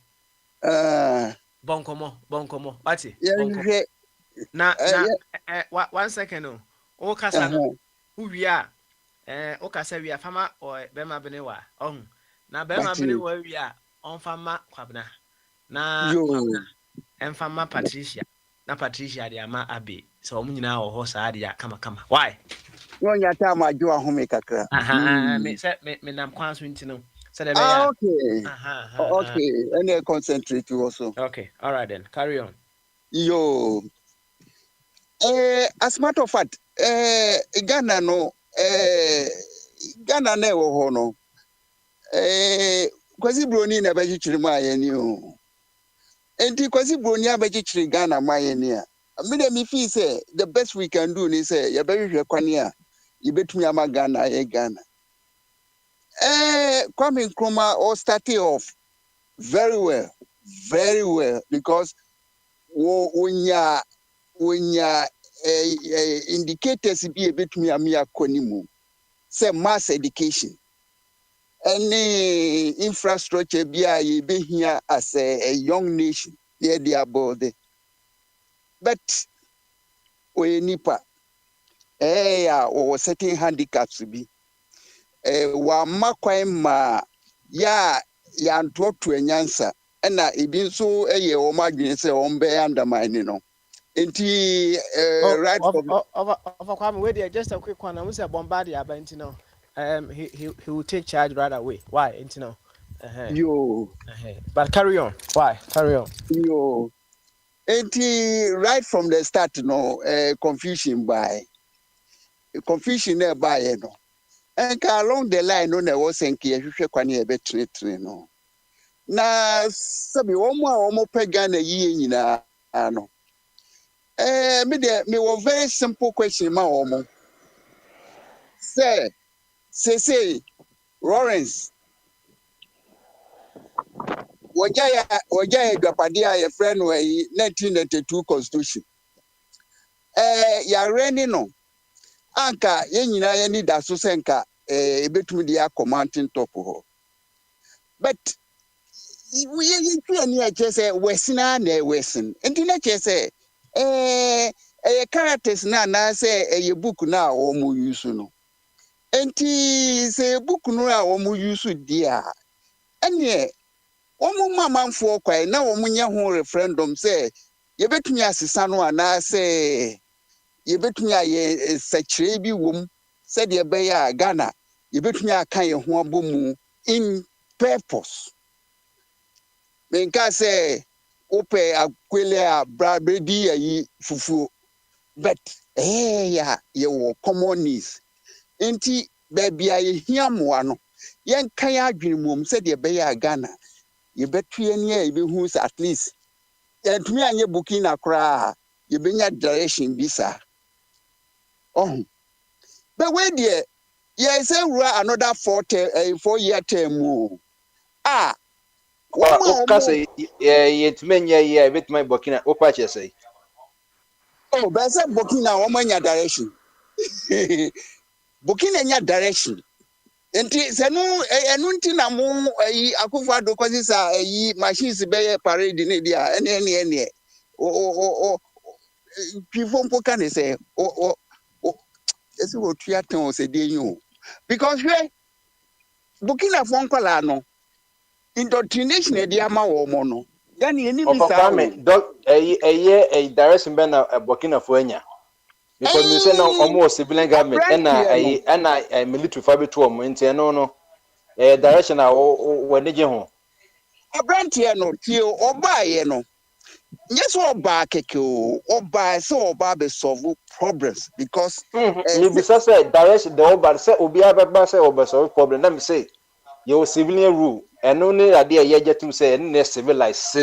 Bonkomo. What's it? Na 1 second. Oh, Casano. Who we are? Okasa we are farmer or Bema Benewa. Na Bema Benewa we are on farmer Quabna. Na and farmer Patricia. Na Patricia, the Ama Abbey. So now or horse adia. Come. Why? When you tell my do a homemaker. Me nam quans winting. Okay. Okay. And I concentrate you also. Okay. All right then. Carry on. Yo. As a matter of fact, Ghana no. Ghana never hono. Kwasi broni na baji chirima yeni o. Enti kwasi broni abaji chiri Ghana ma yeni a. Me feel say the best we can do is say ya baji hwekwania. You bet me ama Ghana Ghana. Kwame Nkrumah all started off very well because when ya indicators be a bit me amia konimu say mass education any infrastructure be here as a young nation there they about it. But we nipa or certain handicaps be wa makwan ma ya nto to enyansa na ebi nso o madwene se o mbe undermine no enti right of Kwame we there just a quick one we say bombard ya ba no he will take charge right away why no yo but carry on yo enti right from the start no confusion there by no. And along the line, no, there was a key betray no. Na sabi omo pegana ye na ano. Me one very simple question ma omo. Say Lawrence. Wajaya dwapadia ye friend we 1992 constitution. Ya reni no. Anka ye nyina ye ni da so senka ebetumi dia commanding top ho but we ni a chese wesina na wesin enti na chese characters na say a book na o mu use no enti say book no a o mu use dia ene o mu mamanfo kwai na o mu nya ho referendum say ye betumi asesa no na say yebetumi aye secretary bi wom said ye be ya Ghana yebetumi aka ye ho abomu in purpose menka say ope akwele a brabedi ayi fufu but ya ye wo common needs enti baby aye hiamoa no yen kan adwene mum said ye be ya Ghana yebetu ani a yebehu at least yentumi anye Burkina kra yebenya direction bisa. Oh, but wait there, yes, another 4-year term. Say, yet many with my Burkina. What you say? Oh, but I Burkina, Omania direction. Burkina direction. And no, Anuntina Mo, Akufa Docozis are machines be parade in India, and any. People can say, what you say, because Burkina Faso no indoctrination e dia ma wo mo no then you need to a direction ben a Burkina Faso because you say now almost civilian government and a military fabi to mo nti no direction a wo ne je ho abrantie no tie obaye no Yes, Oba Keke, Oba, so Oba be solve problems because Maybe say direction the Oba say Obi Ababa say Oba solve problem. Let me say your civilian rule and only idea ye get to say and civilized.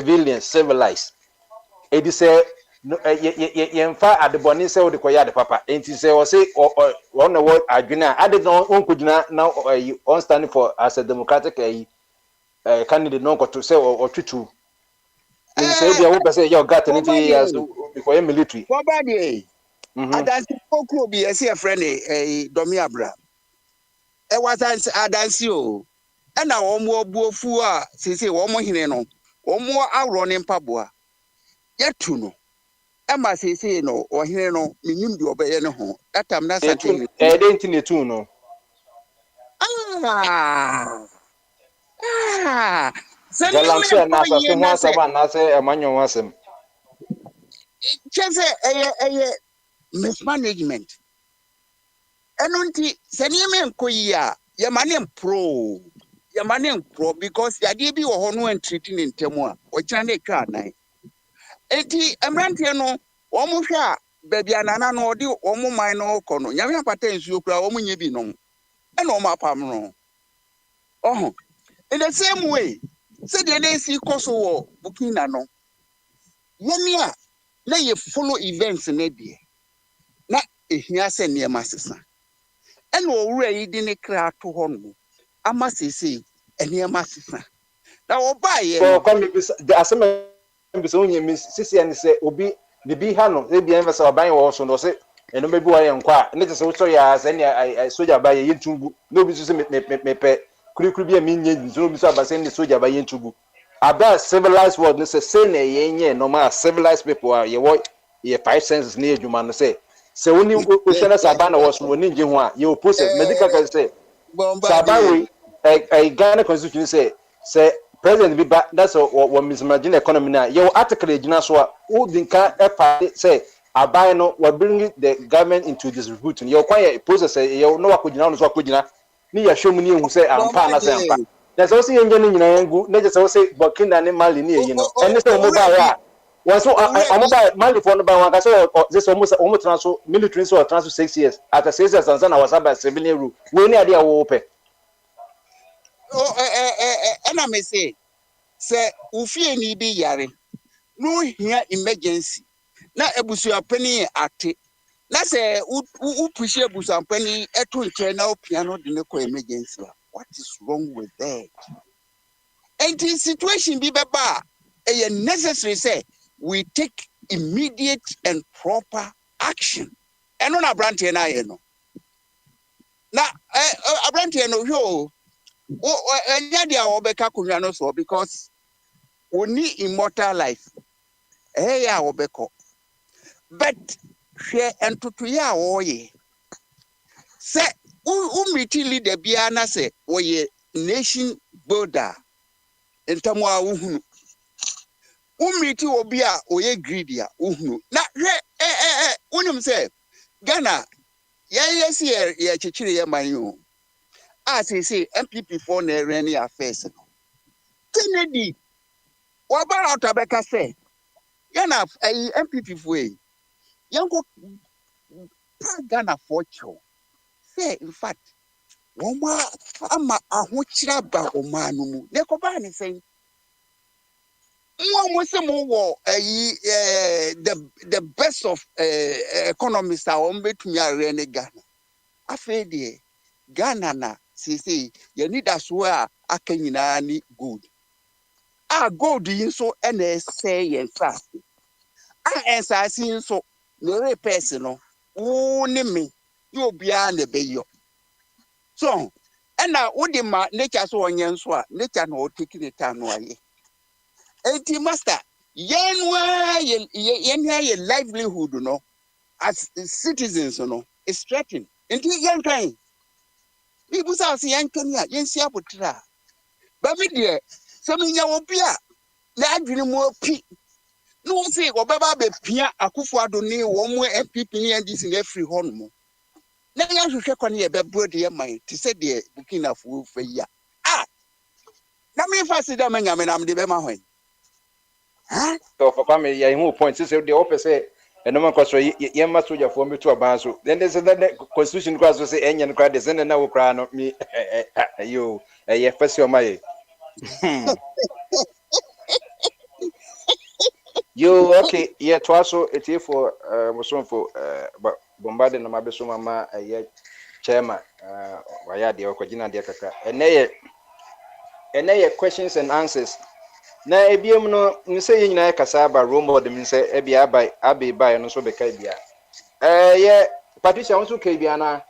It is say no yemfa adeboni say odi koya de papa. Enti say o say on the word adwena ade no onkudina now on standing for as a democratic candidate no to say or tutu. In say the Oba say your got anything as because military. Adansi Pokro be a friend Domi Abra. E was Adansi o. And now omo buofu a sisi omo hine no. Omo awro ne mpaboa. Yetu no. Emma sisi no o hine no minim de obeye ne ho. That time na certain. Identity too no. Galamsey and Nasa, so once a one, I say a manual was him. Just a mismanagement. And until Seniman Koya, your money pro. Your money pro because the idea be or honor and treating in Temua or China car night. Eti Amrantiano, almost baby anana no do omo minor kono. Yamia patents you cry omo yebi no. And oma pamno. Oh, in the same way, said the day see Kosovo, Bukina no. Yamia, let you follow events in Eddie. Na ehia se ne masesa ene owura yi di ne kra to ho no amasese ene masesa na oba ye no come the asem be so onye miss sisi and say obi the be ha no e bia invest oban wo so no say eno be bi wa ye nkwa ne se so ya se ne soldier ba ye ntumbu no bi so se me pe kuri bi mi nye so bi so abase ne soldier ba ye ntumbu aba civilized world ne say na ye nye normal civilized people are ye 5 senses ne adwuma no say se woni oshana sabana was woni nje ho a ye process medical can say sabana we Ghana constitution say president be back that's what mismanaging economy na ye article ejina so a who dinka epa say abai no we bring the government into disrepute ye kwan ye process ye no wakojina no so akojina ni ya hwemu ni ehu say ampa na say ampa na so ye nje ni nyina ngu na je so say Burkina ne Mali ni eyi no ene say mo ba ya was so mobile Mali for no by one so this almost transfer military so transfer 6 years after 6 years and was about civilian rule we ni ade wo pe ena me say ufie ni bi yare no hia emergency na ebusuapani ate na say u push ebusuapani eto nche na opiano de ne ko emergency what is wrong with that and the situation bi beba e necessary say we take immediate and proper action. And on Abrantia na ye no. Na Abrantia no yo. Enya dia obeka kunwa no so because oni immortal life. Ya obeko. But hwe entutu ya oye. Se umiti leader bia na se oye nation builder. Entamu a uhunu. Umiti obi a oye greedy a uhunu na hwe unim say Ghana yes ye chichiri ye manyo as say MPP for na reni affairs no Kennedy oba otabeka say Ghana MPP for yango Ghana for cho say in fact woma ama ahochira ba omanu mu ne ko ba ni say the best of economists are on between Ghana. Afraid Ghana na say you need as well a Kenyan good. Gold in so and say and fast. As I see so no personal. Me you beyond the bay. So and now would my nature so on yanswa nature no taking the time away. Enti master yen livelihood no as citizens no is threatened enti yen kan people say yen kan ya yen sia potra ba me de so me nya obi a na adwene mo pi no say obeba be pia akufo ado ni wo mo FPP ni NDC na free ho no na yen hwehwe kwane ye be brode ye man ti say de Burkina Faso ya na me fa se da manya me na me de be ma hwan So for family, yeah, who point say the opposite. And no man cause you must soldier for me to a ban. So then they said that the constitution class will say any and cry the and now cry not me. You a first your my. You okay? Yeah, twice so it's here for was for but bombarding the Mabeso Mama a chairman. Why are the Okajina de Kaka? And they questions and answers. Na ebiem no nse yin na kasa ba role model mi nse ebia by abi by no so be ka bia ye Patricia won so ka bia na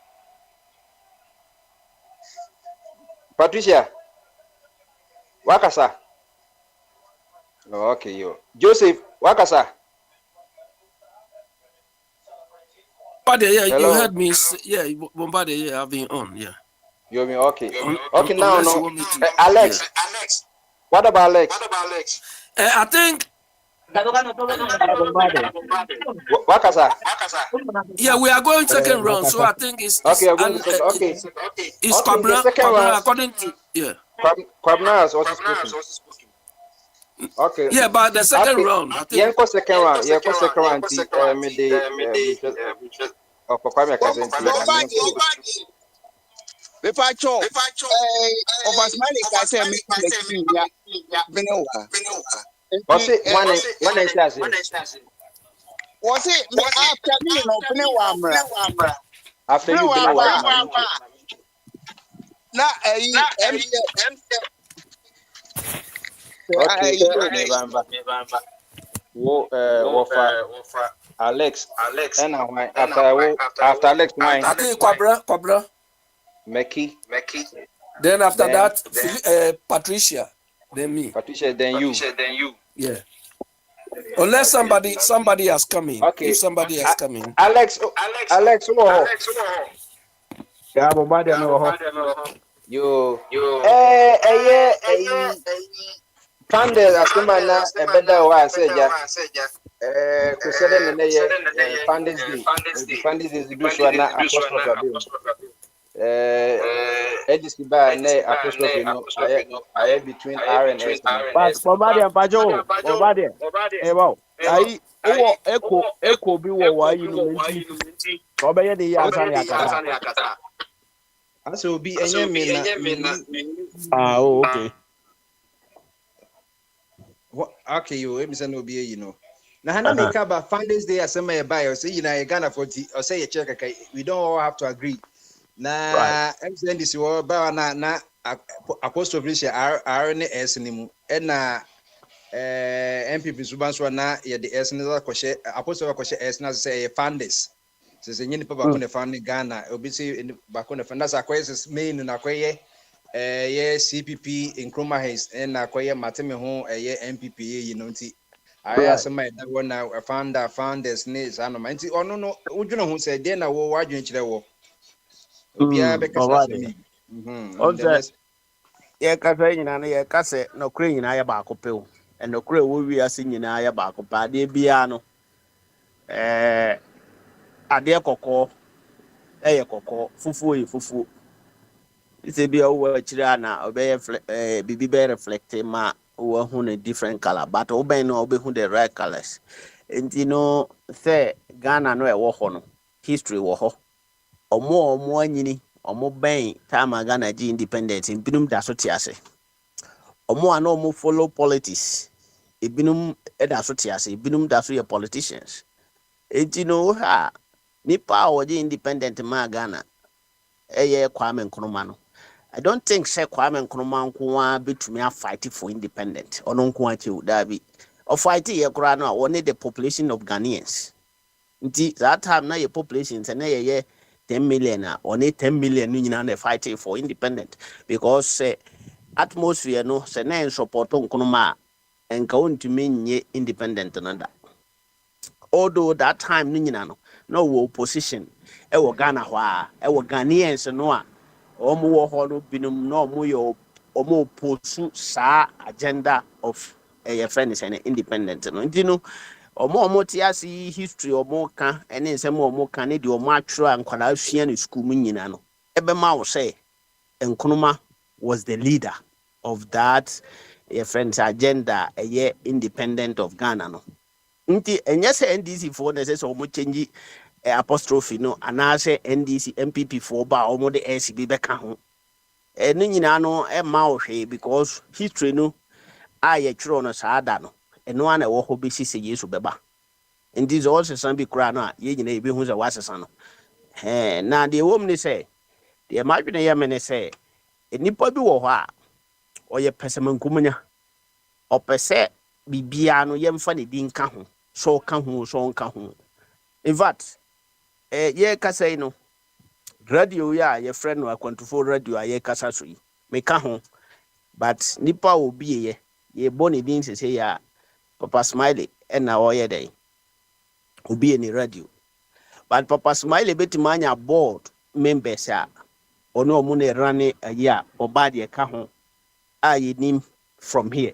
Patricia wakasa okay yo Joseph wakasa Bombarded, yeah, hello? you heard me. Yeah, Bombarded, yeah, I've been on, yeah. You mean okay? Okay, now no. Alex. Yeah. What about Alex? I think. Wakasa. Yeah, we are going second round, so I think it's okay. We're going to okay. It's Kwabna according to yeah. Kwabna has also spoken. Okay. Yeah, but the second round. I think. Yeah, second round. Yeah, second round. Of Kwame Kazenti. Bepacho. Of as many as I me Benewa. Was it one says? Was it after me no Benewa? After you Benewa. Na okay. Alex. And after Alex, mine. I think Kwabra. Mecky. Then after that, Patricia. Then me. Patricia, then you. Yeah. Unless somebody has come in. Okay. If somebody has come in. Alex. Yeah, Bombarded no. You. Funded as the man a better way said ya. Consider the Funders Day. Funders is the bush one apostrophe. Edis by ne apostrophe no. I between R and S. But Bombarded and Pajo, Bombarded. Eh, wow. I echo be why you know. Obey the Yazania. As will be any minute. Oh, okay. Okay, you Emerson will be, you know. Now, Hannah make about Funders Day as some buy or say, you know, Ghana 40 or say a check. We don't all have to agree. Now, Emerson this war, but na apostrophe RNS anymore. And MPP Subanswa na ya the S na kwashe apostrophe kwashe S na say Funders. So say nyini pa ba ko ne fund Ghana, obi say ba ko ne fund that's akwa main na kwaye yeah, CPP in Chroma Hayes and acquire Matame home a year MPP, you know. I asked my that one now found the snails and my or no, would you know who said then I will watch you in the war? Yeah, because yeah, Catherine and a cassette, no crane in Ayabaco pill, and no crew we are singing Ayabaco, Paddy Biano. A dear coco, a coco, fufu. It's a be over Chirana, obey be reflecting ma who a different color, but obey no obey who the right colors. And you know, say Ghana no a war honor, history war or more yini, or more bang, time Ghana G independence in Binum Dasotiase. Or more no more follow politics. A Binum Edasotiase, Binum Dasu politicians. And you know, ha, Nipa or the independent ma Ghana. Kwame Nkrumah. I don't think say Kwame Nkrumah nko betumi fight for independent. Ono nko achi udabi. O fight ye kura no only the population of Ghanaians. Nti that time na your population say na ye 10 million only 10 million nyina na fight for independent because atmosphere no say na support Nkrumah enka ontumi nye independent nanda. Although that time nyina no opposition e wo Ghana hwa e wo Ghanaians no a omo wo ho no binum no omo yo omo pursue sa agenda of a friend and independent no nti no omo tiasi history omo ka ene nsem omo ka ne de omo atwero ankwala ahua ne school mu nyina no ebe ma wo say Nkrumah was the leader of that your friends agenda a independent of Ghana no. Nti enye se NDC for na se so mo change apostrophe no anase NDC MPP for ba omo de SCB be ka ho. Eno nyina no e ma ohwe because history no aye twiro no saada no. Eno ana wo ho be sise Yesu beba. Nti zo se san bi kura no a ye nyina e be hu se wasesa no. Na de wo mni se de ma dwene ye me ne se enipa bi wo ho a oye pesemankumnya opese bibia no yemfa ne din ka ho so ka ho so nka ho. In fact ye kasa no radio ya ye friend no akwantufo radio ye kasa so yi me ka ho but nipa obi ye boni din se ya Papa Smiley na oye dey obi ni radio but Papa Smiley betima anya board members a ono mu ne rane ya oba de ka ho a ye nim from here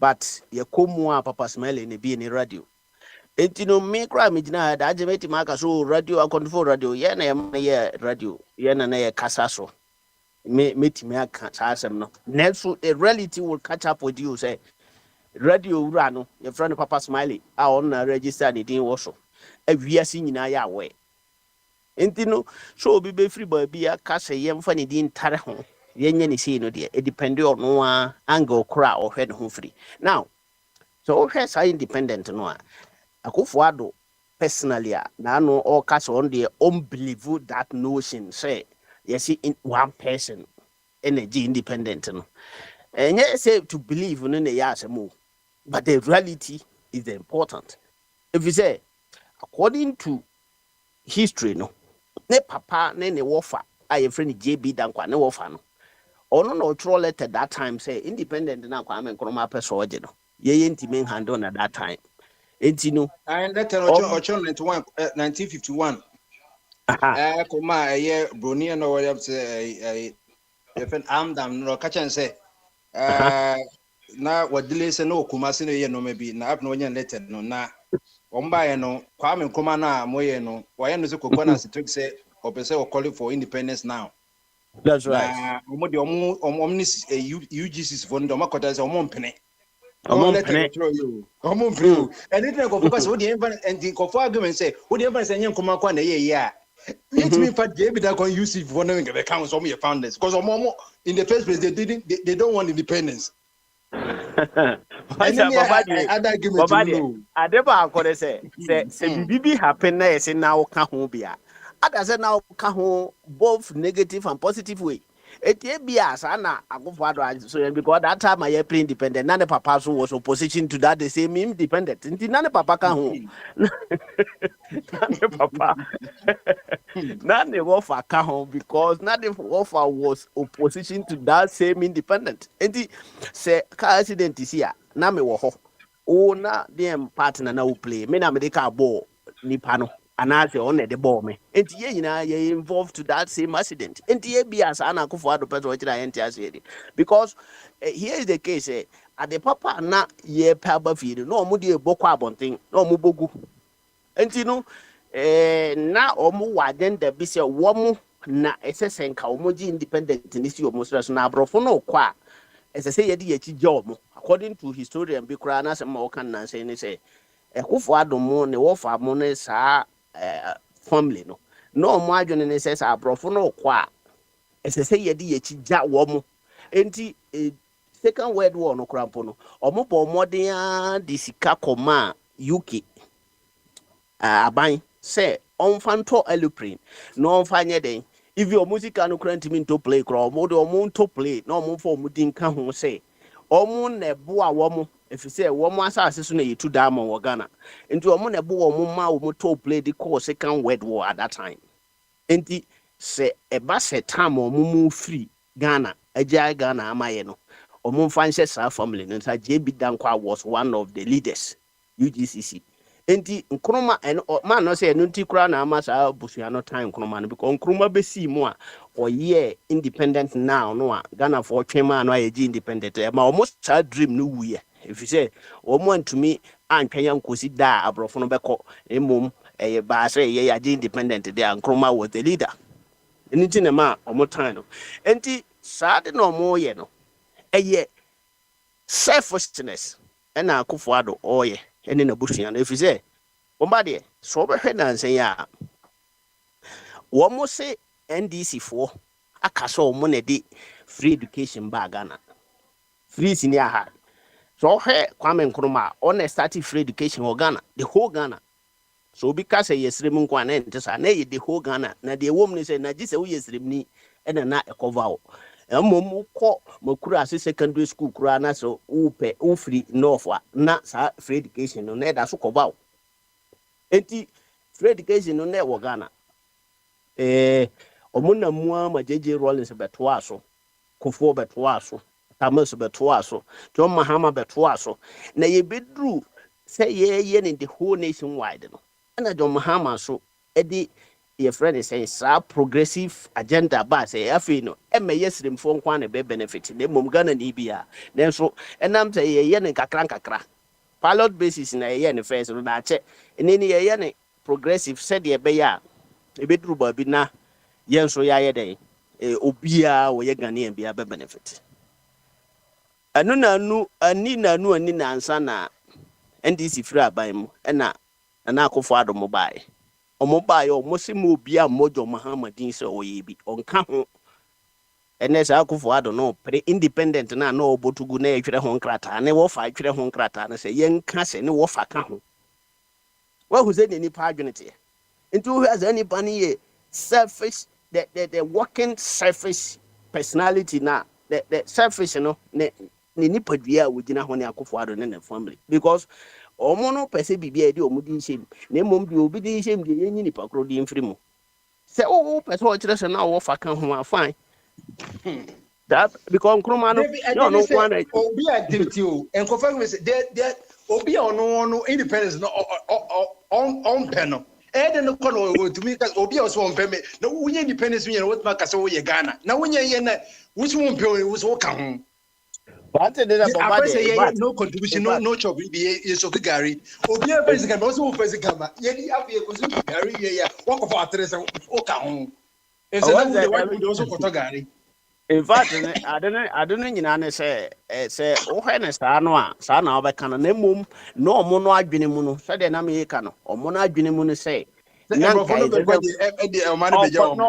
but ye komu a Papa Smiley ne bi ni radio. Etino me kra me gina da agement maka so radio akonfo radio ye na ye radio ye na ye kasa so me metimi aka asem no next the reality will catch up with you say radio wura no your friend Papa Smiley a on na register ni din wo so awiase nyina ya we entino so obi be free boy bia kasa ye mfa ni din tare ho ye nya ni sei no de e depend on no a angle kra o hwe ho free now so o hwe say independent no a Akufo-Addo personally na no all cast on the unbelieve that notion say yes in one person energy independent no and yes say to believe no na yasemo but the reality is important. If you say according to history no ne papa ne wofa a friend JB Dankwa ne wofa no ono no throw letter that time say independent na Kwame Nkrumah person oje no ye ntimi handle at that time. Etino and that 1951 kuma Bruni no what say Amdam no catch and say na what delay say no kuma se no ye no maybe na up no nya letter no na omba no Kwame Nkrumah na moye no why no say kokona se say opese o calling for independence now. That's right. Omo de omnis UGCs for ndo makota say omo mpene and it because what the and the argument say what the evidence and come on let me fact that can use it for knowing the council of your founders because in the first place they don't want independence. I never say bibi happen na say now ka ho bia ada say now ka ho both negative and positive way. Etiebia na Akufo-Addo so because that time I play independent none papa so was opposition to that the same independent nti none papa ka ho none papa none offer ka ho because none offer was opposition to that same independent nti say car accident is here na me wo ho o na dem partner na wo play me na me dey ka ball nipa no anase on the ball me enti ye nyina ye involved to that same accident enti ye bia sa na Akufo-Addo person we tira enti ase because here is the case at the papa na ye paba field no omo de boko abonten no omo bogu enti no na omo waden da bi se wo na esesenka omo ji independent ni si omo so na abrofo no kwa esese ye de ye chi omo according to historian bi kra na se ma wokan na say ni say Akufo-Addo mo ne wo fa mo ne sa family no mo adwene ne say sa abrofo no kwa esese ye de ye chi wo mo enti second world war no krampo no omo bo modern de sika koma UK aban say on fanto aeroplane no on fanye den if your music no grant me to play kro omo de omo to play no omo for omo din ka ho say omo ne bo a wo mo if you say wo mo asase so na yetu diamond wo Ghana enti omo ne bo wo mo ma wo mo to play the call second world war at that time enti say eba se time omo mu free Ghana agya Ghana amaye no omo fanhye sa family no sa JB Dankwa was one of the leaders UGCC enti Nkrumah and man no say no nti kura na amasa busua no time Nkrumah no because Nkrumah be see mu a oye independent now no a Ghana for twema no aye independent ma almost sa dream no wuye if you say omo antumi antwanya nkosi da abrofo no beko emom ba say ye aye independent there Nkrumah was the leader enti na ma omo time no enti sa de no omo ye no eye selfishness ɛna Akufo-Addo ɔyɛ ɛne n'abusua no ɛfiri sɛ wɔmba deɛ sɛ wɔbɛhwɛ nansan a wɔn se NDC foɔ aka sɛ wɔn na de free education baa Ghana free senior high so ɔhwɛ Kwame Nkrumah a ɔna start free education wɔ Ghana the whole Ghana so obi ka sɛ yɛsrɛ mu nkwa na ɛnte saa na ɛyɛ the whole Ghana na deɛ ɛwɔ mu ne sɛ na gye sɛ woyɛ srɛmni ɛna na ɛkɔva wo mmom kɔ makuru ase secondary school kura na so wopɛ wofiri north a na saa free education no na ɛda so kɔva wo enti free education no na ɛwɔ Ghana ɔmo na mua ma JJ Rawlings bɛtoa so Kufuor bɛtoa so Thomas bɛtoa so John Mahama bɛtoa so na yɛbɛduru sɛ yɛyɛ ne the whole nation wide no ɛna John Mahama so ɛde your friend is saying sa progressive agenda ba say afei no ɛmɛ yɛ sremfo nkwa na be benefit na mom Ghana ni bia na so ɛnam sɛ yɛyɛ ne kakra pilot basis na yɛyɛ ne first no na akyɛ ɛne ne yɛyɛ ne progressive said ye be ya ebeduru ba bi na yɛn so yɛayɛ dɛn obia wo yɛ Ghanaian bia be benefit anu na anu ani na anu ani na ansa na NDC free aban mu ɛna na Akufo-Addo mo bae omoba yo mosi mo bia mojo Muhammadin se oyebi onka ho ene sa Akufo-Addo no pre independent na no obotugu na etwere ho nkrata ne wo fa etwere ho nkrata na se yenka se ne wo fa ka ho wa hu se ni pa adwenete nti wo has any pani selfish the working selfish personality na the selfish no ne nipadua wo gina ho ne Akufo-Addo ne family because omono pese bibia edi omudi nshem na mom di obi di nshem di yenyi nipa kro di mfiri mu se o pese o kire se na wo fa kan ho fine that because Nkrumah no one obi activity o enkofa me say there obi ono independence no on peno e de no kono o to me cause obi o so on pe me na wunye independence me na what ma kase wo ye Ghana na wunye ye na wusu mo pe o wusu ka ho but no contribution, no job. Be so Gary. Obi a president, also president. Yet, happy a Gary. Yeah, walk of our tres and Oka. It's another one also for Gary. In fact, I don't know. Say, oh, Hennes, Sana, Obacana, Nemum, no mono adwinimuno, said an Americano, or mono adwinimuno say. No,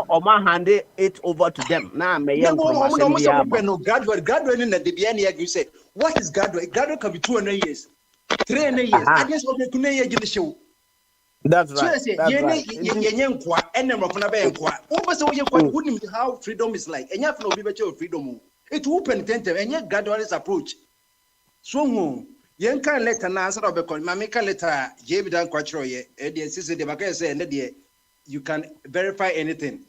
Oma handed it over to them. Now, may graduate in the BNI, you say, what is graduate? Graduate can be 200 years, 300 years. I guess over 2 years in the show. That's right. So, how freedom is like. And you have no liberty of freedom. It open attentive and yet graduate approach. So, Yanka letter na answer of a call. Mamika letter, Jay Bidan Quattro, the sister, the Baka say, you can verify anything.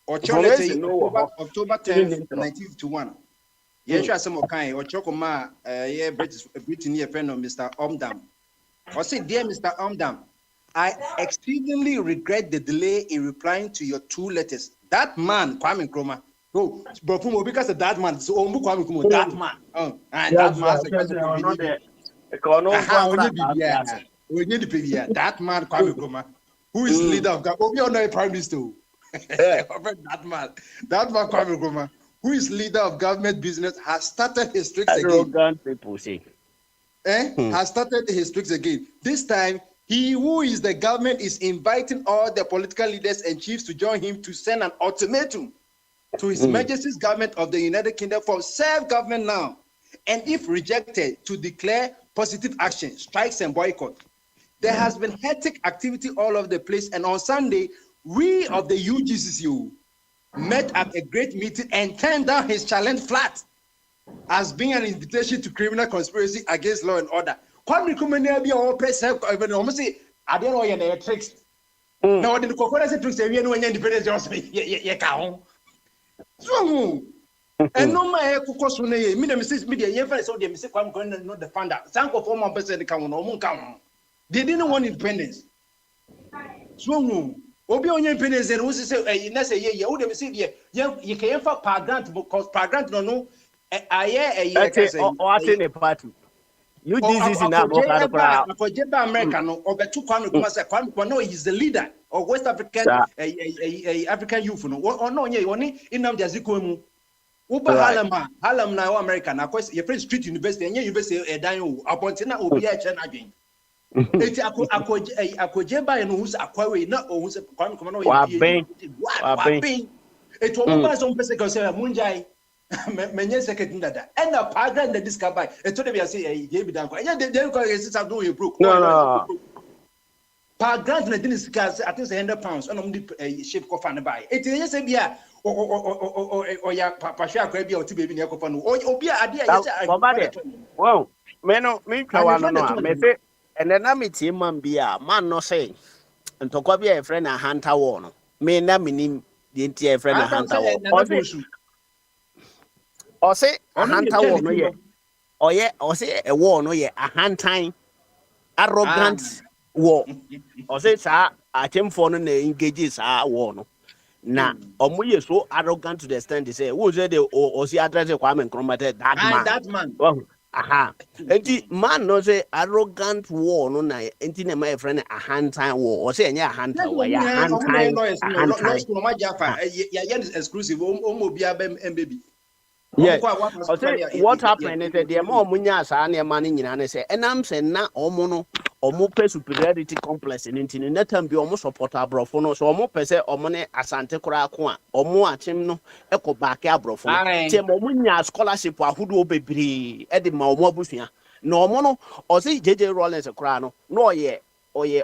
Or October 10, 1951. Yes, some kind or Chokoma, Britain, friend of Mr. Omdam. Or say, dear Mr. Omdam, I exceedingly regret the delay in replying to your 2 letters. That man, Kwame Nkrumah. Oh, but because of that man, so Kwame Nkrumah, that man. Oh, and that man. That man Kwame Nkrumah, who is leader of Ghana, Obi Ono Prime Minister. that man Kwame Nkrumah, who is leader of government business, has started his tricks again. People say. Has started his tricks again. This time, he who is the government is inviting all the political leaders and chiefs to join him to send an ultimatum to His Majesty's government of the United Kingdom for self-government now, and if rejected, to declare positive action, strikes and boycott. There has been hectic activity all over the place, and on Sunday, we of the UGCCU met at a great meeting and turned down his challenge flat as being an invitation to criminal conspiracy against law and order. Kwame Nkrumah be our president. Almost say, I don't know your tricks. Now, the coconut tricks, we know when independence just ye count. So, and no my cocoa me the Mrs. Media, ye first saw the Mrs. Kwame Nkrumah not the founder. Some of former president come on, they didn't want independence. So, Obi on independence, and who say, let's say, yeah, who them say, yeah, you can't for grant because grant no, I in a party. You this in America no or the 2 Kwame Nkrumah say Kwame Nkrumah no is the leader of West African African youth no or no yeah only in Nnamdi Azikiwe mu Uba Harlem na America na kwes your friend street university and university edan o aponte na obi a che na dwen. Eti akoje ba no hu akwawe na ohun se kwame koma na o ye. Wa ben. Eti omo ba so mpese ko se munjai. Menye second dada. And the program that this guy eti de be say e bi dan ko. Enye de ko e sisa do you broke. No. Per grant na dinis gas I think £100 and the shape ko fan buy. Eti enye se bia o ya pasha akwa bia o ti baby na ko fa no. Obi a ade a yes. Wow. Me twa no me say and then na me tie man bia man no say ntokwa bia e friend na hunter war no. Me na minim the entire friend na hunter war. O say a hunter war no ye. O say a war no ye a hunting arrogant war. O say sa atemfo no na engage sa war no. Na omoye so arrogant to the extent they say who say the o see address Kwame Nkrumah that man. Oh, aha. Enti man no say arrogant war no na enti na my friend a hand-time war. O say enya hand-time war ya hand-time. Ya exclusive o bia bem baby. Yeah. O say what happened is that the more munya sa na man nyina na say enam say na omo no omo pe superiority complex in intini na time bi omo support abrofo no so omo pe say omo ne asante kura ko a omo atim no eko back abrofo tie mo munya scholarship ahudo bebre e de ma omo abusua na omo no o say JJ Rollins kura no no oye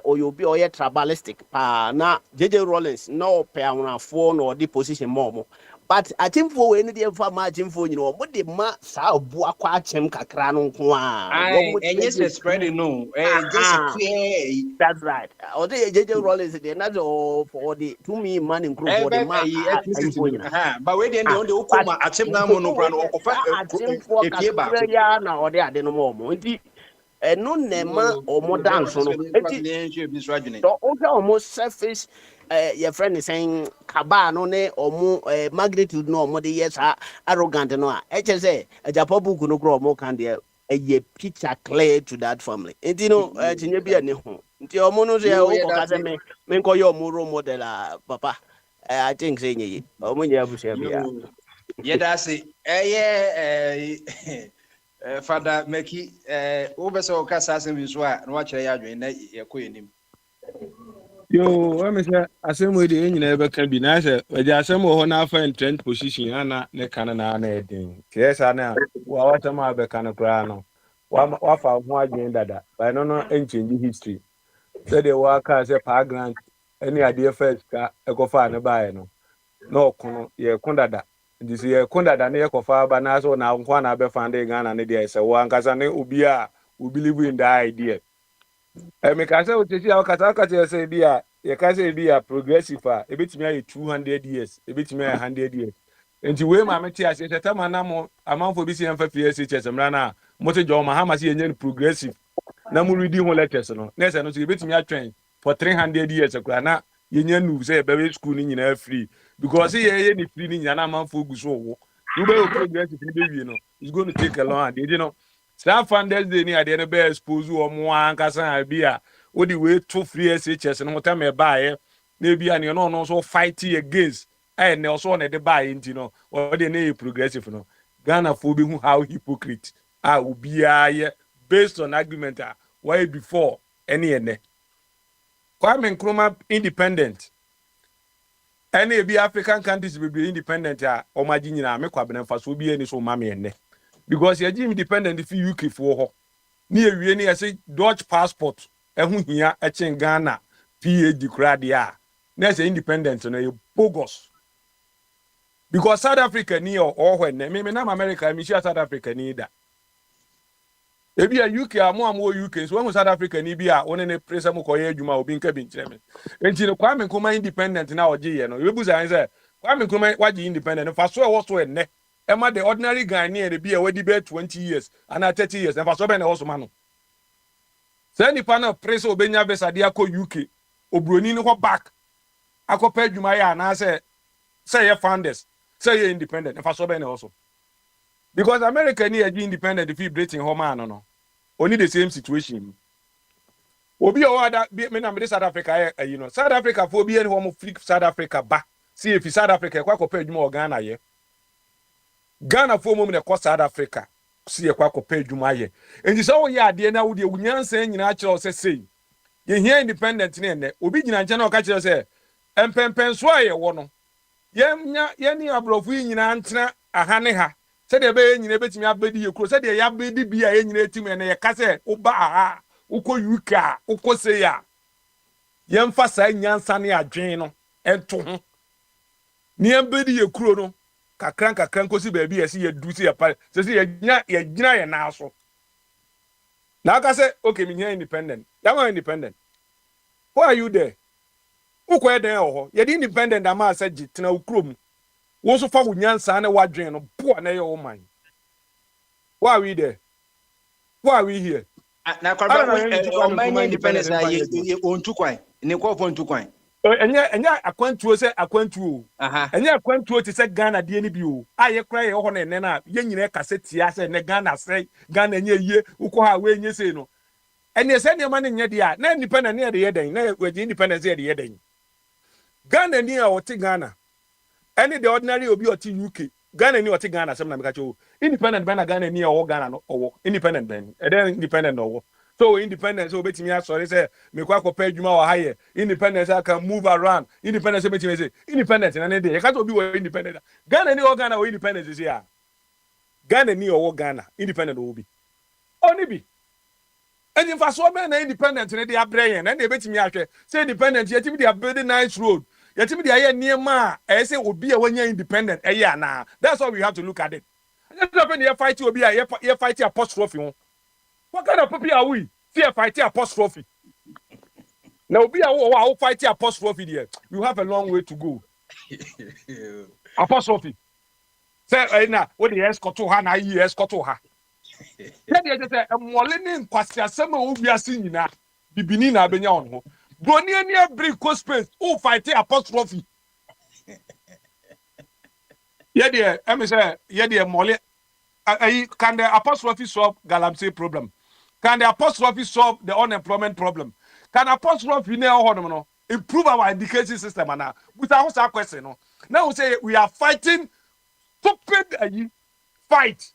obi oye tribalistic pa na JJ Rollins no pe awonafo no di position mo but atimfo we ni dey fa ma atimfo nyina o de ma sa obu akwa achem kakra no nko a enye se spread no just clear. That's right. O dey JJ Rollins dey na for the to me man in group for the ma atimfo nyina but we dey on the okoma achem na mo no bra no okofa atimfo kakra ya na o dey ade no mo nti eno nema omo dance no enti so o ga omo surface your friend is saying kabano ne omo magnitude no omo de yes arrogant no a eche say ajapobu ku no gro omo kan de ye picture clear to that family enti no tinye bia ne ho nti omo no say o ko ka say me nko ye omo role model papa I think say nye omo nya abusia bia ye da say Father Meki wo be so ka sasen bi so a no wa kire ya adwen na ye ko yenim Yo, let me say, I say we the engine ever can be nice. But there are some who now find trend position and ne can na anything. Yes, I know. What am I be can crown? What for one agenda that? But no change history. So the worker as a par grant any idea first a go far no buy no. No kono ye kondada. This year kondada ne ko far ba na so na nkwa na be find Ghana ne there say one kasa ne obi a we believe in that idea. Me can say what you say dia you can say be a progressive e betimi aye 200 years e betimi aye 100 years enti we ma meti ase tata na mo amanfo bi si emfa fie chesemra na mo te jo ma ha ma se yenye progressive na mo reading ho lectures no na say no so e betimi atwen for 300 years akura na yenye nu say be school ni nyina free because ye ni free ni nyina na amanfo gu so wo you be progressive ni be wi no it's going to take a long time you know staff funders dey ni ade no be expose o mo ankasa bia what the way to free SHS no time e buy na bia ne no so fight against and also on the buy you know or the na progressive no Ghana for be how hypocrite ubia based on argument why before any ene Kwame Nkrumah independent any be African countries be independent o maji nyina me kwa benfa so bi ani so mama ene because you independent if UK for ho ni ewie ni say Dutch passport ehun hia echen Ghana PhD krade a na say independent no you bogus because South Africa ni or when me na America me share South Africa ni da e bia UK amo UK so when South Africa ni bia one ne presa mo koye adwuma obi nka bi nkyere me enti no Kwame Nkrumah independent na oje ye no we bu say Kwame Nkrumah waje independent fa so e wo so enne e ma the ordinary Ghanaian e bia wadi be 20 years and 30 years and fa so be na wo so ma no say ni pa na presa obenya visa de akọ UK obroni ni ho back akọpa adwuma ya na say ye founders say ye independent and fa so be na wo so because America ni agi independent if Britain home no only the same situation obi o ada me na me South Africa you know South Africa for obi any home freak South Africa ba see if South Africa kwa kopa adwuma o Ghana ye Ghana for mum na South Africa see ye kwa pay dwuma ye enti so ye ade na wo de wunyansa nyina kire o se sei ye hia independent ne ne obi nyina nche na o ka kire se empempen so aye wo no ye ni abrofu nyina ntena aha ne ha se de be nyina betimi abedi ye kro se de ya bedi bia ye nyina etimi ne ye ka se oba aha ukọ UK ukọ se ya ye mfa sa nyansa ne adwen no ento ho ni ambedi ye kro no kakran kosi baabi ye si ye du si ye pa se si ye gina ye na so na aka say okay me here independent ya go independent why are you there ukọ eden ho ye di independent ama asagi tena ukrom wo so fa wo nyansa na wadwen no bo na ye wo man why are we there why are we here na kwaba o independence na ye ontu kwan ne ko fo ontu kwan enya akwantuo se akwantuo enya akwantuo ti se Ghana de ni bi o aye kra ye ho na ene na ye nyine kasetia se ne Ghana se Ghana nye ye ukọ ha we nye se no ene se ne ma ne nye dia na independent ne ye den na we independence ye den Ghana ni a oti Ghana any the ordinary obi oti UK Ghana ni oti Ghana sem na me ka cho independent ben na Ghana ni a o Ghana no owo independent ben e den independent owo so independence so betimi asori say me kwa ko pay dwuma wa haye independence I can move around independence betimi say independent na ne dey you can't be independent Ghana ni o Ghana o independence is here Ghana ni o Ghana independent o bi oni bi eni fa so be na independent ne dey abrayen na dey betimi ahwe say independent yetimi dey build nice road yetimi dey aye niema e say obi a wanya independent e ya na that's how we have to look at it just when you fight obi a you fight apostrophe ho. What kind of people are we? See a fighting apostrophe. Now be a fighting apostrophe there. You have a long way to go. Apostrophe. Say na what the escort to her na you escort to her. Then you say a molini kwasi asema obi asi nyina bibini na abenya on ho. Broni ani break co space o fighting apostrophe. Yeah there, I say yeah there mole can the apostrophe solve Galamsey problem? Can the apostrophe solve the unemployment problem? Can apostrophe no improve our education system? And without that question, no. Now we say we are fighting stupid fight.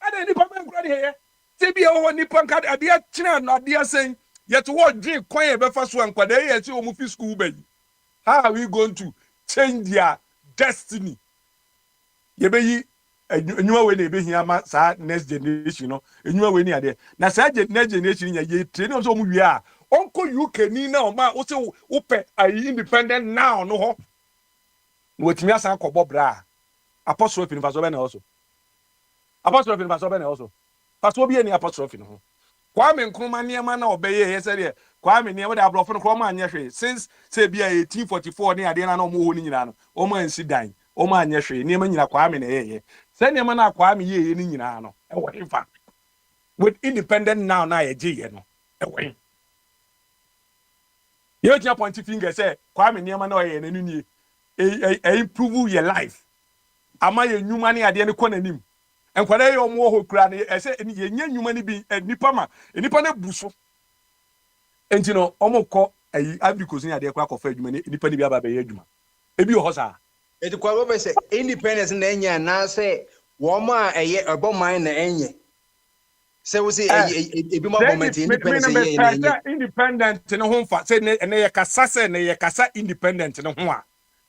And then Nippon grad here. Say be our Nippon card at the China not dear saying yet what drink quiet first one kwa dey yet you move school baby. How are we going to change their destiny? Yebeyi enyuma we na ebe hiama sa next generation no enyuma we ni ade na sa next generation nya ye train so mu wi a onko UK ni na o ma o se wo pe independent now no ho no wetimi asan kobo bra apostrophe ni faso be na also apostrophe ni faso be na also faso bi ni apostrophe no ho Kwame Nkrumah niema na obeye ye se de Kwame niema da ablofo no Nkrumah anye hwe since say bia 1844 ni ade na no mo ho ni nyina no o ma nsi dan o ma anye hwe niema nyina Kwame na ye say niema na Kwame ye ni nyina no e wo ifa with independent now na ye je ye no e wo ye tia point finger say Kwame niema na ye na ni improve your life ama ye nyuma ni ade ne konanim enkwada ye omo ho kura ne ese ye nya nyuma ni bi nipa ma nipa na buso enti no omo kọ agricos ni ade kwa akọfa adwuma ni nipa ni bi aba be ye adwuma ebi ho sa eti kwa bo be say independence na enya na say wo ma eye oboman na enye say we say ebi ma government independence ye na independent ne ho mfa say ne ye kasa say ne ye kasa independent ne ho a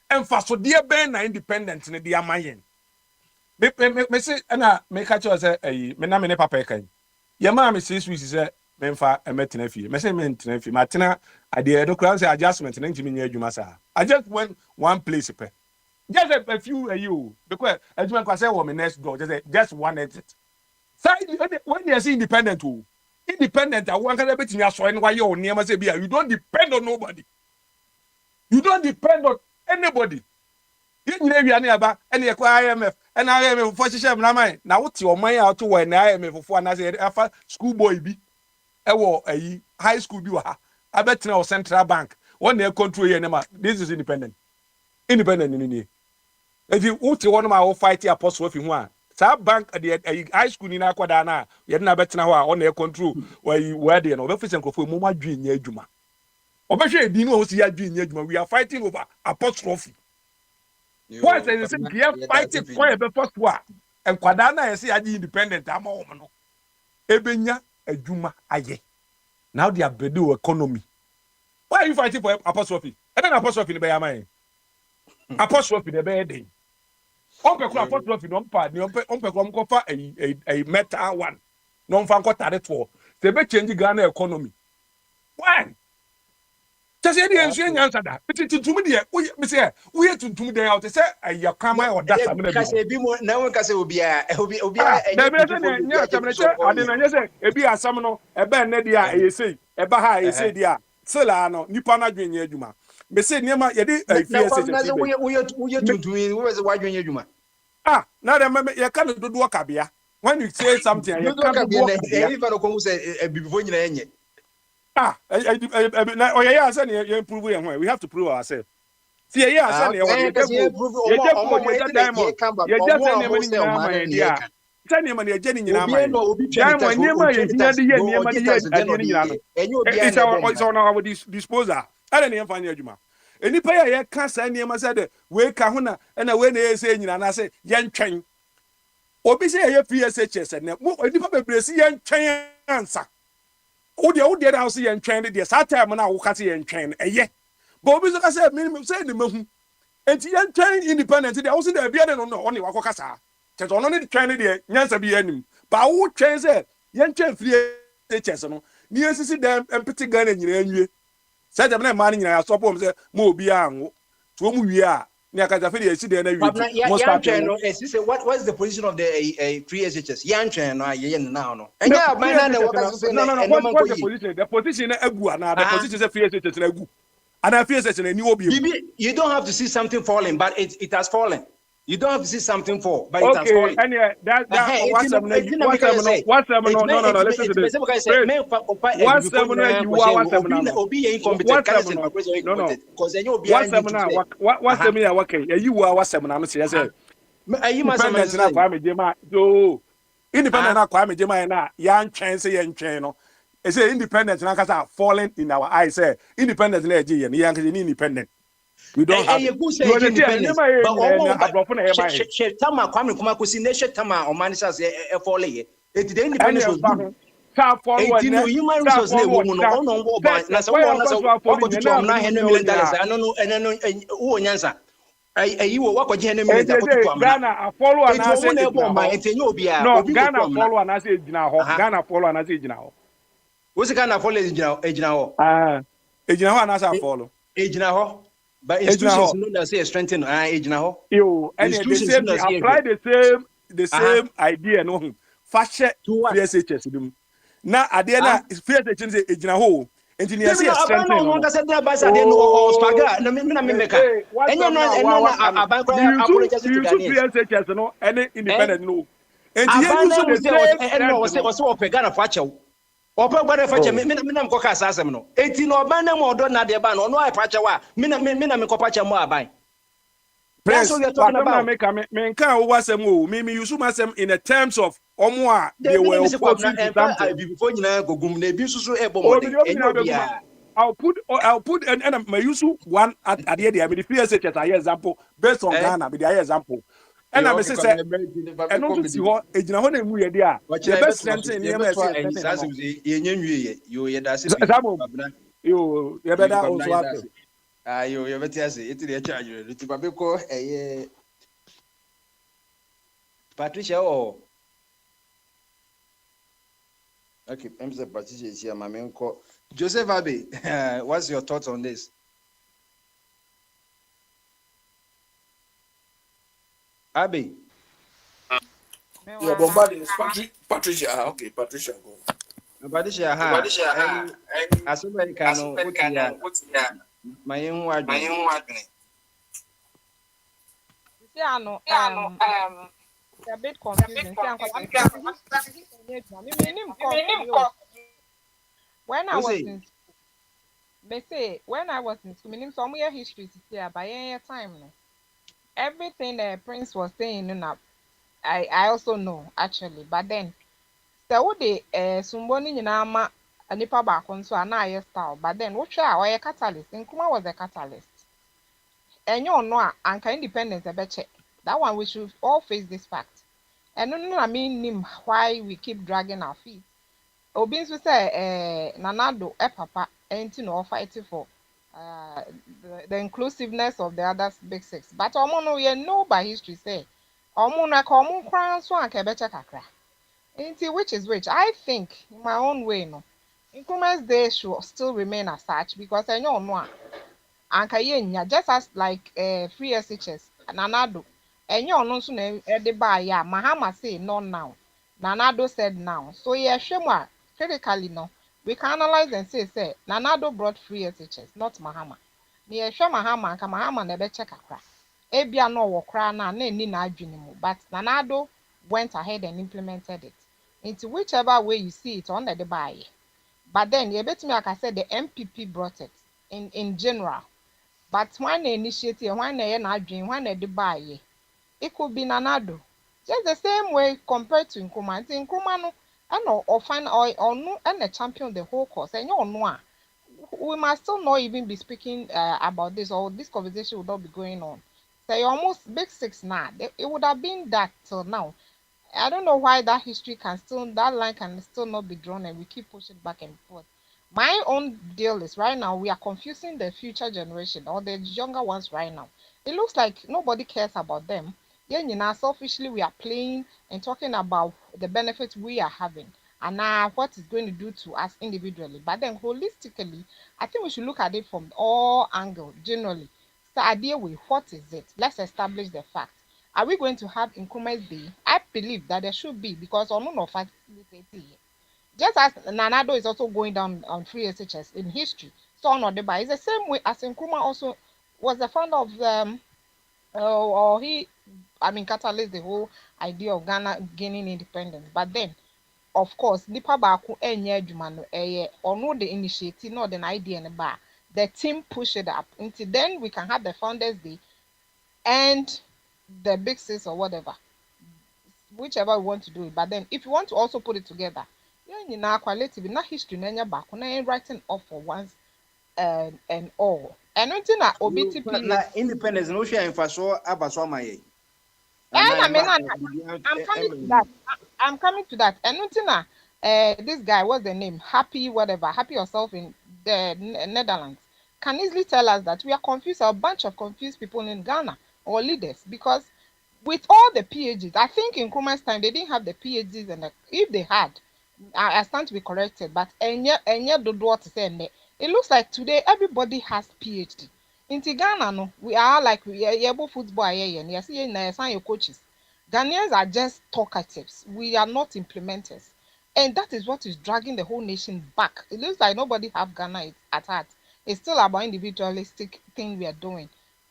emfa so de ben na independent ne de amayen me say na me catch you say me na me ne papa kan ye ma me say sweet say me mfa emetena fie me say me ntena fie ma tena ade do kran say adjustment na ntimi nya adwuma sa I just went one place pe just a few you because adwuma kwa say wo me next door just one exit say when you say independent independent I want ka betimi aso en wa ye o niam say bia you don't depend on nobody, you don't depend on anybody. You nyina wi aba ene kwa IMF ene IMF for hihye na man na wote oman a to wa na IMF for na say afa school boy bi e wo high school bi wa ha abetena o central bank one na control ye ma this is independent ni if you wote one ma wo fight apostrophe hu a sa bank the high school ni na akwada na ye na betena ho a one na control wa de no be fisen krofo mu ma dwe nya adwuma obehwe edi no o si ya dwe nya adwuma we are fighting over apostrophe. Why say you say fighting for a first war? enkwada na yesi aji independent ama wo no ebenya adwuma aye now they are building economy. Why are you fighting for apostrophe? And then apostrophe in the Bayama. Apostrophe in the Bayade. Uncle apostrophe no part, the uncle cover a meta one. Non fanco tarret. They be changing Ghana economy. Why? Just any answer that. But to me, we say, we are to me there out to say, you come or that's a minute. No one can say, will be a I didn't say, a be a summoner, a band, a say, a baha, a say, dear, Solano, Nipana Junior Juma. Me say, Nema, yadi, we are to me, who was the white junior Juma. Now remember, you can't do a cabia. When you say something, you can't do a before you. We have to prove ourselves. See, yeah, it's on our disposal. I don't even find you. Any pair can't say near my said, we kahuna, and away they say, and I say, Yan Chang. Obi say, PSHS, and if Yan Chang answer. Oh, the old dead house and trained the Saturn and I will cut and train a year. Bobby said, minimum said the moon. And the train independent, they also there be on the only Wakasa. Just only trained the Yansa be enemy. But who trains it? Yan train free chessano. Near see them and pretty gun in your said the money I saw him say, Mobiang. To whom we are. What's the position of the free SHS? Yan train now. And yeah, the position the position is free SHS. And I feel such a new you don't have to see something falling, but it has fallen. You don't have to see something fall, but it has fallen. And yeah, what's listen to this. It's independence and falling in our eyes. Independence independent. We don't have independence. Tama Kwame Kumakusi nation Tama or Manisas falling. It the independence was good. Human resource I don't know. You work with Ghana follow and I say no Ghana follow and I say Ghana follow and I say now. What's the Ghana follow Ejinaho? Ejinaho and I say follow. Ejinaho. But institutions known as strengthen Ejinaho. You and they apply the same idea no fashion PSHS. Now Adena is PSHS Ejinaho. Engineer say strengthen. No any independent no. Opa gbara fache mina mkoka asasem no enti no oban na mo do na de ba no no apache wa mina me kopache mo aban press so we talking about me nkan wo wasem o me use masem in the terms of omo a they were before nyina gogum na bi susu ebo mo de I'll put and my use one at the end I mean the PSH as example based on Ghana be the example. And I'm saying, and don't see what Ejina ho na mu ye dia. The best strength near me say you ye da say. You better also have. You better say it dey charge you. Ti ba be ko Patricia oh. Okay, I'm saying Patricia is here my main call. Joseph Abe, what's your thoughts on this? Abby. Yeah, bombarding is Patricia. Okay, Patricia go. Patricia, as well can my own word. Yeah, no, a bit confusing. When I was in school, meaning some year history here by any time. Everything the Prince was saying, I also know actually. But then, so the Sumboni Nama a nipa back on so an I style. But then, what shall a catalyst? Nkuma was a catalyst. And you know, Anka independence a better. That one we should all face this fact. And no, I mean why we keep dragging our feet. Obi nso say Nanado papa ain't no fighting for uh, the inclusiveness of the other big six. But omo no ye know by history say omo na ka omo kran so anka beche kakra. Ain't which is which. I think in my own way no. Nkrumah's day should still remain as such because I know no anka yenya just as like free SHS Nanado enye ono nso na de ba ya Mahama say no now Nanado said now so yeah hwemu critically no we can analyze and say Nanado brought free SHS not Mahama na ye hwe Mahama anka Mahama na be check akra ebia no wo kra na eni na adwene mu but Nanado went ahead and implemented it into whichever way you see it on the ba ye but then you bet me like I said the MPP brought it in general. But when they initiate it, when they are dream, when they buy it, it could be Nanado. Just the same way compared to Nkrumah. Nkrumah no, I know or find or no and the champion the whole course. And you know, we must still not even be speaking about this or this conversation would not be going on. Say almost big six now. It would have been that till now. I don't know why that line can still not be drawn and we keep pushing back and forth. My own deal is right now we are confusing the future generation or the younger ones right now. It looks like nobody cares about them. Yeah, selfishly we are playing and talking about the benefits we are having and now what it's going to do to us individually. But then holistically, I think we should look at it from all angles generally. So idea with what is it? Let's establish the fact. Are we going to have Nkrumah's Day? I believe that there should be because on none of us just as Nanado is also going down on free SHS in history, so on the by it's the same way as Nkrumah also was the founder of or he catalyzed the whole idea of Ghana gaining independence. But then of course nipa baako enye adwuma no or no the initiative no the idea in the bar the team push it up until then we can have the founders day and the big six or whatever whichever we want to do it. But then if you want to also put it together you know, qualitative na history na back na writing off for once and all. And until na OBTP na independence no share infraso abaso amaye. I'm coming to that. And until na this guy, what's the name? Happy yourself in the Netherlands can easily tell us that we are confused, a bunch of confused people in Ghana or leaders because with all the PhDs, I think in Nkrumah's time they didn't have the PhDs and if they had I stand to be corrected, but it looks like today everybody has PhD. In Ghana, no, we are like we are able football and yes, your coaches. Ghanaians are just talkatives. We are not implementers, and that is what is dragging the whole nation back. It looks like nobody have Ghana at heart. It's still about individualistic thing we are doing.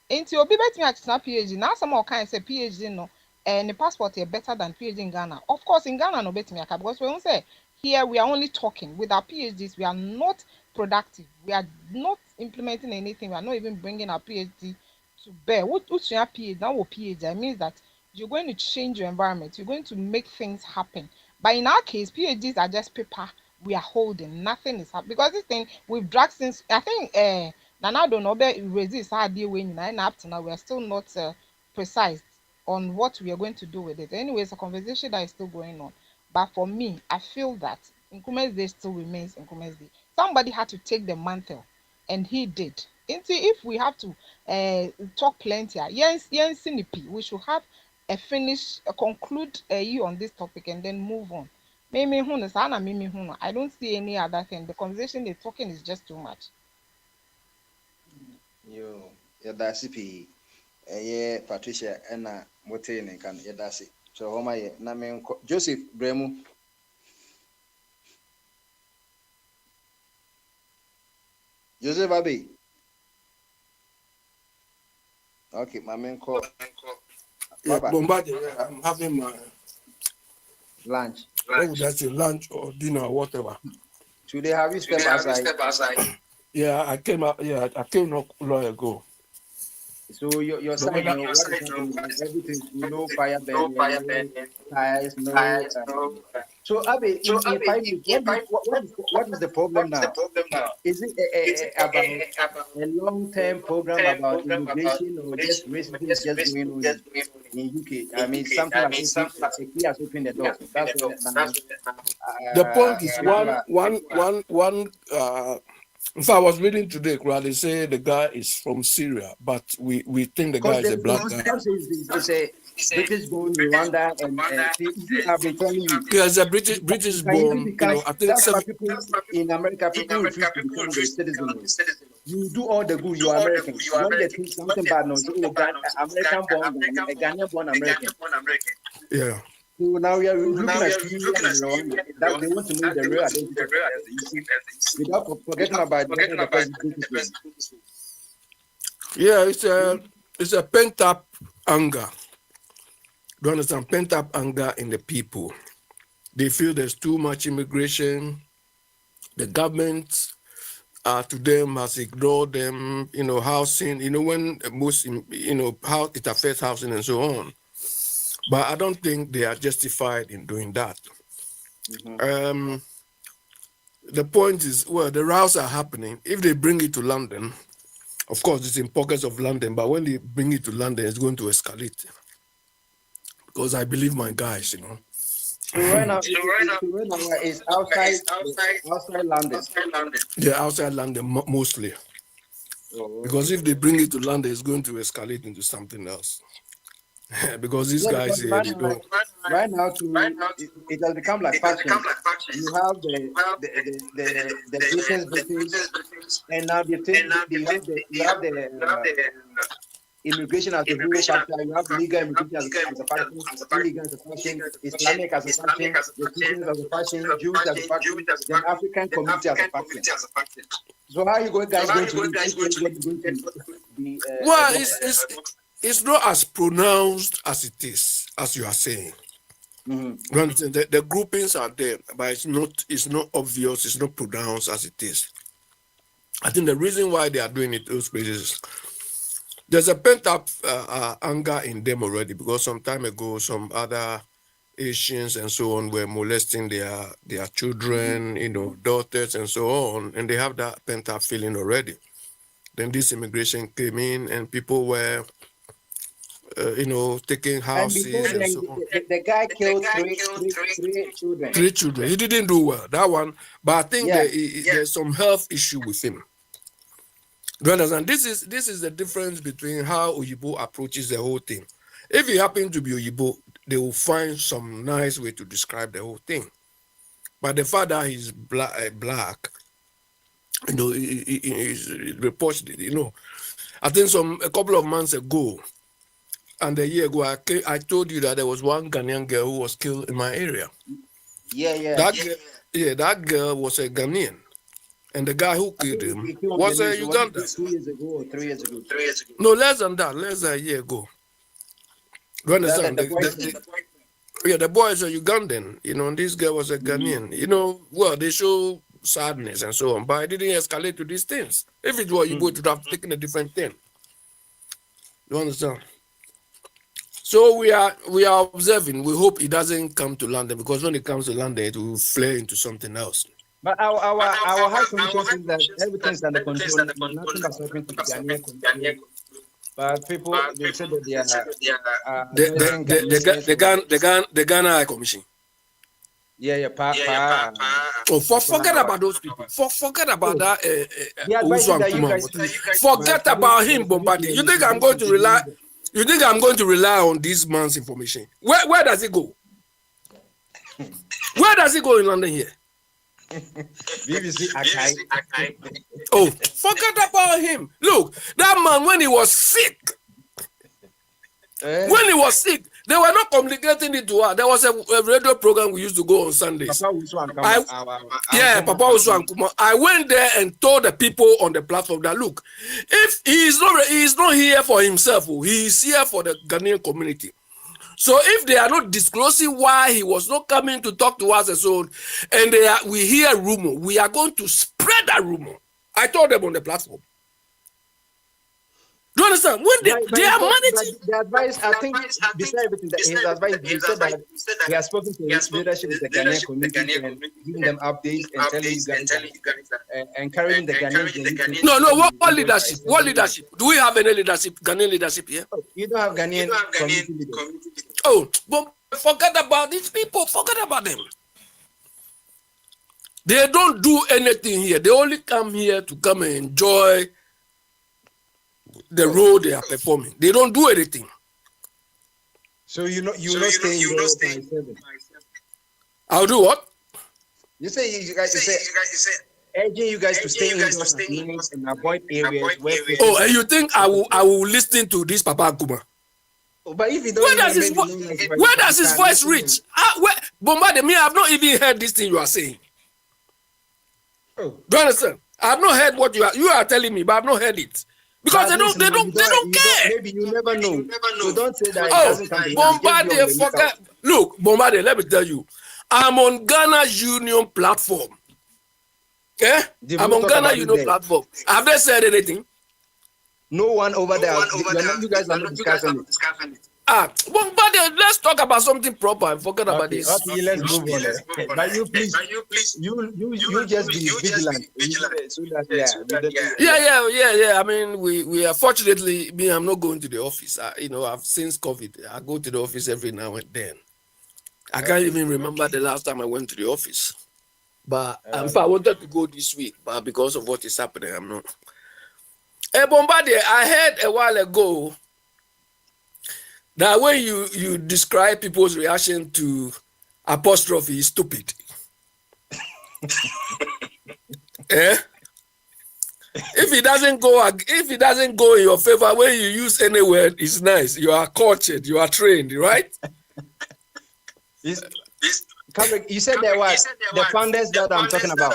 Into Obi bet me at PhD now. Some more kind say PhD no. And the passport is better than PhD in Ghana. Of course, in Ghana, no better because we don't say here we are only talking with our PhDs. We are not productive. We are not implementing anything. We are not even bringing our PhD to bear. What's your PhD? Now, PhD that means that you're going to change your environment. You're going to make things happen. But in our case, PhDs are just paper we are holding. Nothing is happening because this thing we've dragged since I think Nana don't know resist our deal when up to now we are still not precise on what we are going to do with it. Anyway, it's a conversation that is still going on. But for me, I feel that Nkrumah's Day still remains Nkrumah's Day. Somebody had to take the mantle, and he did. If we have to talk plenty, we should have a conclude you on this topic and then move on. I don't see any other thing. The conversation they're talking is just too much. That's it. Patricia and Motene can yedasi. So homa ye na me Joseph Bremu. Joseph Abi. Okay, my man call. Yeah, Bombarded, I'm having my lunch. What would I say, lunch or dinner or whatever. Today have you step outside? Yeah, I came out. Yeah, I came not long ago. So your side, everything, no fire burning, no tires, no So, Abby, in 5 years, what is the problem now? Is it about a long-term program about immigration or just racism just going on in UK? I mean, something like he has opened the door. That's what the point is one. In fact, I was reading today, they say the guy is from Syria, but we think the guy is a black guy. It's a British born Rwanda, and I've been telling you. Yeah, it's a British born. I think that's why people in America, people refuse to become the citizens. You do all the good, you are American. When they think something bad, no, American born, a Ghanaian born American. Yeah. So now we are looking at Rwanda. That they want to know the real identity without forgetting about the president. Yeah, it's a pent up anger. Do you understand? Pent up anger in the people. They feel there's too much immigration. The government to them has ignored them, housing, when most, how it affects housing and so on. But I don't think they are justified in doing that. Mm-hmm. The point is, well, the rows are happening. If they bring it to London, of course, it's in pockets of London, but when they bring it to London, it's going to escalate. Because I believe my guys, So right now, it's outside London. Yeah, outside London mostly. Oh, because if they bring it to London, it's going to escalate into something else. Because these guys here, they don't. Right now, it has become like fashion. You have the British, and now you have the immigration as a whole factor. You have legal immigration as a fashion, illegal as a fashion, Islamic as a fashion, the Christians as a fashion, Jews as a fashion, then African community as a fashion. So how are you guys going to be? Well, it's not as pronounced as it is, as you are saying. Mm-hmm. The groupings are there, but it's not obvious, it's not pronounced as it is. I think the reason why they are doing it those places, there's a pent-up anger in them already, because some time ago, some other Asians and so on were molesting their children, daughters and so on, and they have that pent-up feeling already. Then this immigration came in, and people were taking houses and so on. The guy killed three children. 3 children. He didn't do well, that one. But I think there's some health issue with him. Do you understand? This is the difference between how Oyibo approaches the whole thing. If you happen to be Oyibo, they will find some nice way to describe the whole thing. But the fact that he's black, he reports, I think a couple of months ago, and a year ago, I told you that there was one Ghanaian girl who was killed in my area. Yeah. That girl was a Ghanaian. And the guy who killed him was a Ugandan. 2 years ago or 3 years ago? No, less than that, less than a year ago. Do you understand? The boy is a Ugandan, and this girl was a Ghanaian. Well, they show sadness and so on, but it didn't escalate to these things. If it were, you would have taken a different thing. You understand? So we are observing. We hope it doesn't come to London, because when it comes to London, it will flare into something else. But our high commission says that everything's under control. Nothing has happened to the Ghanaian community. But people, they said that they are the Ghana High Commission. Yeah. Forget about those people. Forget about that. Forget about him, Bombardier. You think I'm going to rely? You think I'm going to rely on this man's information? Where does it go? Where does it go in London here? BBC Akai. Oh, forget about him. Look, that man, when he was sick, they were not communicating it to her. There was a radio program we used to go on Sundays. Papa Usu and Kuma. I went there and told the people on the platform that, look, if he is not here for himself, he is here for the Ghanaian community. So if they are not disclosing why he was not coming to talk to us and so on, and we hear rumor, we are going to spread that rumor. I told them on the platform. Do you understand? When they are managing. The advice, I think, besides everything, his advice, he said that he has spoken to his leadership of the Ghanaian community and giving them updates and telling you guys, encouraging the Ghanaians. No. What leadership? What leadership? Do we have any leadership? Ghanaian leadership here? You don't have Ghanaian community leaders. Oh, but forget about these people. Forget about them. They don't do anything here. They only come here to come and enjoy the role they are performing. They don't do anything. So you know staying by 7. I'll do what? You say urging you guys to stay indoors and avoid areas where. Oh, and you think I will listen to this Papa Kuma? But if you don't, where does his voice reach? Bombade, me, I have not even heard this thing you are saying. Oh. Do you understand? I have not heard what you are telling me, but I have not heard it. Because they don't care. Maybe you never know. So don't say that it doesn't come to you. Bombade, forget. Look, Bombade, let me tell you. I'm on Ghana Union platform. Okay? I'm on Ghana Union platform. Have they said anything? No one over there. You guys are not discussing it. Bombade, let's talk about something proper and forget about this. Okay, let's move on. But you please, you just be vigilant. Yeah. I mean, we are fortunately, I'm not going to the office. I've since COVID, I go to the office every now and then. I can't even remember the last time I went to the office. But in fact, I wanted to go this week, but because of what is happening, I'm not. Bombade, I heard a while ago that when you describe people's reaction to apostrophe is stupid. If it doesn't go in your favor, when you use any word, it's nice. You are cultured, you are trained, right? You said that what? The founders that I'm talking about.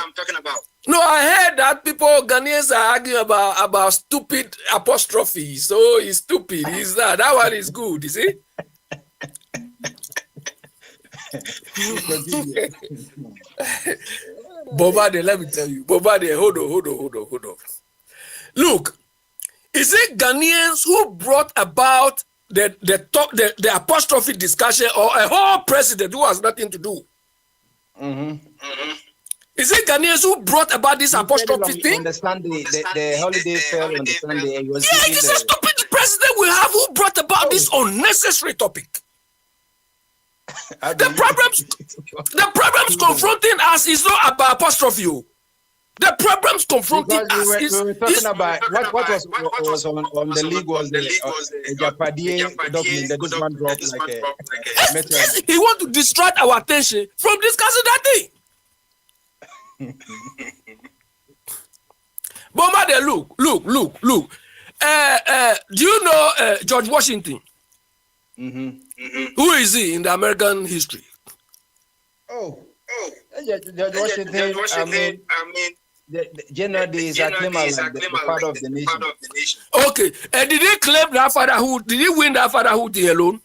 No, I heard that Ghanaians are arguing about stupid apostrophe. So he's stupid. He's that. That one is good, you see? Bobade, let me tell you. Bobade, hold on. Look, is it Ghanaians who brought about the apostrophe discussion, or a whole president who has nothing to do? Is it Ghanaians who brought about this apostrophe thing? Understand the holiday fell on the Sunday. It is a stupid president we have who brought about this unnecessary topic. The problems confronting us is not about apostrophe. The problems confronting us is. We were talking about what was on the league was the Japadian document that this one dropped like a. He want to distract our attention from discussing that thing. Bombade, look. Do you know George Washington? Who is he in the American history? George Washington. I mean, the general is a the father of the nation. Okay, did he claim that fatherhood? Did he win that fatherhood alone?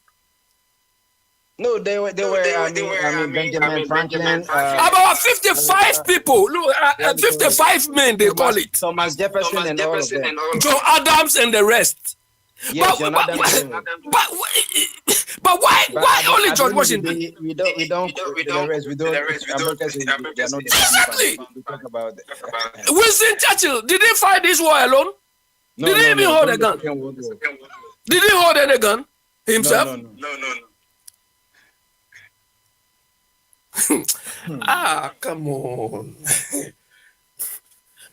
No, they were. Benjamin Franklin. About 55 people. Look, 55 men. They call it. Thomas Jefferson and all of them. John Adams and the rest. Yes, but why only George Washington? We don't the rest. We don't. Exactly. Winston Churchill, did he fight this war alone? Did he even hold a gun? Did he hold any gun himself? No. Come on.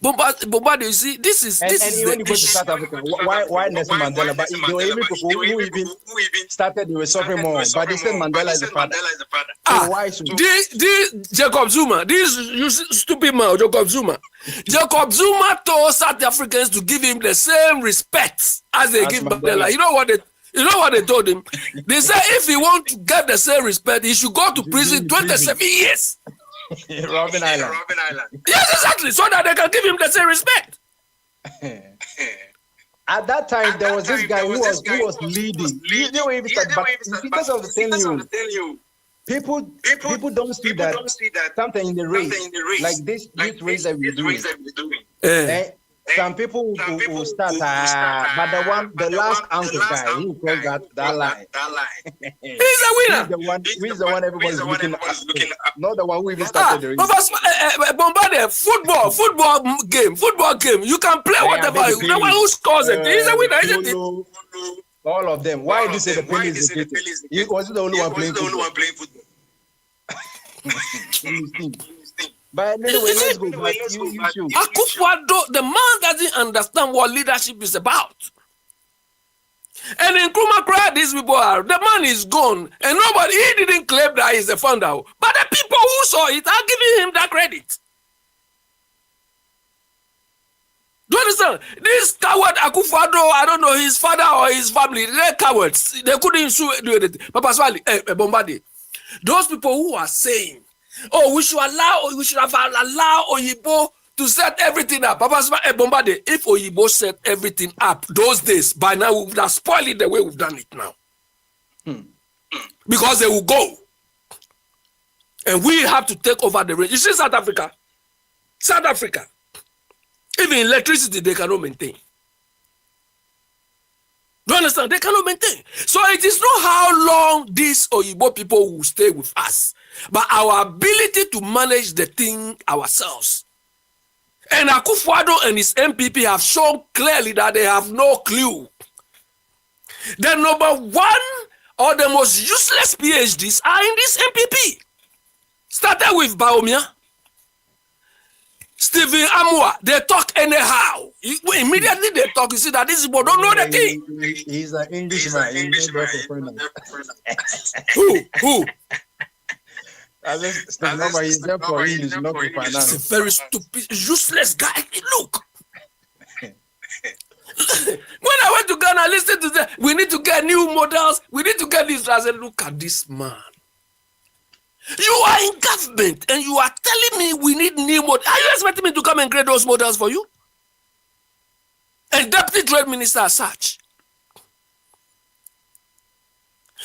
Bombade, you see, this is when you go to South Africa, why Nelson Mandela? But there were even people who even started, they were suffering more. But they said Mandela is the father. So why should this Jacob Zuma, this you stupid man, Jacob Zuma told South Africans to give him the same respect as they give Mandela. You know what they told him? They said if he want to get the same respect, he should go to prison 27 years. Robben Island. Yes, exactly. So that they can give him the same respect. At that time, there was this guy who was leading. But because of the thing people don't see that something in the race, like this race that we're doing. some people will start, but the last uncle guy who crossed that line. He's a winner. He's the one everybody's looking at. Not the one who even started the race. Bombardier, football game. You can play whatever. The one who scores it. He's a winner, isn't it? All of them. Why do you say the penny is the greatest? He wasn't the only one playing football. But anyway, let's go back. Akufo-Addo, the man doesn't understand what leadership is about. And in Nkrumah, these people are, the man is gone. And he didn't claim that he's the founder. But the people who saw it are giving him that credit. Do you understand? This coward Akufo-Addo, I don't know, his father or his family, they're cowards. They couldn't do anything. Papa Swali, Bombardier, those people who are saying, oh, we should have allowed Oyibo to set everything up. Papa Bombardier, if Oyibo set everything up those days, by now we would have spoiled it the way we've done it now. Because they will go. And we have to take over the range. You see South Africa? Even electricity, they cannot maintain. Do you understand? They cannot maintain. So it is not how long these Oyibo people will stay with us, but our ability to manage the thing ourselves. And Akufo-Addo and his MPP have shown clearly that they have no clue. The number one or the most useless PhDs are in this MPP. Started with Bawumia, Stephen Amwa. They talk anyhow. Immediately they talk, you see that these people don't know the thing. He's an Englishman. Who? He's there for English, not for finance. He's a very stupid, useless guy. Look. When I went to Ghana, listen to them. We need to get new models. We need to get this. I said, look at this man. You are in government and you are telling me we need new models. Are you expecting me to come and create those models for you? And Deputy Trade Minister as such.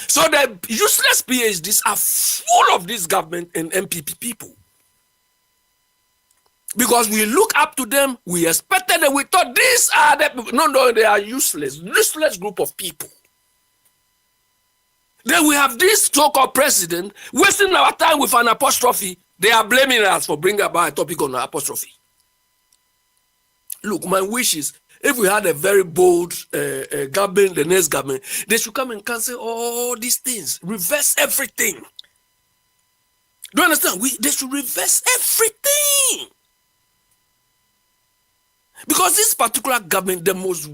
So the useless PhDs are full of this government and MPP people. Because we look up to them, we expected them, we thought these are the people. No, they are useless group of people. Then we have this so-called president wasting our time with an apostrophe. They are blaming us for bringing about a topic on an apostrophe. Look, my wish is, if we had a very bold government, the next government, they should come and cancel all these things, reverse everything. Do you understand? They should reverse everything. Because this particular government, the most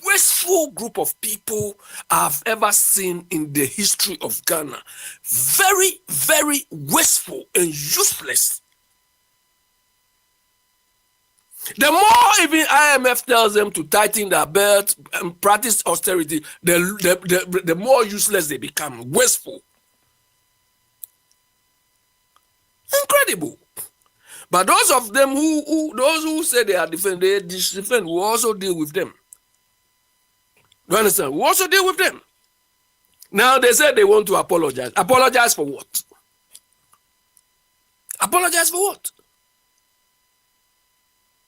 wasteful group of people I've ever seen in the history of Ghana. Very, very wasteful and useless. The more even IMF tells them to tighten their belt and practice austerity, the more useless they become, wasteful. Incredible. But those of them who say they are defend, will also deal with them. You understand? We also deal with them. Now they say they want to apologize. Apologize for what? Apologize for what?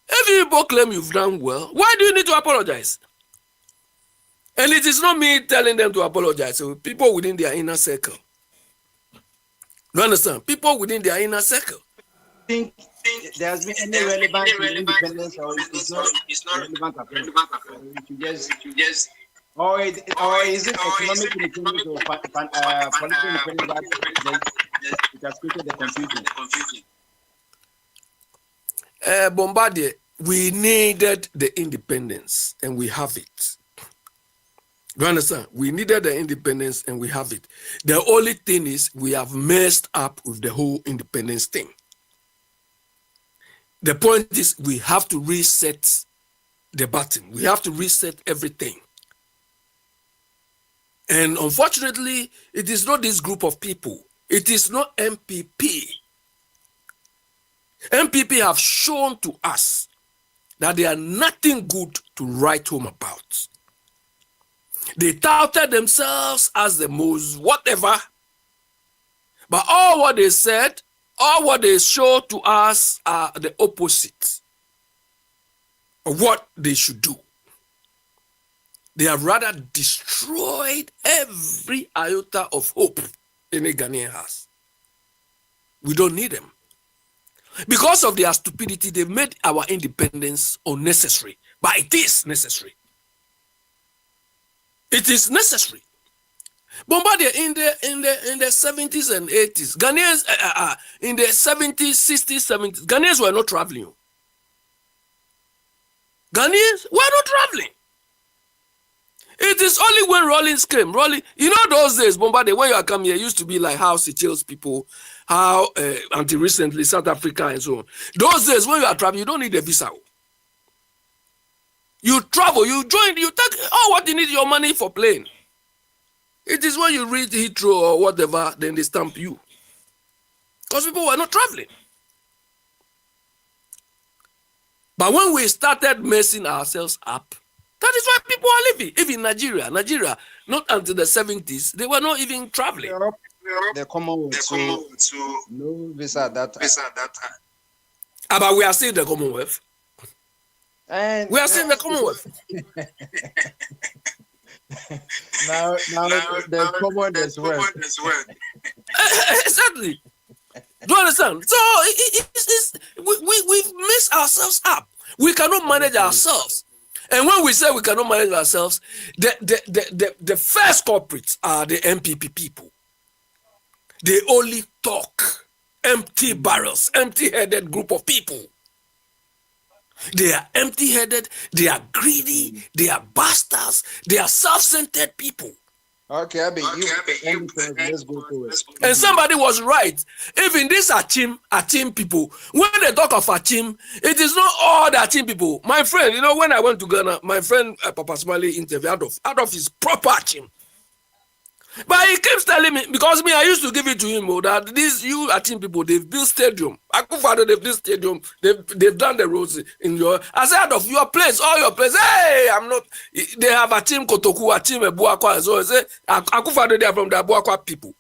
If you both claim you've done well, why do you need to apologize? And it is not me telling them to apologize. So people within their inner circle. You understand? People within their inner circle. Think there has been any relevance to independence, or it's not relevant at all? Or is it economic independence or political independence that it has created the confusion? Bombardier, we needed the independence and we have it. You understand? We needed the independence and we have it. The only thing is we have messed up with the whole independence thing. The point is we have to reset the button. We have to reset everything. And unfortunately, it is not this group of people. It is not MPP. MPP have shown to us that they are nothing good to write home about. They touted themselves as the most whatever, but all what they said, all what they showed to us are the opposite. of what they should do. They have rather destroyed every iota of hope any Ghanaian has. We don't need them. Because of their stupidity, they've made our independence unnecessary. But it is necessary. It is necessary. Bombardier in the 70s and 80s, Ghanaians in the 70s, 60s, 70s, Ghanaians were not traveling. Ghanaians were not traveling. It is only when Rollins came. You know those days, Bombardier, when you are coming here, used to be like how Seychelles people, how until recently South Africa and so on. Those days when you are traveling, you don't need a visa. You travel, you join, you take all what you need your money for plane. It is when you reach Heathrow or whatever, then they stamp you. Because people were not traveling. But when we started messing ourselves up, that is why people are leaving. Even Nigeria, not until the 70s, they were not even traveling. The Commonwealth, no visa at that time. But we are still in the Commonwealth. And we are still in the Commonwealth. now the Commonwealth as well. Exactly. Do you understand? So we've messed ourselves up. We cannot manage ourselves. And when we say we cannot manage ourselves, the first culprits are the MPP people. They only talk. Empty barrels, empty-headed group of people. They are empty-headed, they are greedy, they are bastards, they are self-centered people. Okay, let's go forward. And somebody was right. Even these Achim people, when they talk of Achim, it is not all the Achim people. My friend, when I went to Ghana, my friend Papa Smiley interviewed Adolf is proper Achim. But he keeps telling me, because I used to give it to him, that these you Achim people, they've built stadium. Akufado, they've built stadium. They've done the roads in your. I said, of your place, all your place. Hey, I'm not. They have Achim Kotoku, Achim Ebuakwa as well. I said, Akufado, they are from the Ebuakwa people.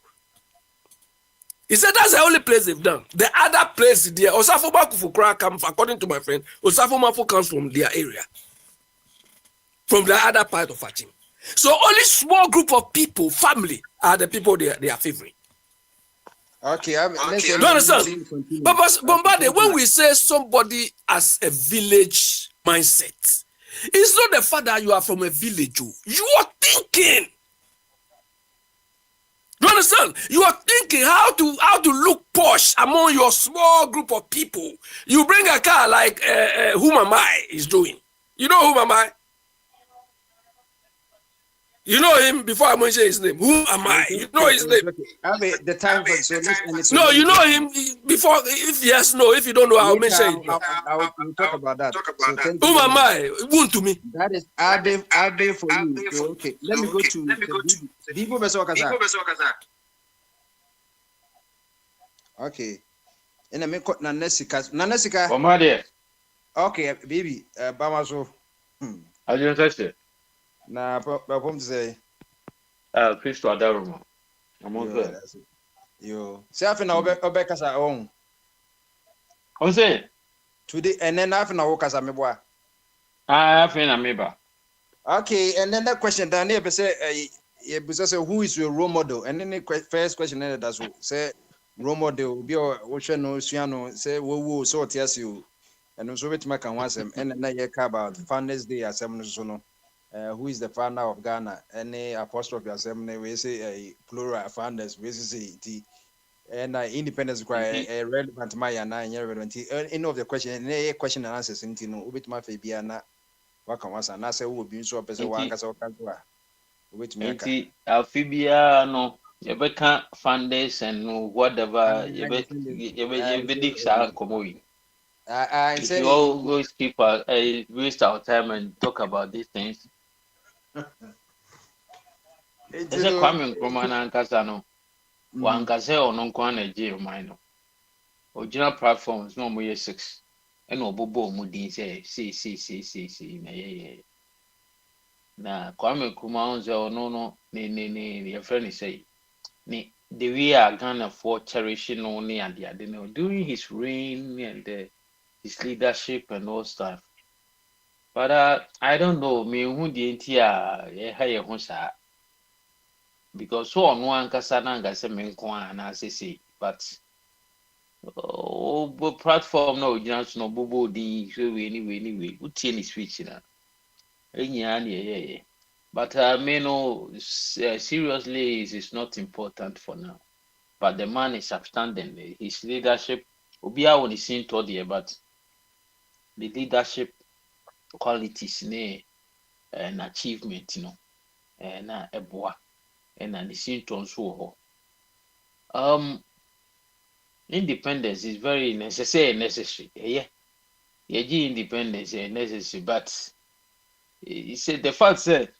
He said that's the only place they've done. The other place there, Osafo Bakufukra comes, according to my friend, Osafo Mafu comes from their area, from the other part of Achim. So only small group of people, family, are the people they are favoring. Okay, you understand? But Bombardier, when we say somebody has a village mindset, it's not the fact that you are from a village. You are thinking. You understand? You are thinking how to look posh among your small group of people. You bring a car like Whom Am I is doing. You know Whom Am I? You know him before I mention his name. Who am I? You know his name. The time for so no, you know him before. If yes, no. If you don't know, I'll mention it. I will talk about that. Who am I? Wound to me. That is Ade for you. So, okay, let me go to Bibo Besokaza. Okay. And I make Nanesika. Bombardier. Okay, baby. Bamaso. I didn't touch it. Na pom say Christo Adarumo. I'm on there. Yo. Say after na obekasa on. On say today and then after na okasa meboa. After na meba. Okay, and then that question down here say who is your role model? And then the first question that's say role model be o no suano say wo so tias you. And so wetin make one sem and na ye ka about Founders Day asem so no. Who is the founder of Ghana? Any apostrophe assembly, we say plural founders, we say T. And independence require a relevant Maya 9 year relevant. Any of the question, any question and answers into no bit my Fabiana. What can once and answer will be so a person one as a cantua. Which me Alphibia no, you can't founders and whatever you be I say you always keep waste our time and talk about these things. There's a Kwame Nkrumah na nkasa no wankasa ono nkwa na je man no original platforms no mo ye 6 e na obobo mo din say na ye na Kwame Nkrumah onzo no ne your friend say ni the way Ghana for cherishing no ne ade no during his reign and his leadership and all stuff. But I don't know me who the NTR higher Honsa because so on one Casananga Semenkwan and say, but platform no just no bobo di so anyway what's any switch na yeah. But seriously is not important for now. But the man is upstanding. His leadership Obia when he's seen toward the but the leadership qualities and achievement, and eboa and the symptoms so independence is very necessary. Yeah. Independence is necessary, but he said the fact said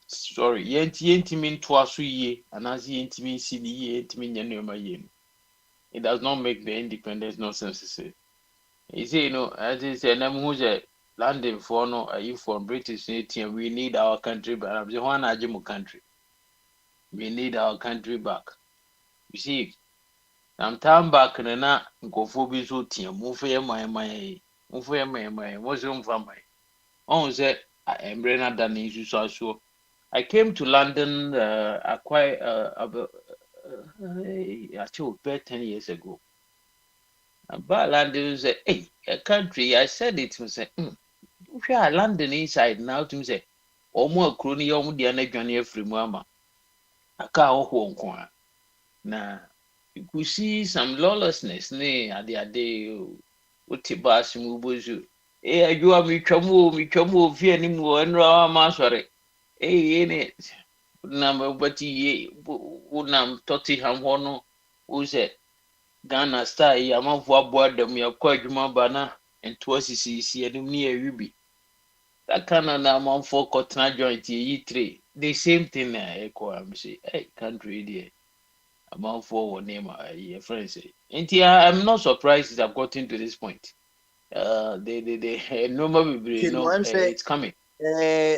sorry, yenti mean twice a year, and as yenti mean see the it does not make the independence not necessary. You see, as I said, I'm who's a London for no, are you from British nation? We need our country, but I'm the one Ajimu country. We need our country back. You see, I'm time back and now go for bisu team, move for my what's wrong for my own said I am Brenna than issue so. I came to London quite actually about 10 years ago. But London said, hey, a country, I said it to say, if you are London inside now to say, or more crony, the energy free mama. A car home corner. Now, you could see some lawlessness, nay, at the day, what Tibas move you. Eh, you are me chomo, fear anymore, and raw sorry. Eh, in it. Number, but ye would nam totty ham hono, who said, Ghana star amafo aboa dam yakɔ adwuma bana nto asisi anim ne awibi that kana na amafo kɔtena joint yi three the same thing na ɛkɔ am say hey country there amafo wɔ name your friends say I'm not surprised it have gotten to this point they normal people it's coming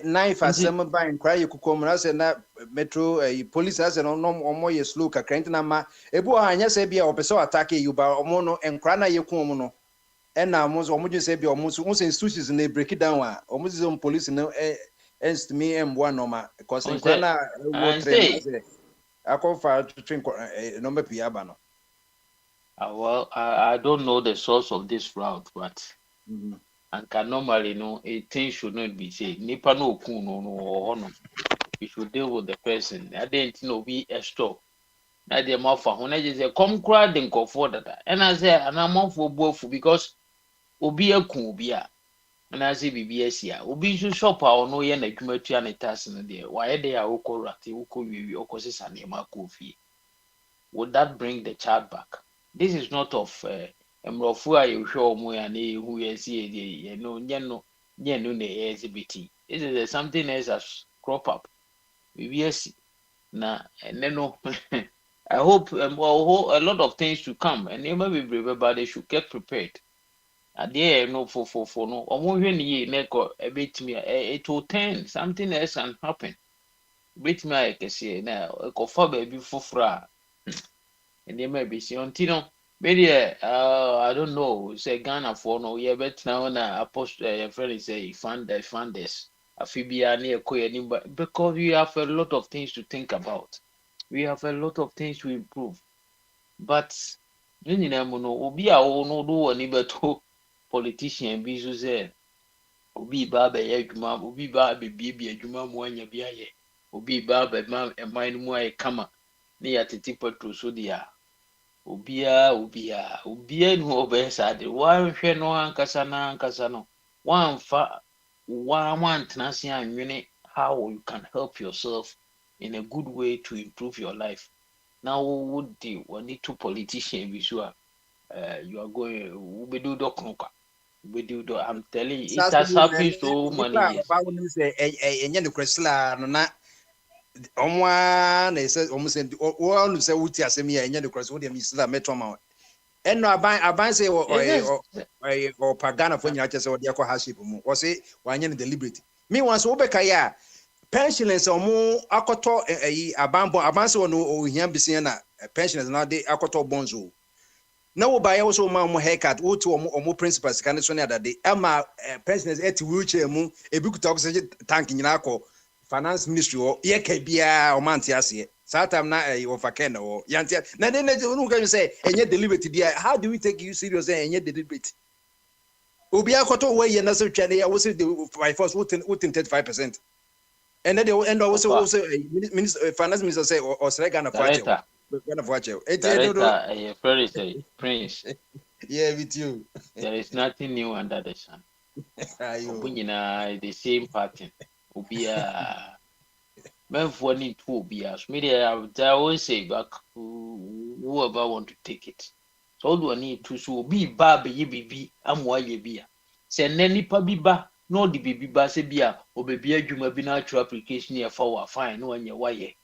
knife asem ban kra yekukom na se na metro police as no omo ye slow kakra ntina ma ebu anya se bia opese attack you ba omo no enkra na yekum no na mo so omo je se bia omo so institutions na break down a omo se police no me embo no ma because enkra na wo train akofa twin no me pia ba no well I don't know the source of this route but and can normally a thing should not be said. Nipa no kun no. We should deal with the person. I didn't know be a store. Now the mouth when I just say come crowd and go for that. And I say and I'm off for both because obi a kun obi a and I say BBS here. Obi should shop or no yen a commercial and a task in there. Why they are oko rati oko we okosis and a kofi. Would that bring the child back? This is not of Mrofu a you show mo ya na who you see you know nyeno na exhibit. This is something else has crop up. Yes na no I hope a lot of things to come and never be brave but they should get prepared. At the no for no omo hwe ni neko a bit me it will turn something else can happen. Bit me I can say na ko fa baby fofra and there may be see until maybe I don't know. Say Ghana for no yeah, but now na apostle your friend say funders. Afibia near Koya because we have a lot of things to think about. We have a lot of things to improve. But you know, obi a no do any better politician be so say obi ba be adwuma obi ba be bia adwuma mo anya bia ye obi ba be man mu ay kama ne ya tete patro so dia obia no obesa de wan hwe no ankasa no wan fa wan tenase anwene how you can help yourself in a good way to improve your life. Now would the one need two politicians visual you are going we do doknoka we do I'm telling you it has happened so many years. Enye no no na omwa na say almost one say wuti asem ya enye the wo dem isla metro ma eno aban say o pagana for nyina chese wo de akọ hardship mu wo say wanye no deliberate me once wo beka ya pensioners omo akoto aban say no ohia bisia na pensioners na de akoto bonzo na wo ba ya wo so ma mo haircut wo to omo principals kan so ne adade ama president eti wheelchair mu ebi kuta oxygen tank nyina akọ finance ministry o ye ka bia o manti ase that time na wo fakena o yanti na dey na unu can say enye deliberate dia. How do we take you serious enye deliberate obi akoto we ye na so twa ya wo say by force wo 35%. And then the end also minister finance minister say or Sregana Facho. Gana Facho. Prince. Yeah, with you. There is nothing new under the sun. The same pattern. Ubia men for need to Ubia. Media I always say back whoever want to take it. So all do I need to so be baby ye am why ye be. Send any pabiba. No the baby base bia or baby adwuma bi na actual application here for fine no anya why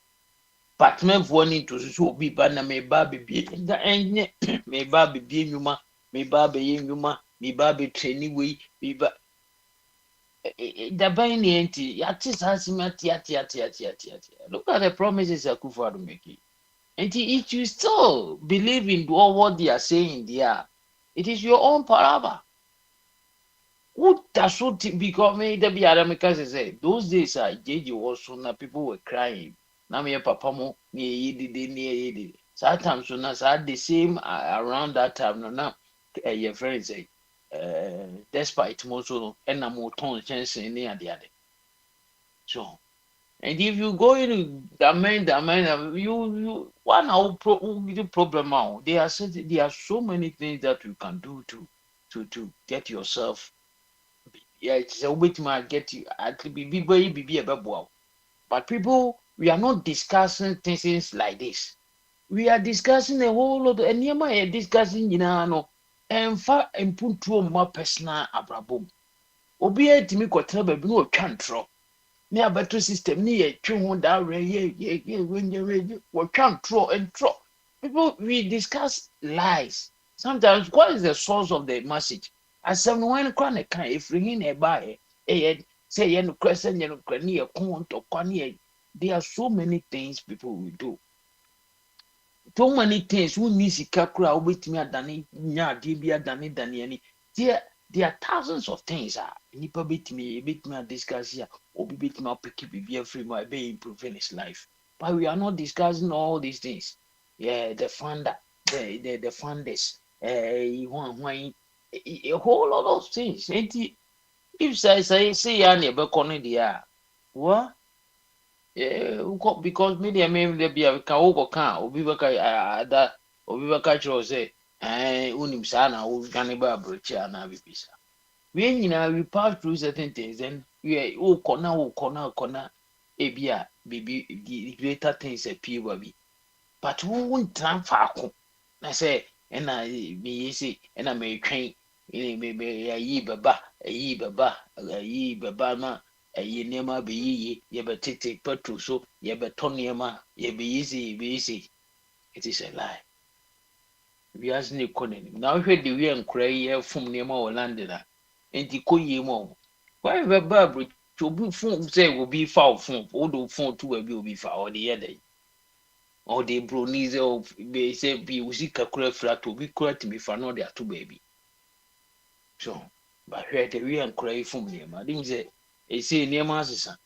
but men for need to so be ba na me ba baby da enye me ba baby nwuma me ba be nwuma me ba be training we me ba da ban ni enti yati sasimi ati look at the promises Akufo-Addo making enti if you still believe in all what they are saying there it is your own palaver. What does should become the Biaramika say? Those days I JJ also na people were crying. Now me papa mo near yidi. Sometimes so na the same around that time no now your friend say despite most so and na more ton chance near the other. So and if you go in the main you one our problem out. There are so many things that you can do to get yourself. Yeah, it's a way to get you at be a bubble. But people, we are not discussing things like this. We are discussing a whole lot and near discussing and far and put to more personal abrabum. Obey to me quite no control. Near battery system near chewing down when you're ready, what can't throw and throw. People we discuss lies. Sometimes what is the source of the message? As someone chronic can if ringing a buy say yen crescent yen crania count or cornea. There are so many things people will do. So many things who need to calculate with me at Danny, Dibia, Danny. There are thousands of things. Nipper bit me discuss here, or bit me picky be free my be improving his life. But we are not discussing all these things. Yeah, the funder, the funders, a whole lot of things. If I say I never connect the what? Because media may be a kaogo can or be that or be catcher say, unim sana, who can be bridge and avisa. When we pass through certain things, then we are corner, a beer, baby, greater things a PWB. But who won't time for I say, and I be easy, and I may train. Ye baba, ma, ye nema be ye but take petrol so ye but toniema, ye be easy. It is a lie. We ask the economy. Now heard the way and cry from Nema or Landina, and the coy mo. Why the Barbara to be phone say will be foul phone, although phone to a will be foul the other. Or the bronies of they say be Uzika cray flat to be correct me for no their two baby. So, but here the real cry from him. I didn't say, a say near Master,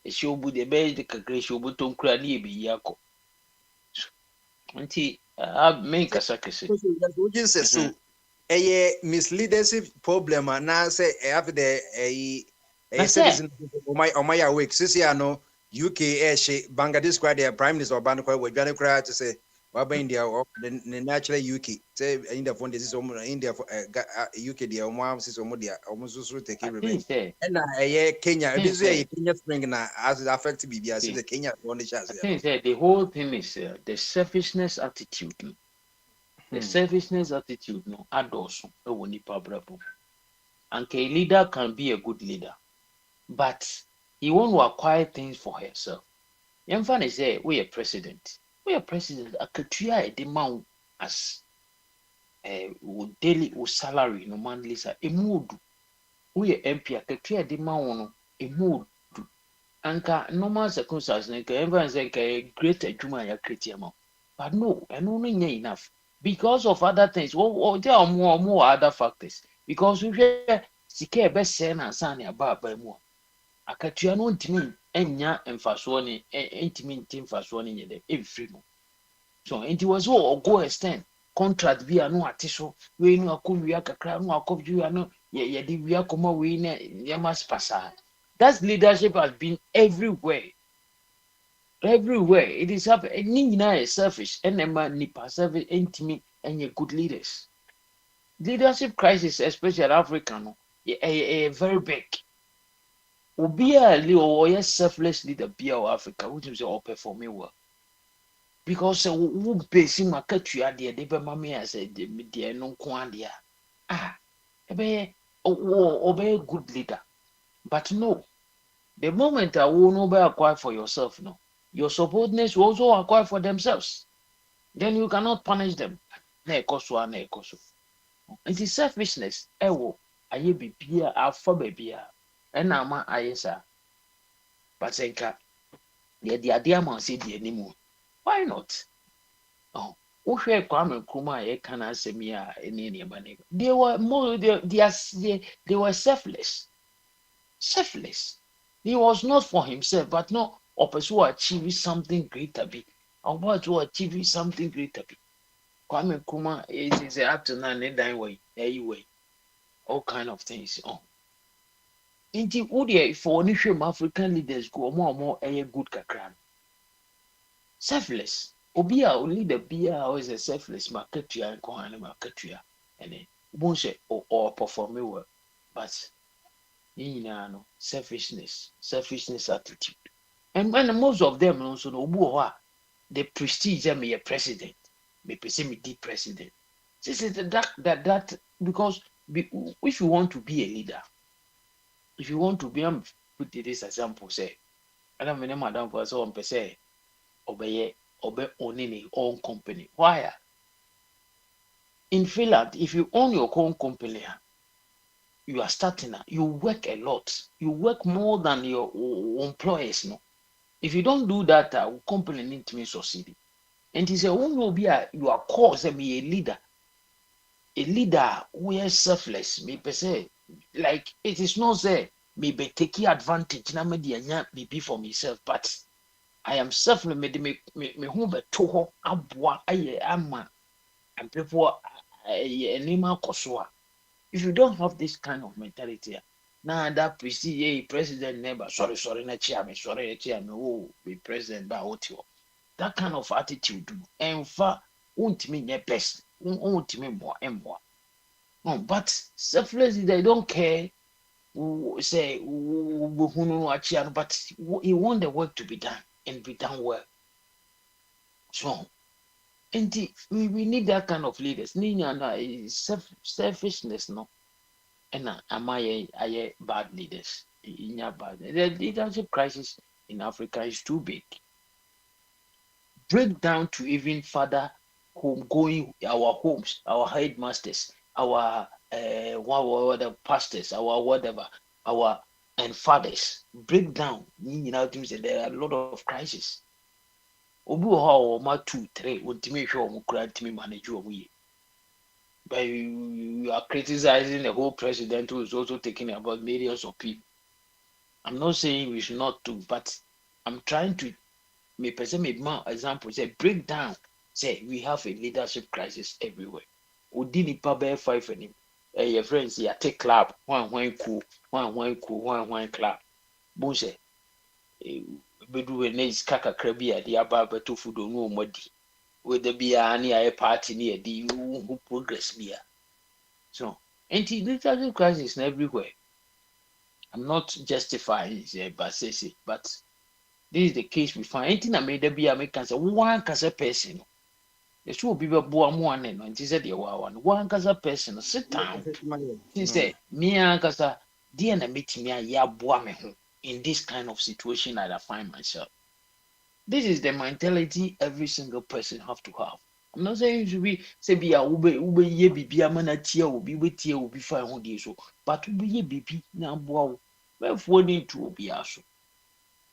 a show would the best the cacration button cranny be Yako. Until I make a sacrifice. So, a misleadership problem, and now say after a citizen on my awake, Sisiano, UK, Bangladesh, quite their prime minister or Banako, with Janakra to say. Waba India or the natural UK say India for this India for UK the almost is almost take revenge. And Kenya, this is Kenya spring now as it affects BBS the Kenya on the chance. I think the whole thing is the selfishness attitude. The selfishness attitude no adults no nipa brabo. And a leader can be a good leader, but he won't acquire things for herself. Young fan is say we are president. We are president. I could try the amount as daily salary no monthly sa a mood. We are MP. I could try the amount a mood. Anka normal circumstances. Everyone say great juma ya create amount. But no, and only enough. because of other things. There are more other factors. Because we hear sika best say na sani aba mu. Akatua no ntimi enya mfaso ne ntimi nti mfaso ne nyede every no. So it was all go extend contract bi anu ate so we no akowia kakra no akowia no ye di wi akoma we na ye mas pasa. That leadership has been everywhere. Everywhere it is happening. Ni nyina is selfish andema nipa selfish ntimi enye good leaders. Leadership crisis, especially African, no, very big. Obi a or selfless leader be our Africa, which is all performing well. Because who base him a cut you at the deba mammy as a dear no quandia. Obey a good leader. But no, the moment I will not acquire for yourself, no, your subordinates will also acquire for themselves. Then you cannot punish them. It is selfishness. Ewo aye bibia afa babia. Ena ama aye sa. But senka the idea man say the anymore. Why not? Oh, Kwame Nkrumah ye kana asemi a eni bane. They were more they were selfless. Selfless. He was not for himself, but no to achieve something greater be. About to achieve something greater be. Kwame Nkrumah is up to now way, anyway, all kind of things. Inti Udia for only African leaders go more a good kakran. Selfless. Obia leader beer always a selfless marketia and kohana marketia and then won't or perform well. But no selfishness attitude. And when most of them also know the prestige me a president. Me the president. This is that because if you want to be a leader, if you want to be put this example say, I don't mean madam for so on say obey owning own company. Why? In Finland, if you own your own company, you are starting. You work a lot. You work more than your employers. No, if you don't do that, company need to be succeeding. And he said, "Who will be you are called to be a leader who is selfless. Me per se, like it is not say me be taking advantage. Na me dianya me be for myself, but I am selfless. Me who be toho abwa aye ama and people anima kosua. If you don't have this kind of mentality, now that president never sorry na chairman oh be president by what you." That kind of attitude, and for won't mean your best, won't mean more and more. No, but selfless, they don't care. Say, but you want the work to be done and be done well. So, and we need that kind of leaders. Nina is selfishness, no, and am I bad leaders? The leadership crisis in Africa is too big. Break down to even further going our homes, our headmasters, our pastors, our whatever, our and fathers. Break down. There are a lot of crises. Obu how ma 2, 3 ultimate show manage you. But you are criticizing the whole president who is also taking about millions of people. I'm not saying we should not do, but I'm trying to me person me example say break down say we have a leadership crisis everywhere. Udini pabe 5 and your friends here take club one cool club. Bonse bedu we is kaka krabia the ababa to food no modi. Whether be a party near the who progress beer. So leadership crisis everywhere. I'm not justifying but this is the case we find. Anything I made there be American say one casa person. The show be boa one and he said the one casa person sit down. He said, me casa dear na meet me ya boa me in this kind of situation that I find myself. This is the mentality every single person have to have. I'm not saying you should be say be a ube ye bibi amana tia ubi we tia ubi fine on this so, but ube ye bibi na boa we phone to obi aso.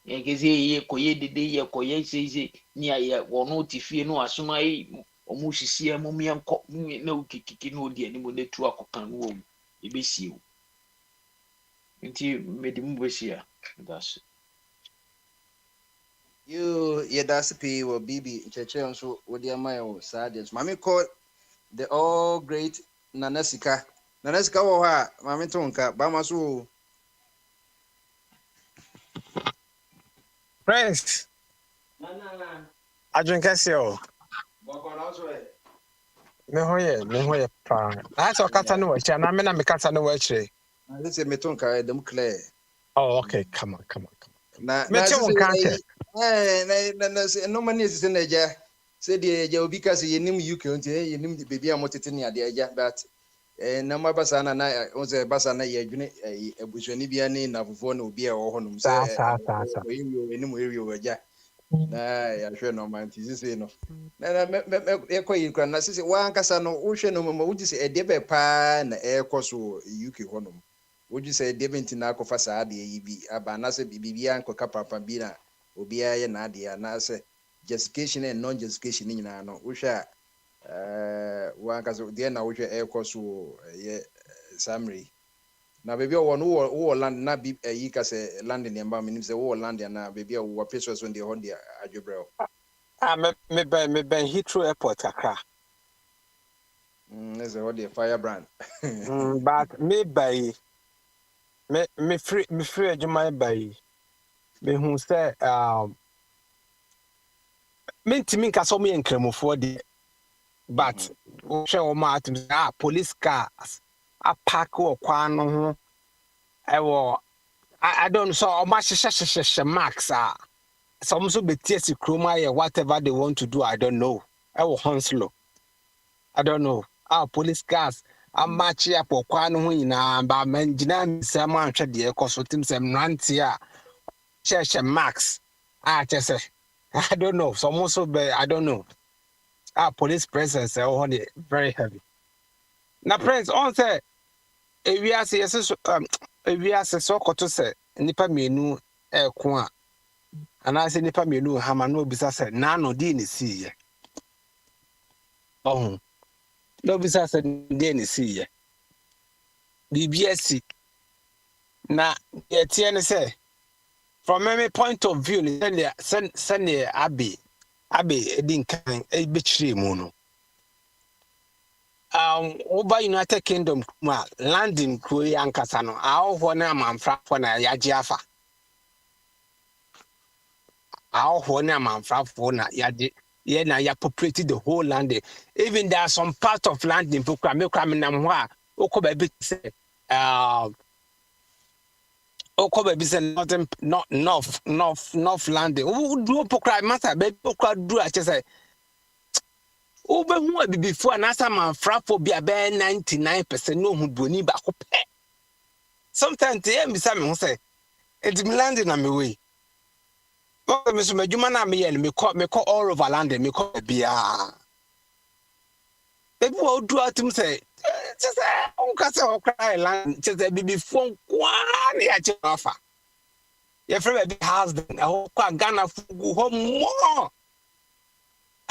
Ye koye dede ye koye say ni aye wono tifie no asoma yi omo hihie mo mienko na ukikiki na odi ani mo netu akokan no wo ebehie wo nti medi mu behia that's you that's pay or bibi cheche nso odi amayo sadness mami call the all great nanasika wo ha mami tonka ba maso Prince. Adwenkase o. Bokona so e. Me hoye pa. Na so kata no wachi na me na me kata no wachi. Na say me tonka dem clear. Oh, okay, come on. Na say no mani is in eja. Say the eja obi ka say yenim UK onti yenim baby amotete ne ade eja but na mabasa na onse basa na ye adwune abusuani bia ne na fofo na obi e wo honum say yenim area eja. Na ya hwe no man ti say no. Na me koyi kra na say wan kasa no wo hwe no mo wuji say ede be pa na e koso UK honum. Would say Devin na kofa saa de yi bi aba na se bibia nkoka papa bi na obi aye na de na se justification and non justification ni na no wo hwe wan ka so de na wo hwe e koso ye summary na baby wo no wo land na bi yi ka se land ne mba menim se wo land na baby wo peso so de ho de adwobrɛ me ben Heathrow airport akra is a the firebrand but me by me free adwuma by me hu say me ntimi nka so me nkremofo de but wo hwe wo ma atum police cars a park wo kwan no ho I don't so much max some so betie si kroma ye whatever they want to do I don't know Hounslow I don't know police cars a match up or kwan ho nyina ba manjina nsam anhwe de ekoso tim sem ranti a max just I don't know some also I don't know police presence very heavy na friends on say we are say so koto say nipa menu ko a ana say nipa menu hama no bisa say na no di ni si ye no bisa say di ni si ye BBS na ye ne say from my point of view send abi edin kan e betri mu no over United Kingdom ma landing crew yankasa no aho na amanfra fo na yaje afa aho na amanfra fo na yaje ye na ya populate the whole land even there are some part of land in Pukra me kra me nam ho a okoba bi say not north landing do Pukra matter be Pukra do a say Ube who be before an asama frappo be a bear 99% no who boni ba ko pe. Sometimes they be some say it's landing on my way. Well, Mr. Majumana me and me call all over London, me call be People will do at him say, just oh, cry land, just a baby phone, one at your offer. Your friend be house, I hope Ghana home more.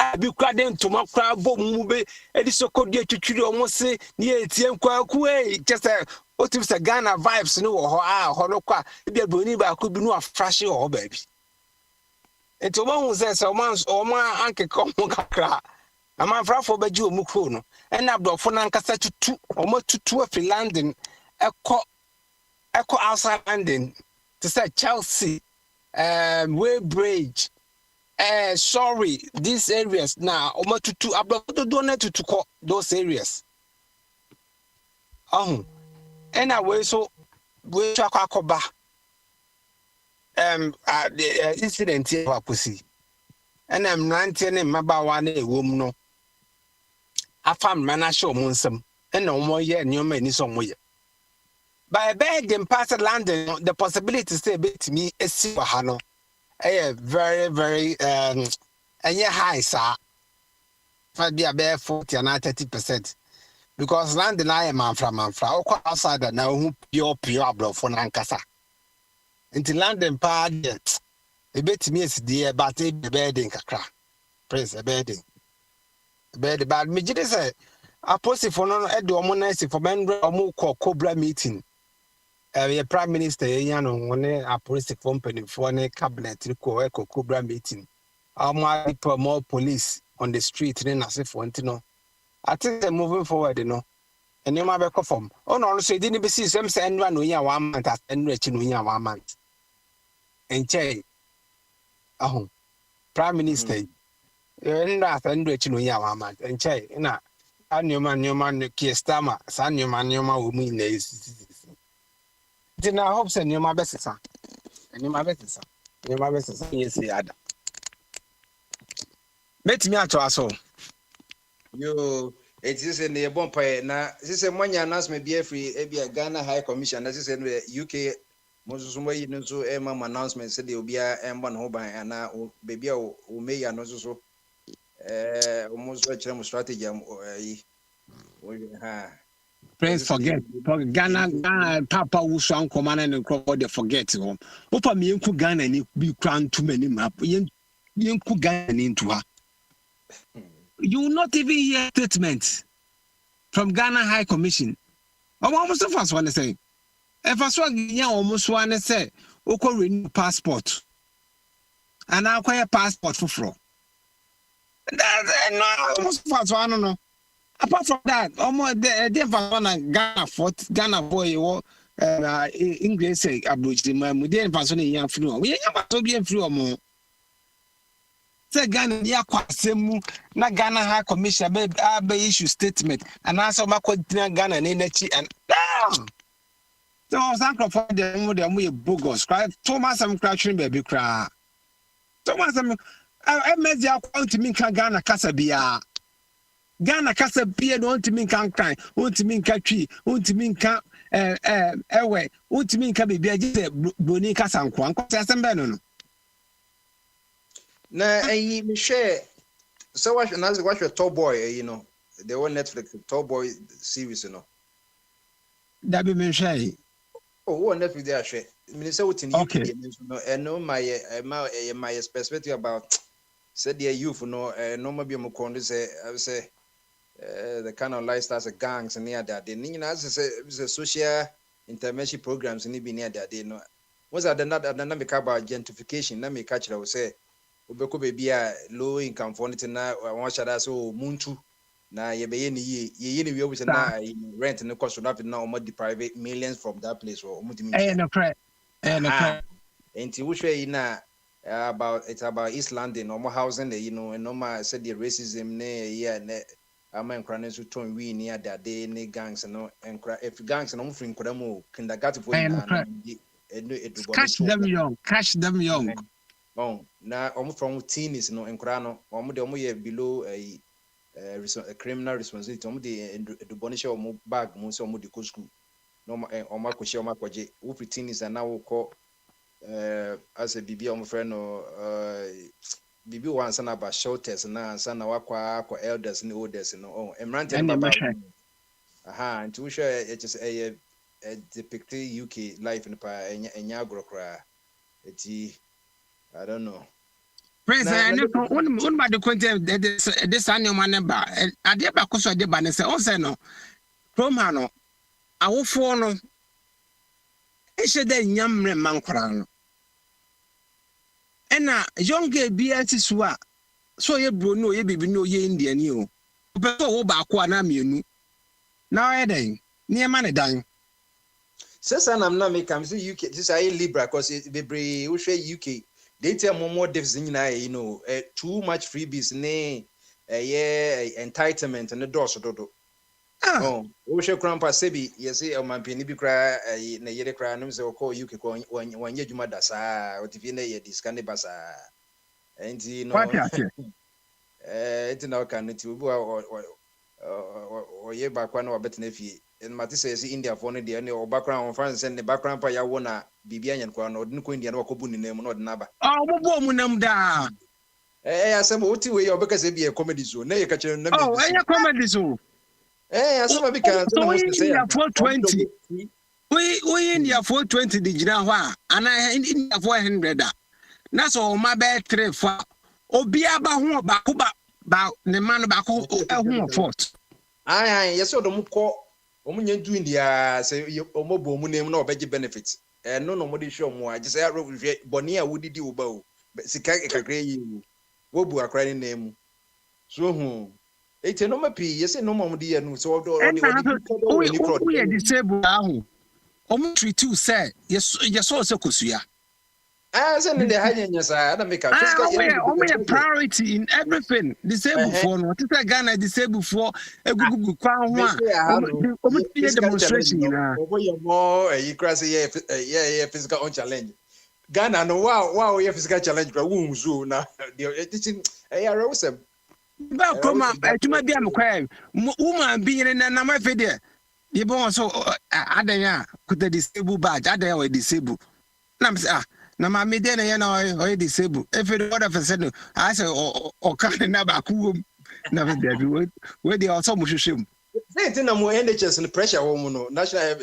Abi kwadem to makra bo mube edi sokodi atwitwiri omo se ne etiem kwaku just otim se Ghana vibes no ho ho no kwa bia boni ba ko bi no afrashe ho ba bi enti omo hu se omo anke ko mo kakra amanfrafo baji omu kro no ena abdofo na nkasa tutu omo tutu afi London eko outside London to say Chelsea Weybridge sorry, these areas now, Omatutu, Abdo donate to those areas. And I way so we track Akoba. The incident here, Wapusi. And I'm 19 in Mabawane, woman. No. I found Manasho Munsum, and no more yet, new many somewhere. By a bag in past London, the possibility to say bit me a Sibahano. Very, very high, sir. Might be about 40 and 30%. Because land and I am outside that now who pure blow for Nankasa. Into London part, a bit me is dear, but a bedding kakra. Praise a bedding. bed bad me jide say apostle for no e de omo nice for men omo cobra meeting your prime minister yan on apostle company for ne cabinet ko cobra meeting people more police on the street ne na se for ntino I think they're moving forward and you might be from oh no so didn't be see some say no nya 1 month and rich no nya 1 month and che prime minister and that and rich no nya 1 month and che na anyoman kiestama sanyoman wo mu na dina hope say nyoma besesa yes yada metimi ato aso yo it is in the bompa na this is money announcement be free e Ghana High Commission na this is UK mosusumo yi nso e mama announcement say the obia emba no ban ana baby o meya no so almost actually mo strategy yi ha Prince forget Ghana papa wusu ankomana ne crowd they forget him opa me enku Ghana ni bi kran too many map yenku Ghana ni into ha. You will not even hear statements from Ghana High Commission. Almost the first one say, if I saw you almost one say, "Oko renew passport," and I acquire passport for fraud. That almost first one no. Apart from that, almost the first one Ghana boy or English say abroad the man. We didn't pass on a young flu. We ain't to be a flu or more. Say Ghana ya kwasemu na Ghana High Commission be issue statement and answer ma continue Ghana na echi and so sanko for dem we bogus cry Thomas am crashing baby cry Thomas am emezi account mi kan Ghana kasa bia no ntimi kan cry ntimi kan twi ntimi kan ewe ntimi kan bia je boni kasa nko anko sembe no na me share so watch your Top Boy you know the one Netflix Top Boy series you know that be me share one Netflix there share me say what in okay and know my perspective about said the youth no normal be mo kon say the kind of lifestyles of gangs and near that they need as say social intervention programs ni be near that they know was that the make about gentrification na me catch will say obeko baby a low income for it na won shada so muntu na ye be ni we obisa na rent no cost that na o deprive millions from that place or omutimi no correct enti wo hwe na about East London normal housing you know and normal said the racism ne na ama nkran so ton wi ni adade ne gangs no nkra if gangs no mfiri nkra mo kindergarten for na catch them young na from teens no nkra no de ye below a criminal responsibility de bonish bag mo so de go school no akwashi akwaje wo teens na wo ko as a bibi friend no bibi once na about shelters na ansa na wakwa elders and olders no emrante nti wo share it is a depict UK life in pa enya agrokra eti I don't know. Prince, one by the content this annual number. I did back also de ban say, oh, no. Cromano, I will follow. I should then yam mancran. And now, young gay BS wa so ye Bruno, ye be no ye Indian you. But oh, back one am you. Now I dang near money dying. Says I'm not making UK. This is a Libra because it be UK. They tell more devs you know, too much freebies, nay, entitlement and the doors do. Oh, Osha Crampa Sebi, yes, my penny be cry, na yere cry, no, so call you can when you madasa, or if you know this candy basa. And you know, it's now can it or ye back one or better nephew. And Matisse says India for the any or background France and the background by Yawana, Bibian and Quan or Indian or Kobun name or Naba. Oh, woman, da. Eh, some OT way or because it be a comedy zone. Nay, catch a comedy zone. Eh, some because 420. We India 420 the Jinawa, and I in India 400. That's all my bad trip for Obiaba Bakuba. ba ne man ba ko fort aye yes o dom ko o mu nyen doing dia say o mo bo mu nem na obeje benefit no no mo de hwe mo a je say hwe boni a wodidi wo ba o sika kakra yi wo bu akra ni nem so hu ete no mapi yes no mo de ye no so we disable ahu o mu treat you say yes so kosua say ne hanya sa na make a priority in everything. Disabled for no. What is that Ghana disabled for? A good crown one. Demonstration. More you cross yeah physical on challenge. Ghana no wow yeah physical challenge. But zoo now. The teaching rosem. But come on, to my dear McQuay, woman being in a number video. The boss so Adaya could the disabled badge. Adaya were disabled. Na ma me dey na o disable if the other person I say o kan na ba ku na be dey we dey also mo hwehwem say na mo NHS no pressure wo mo no national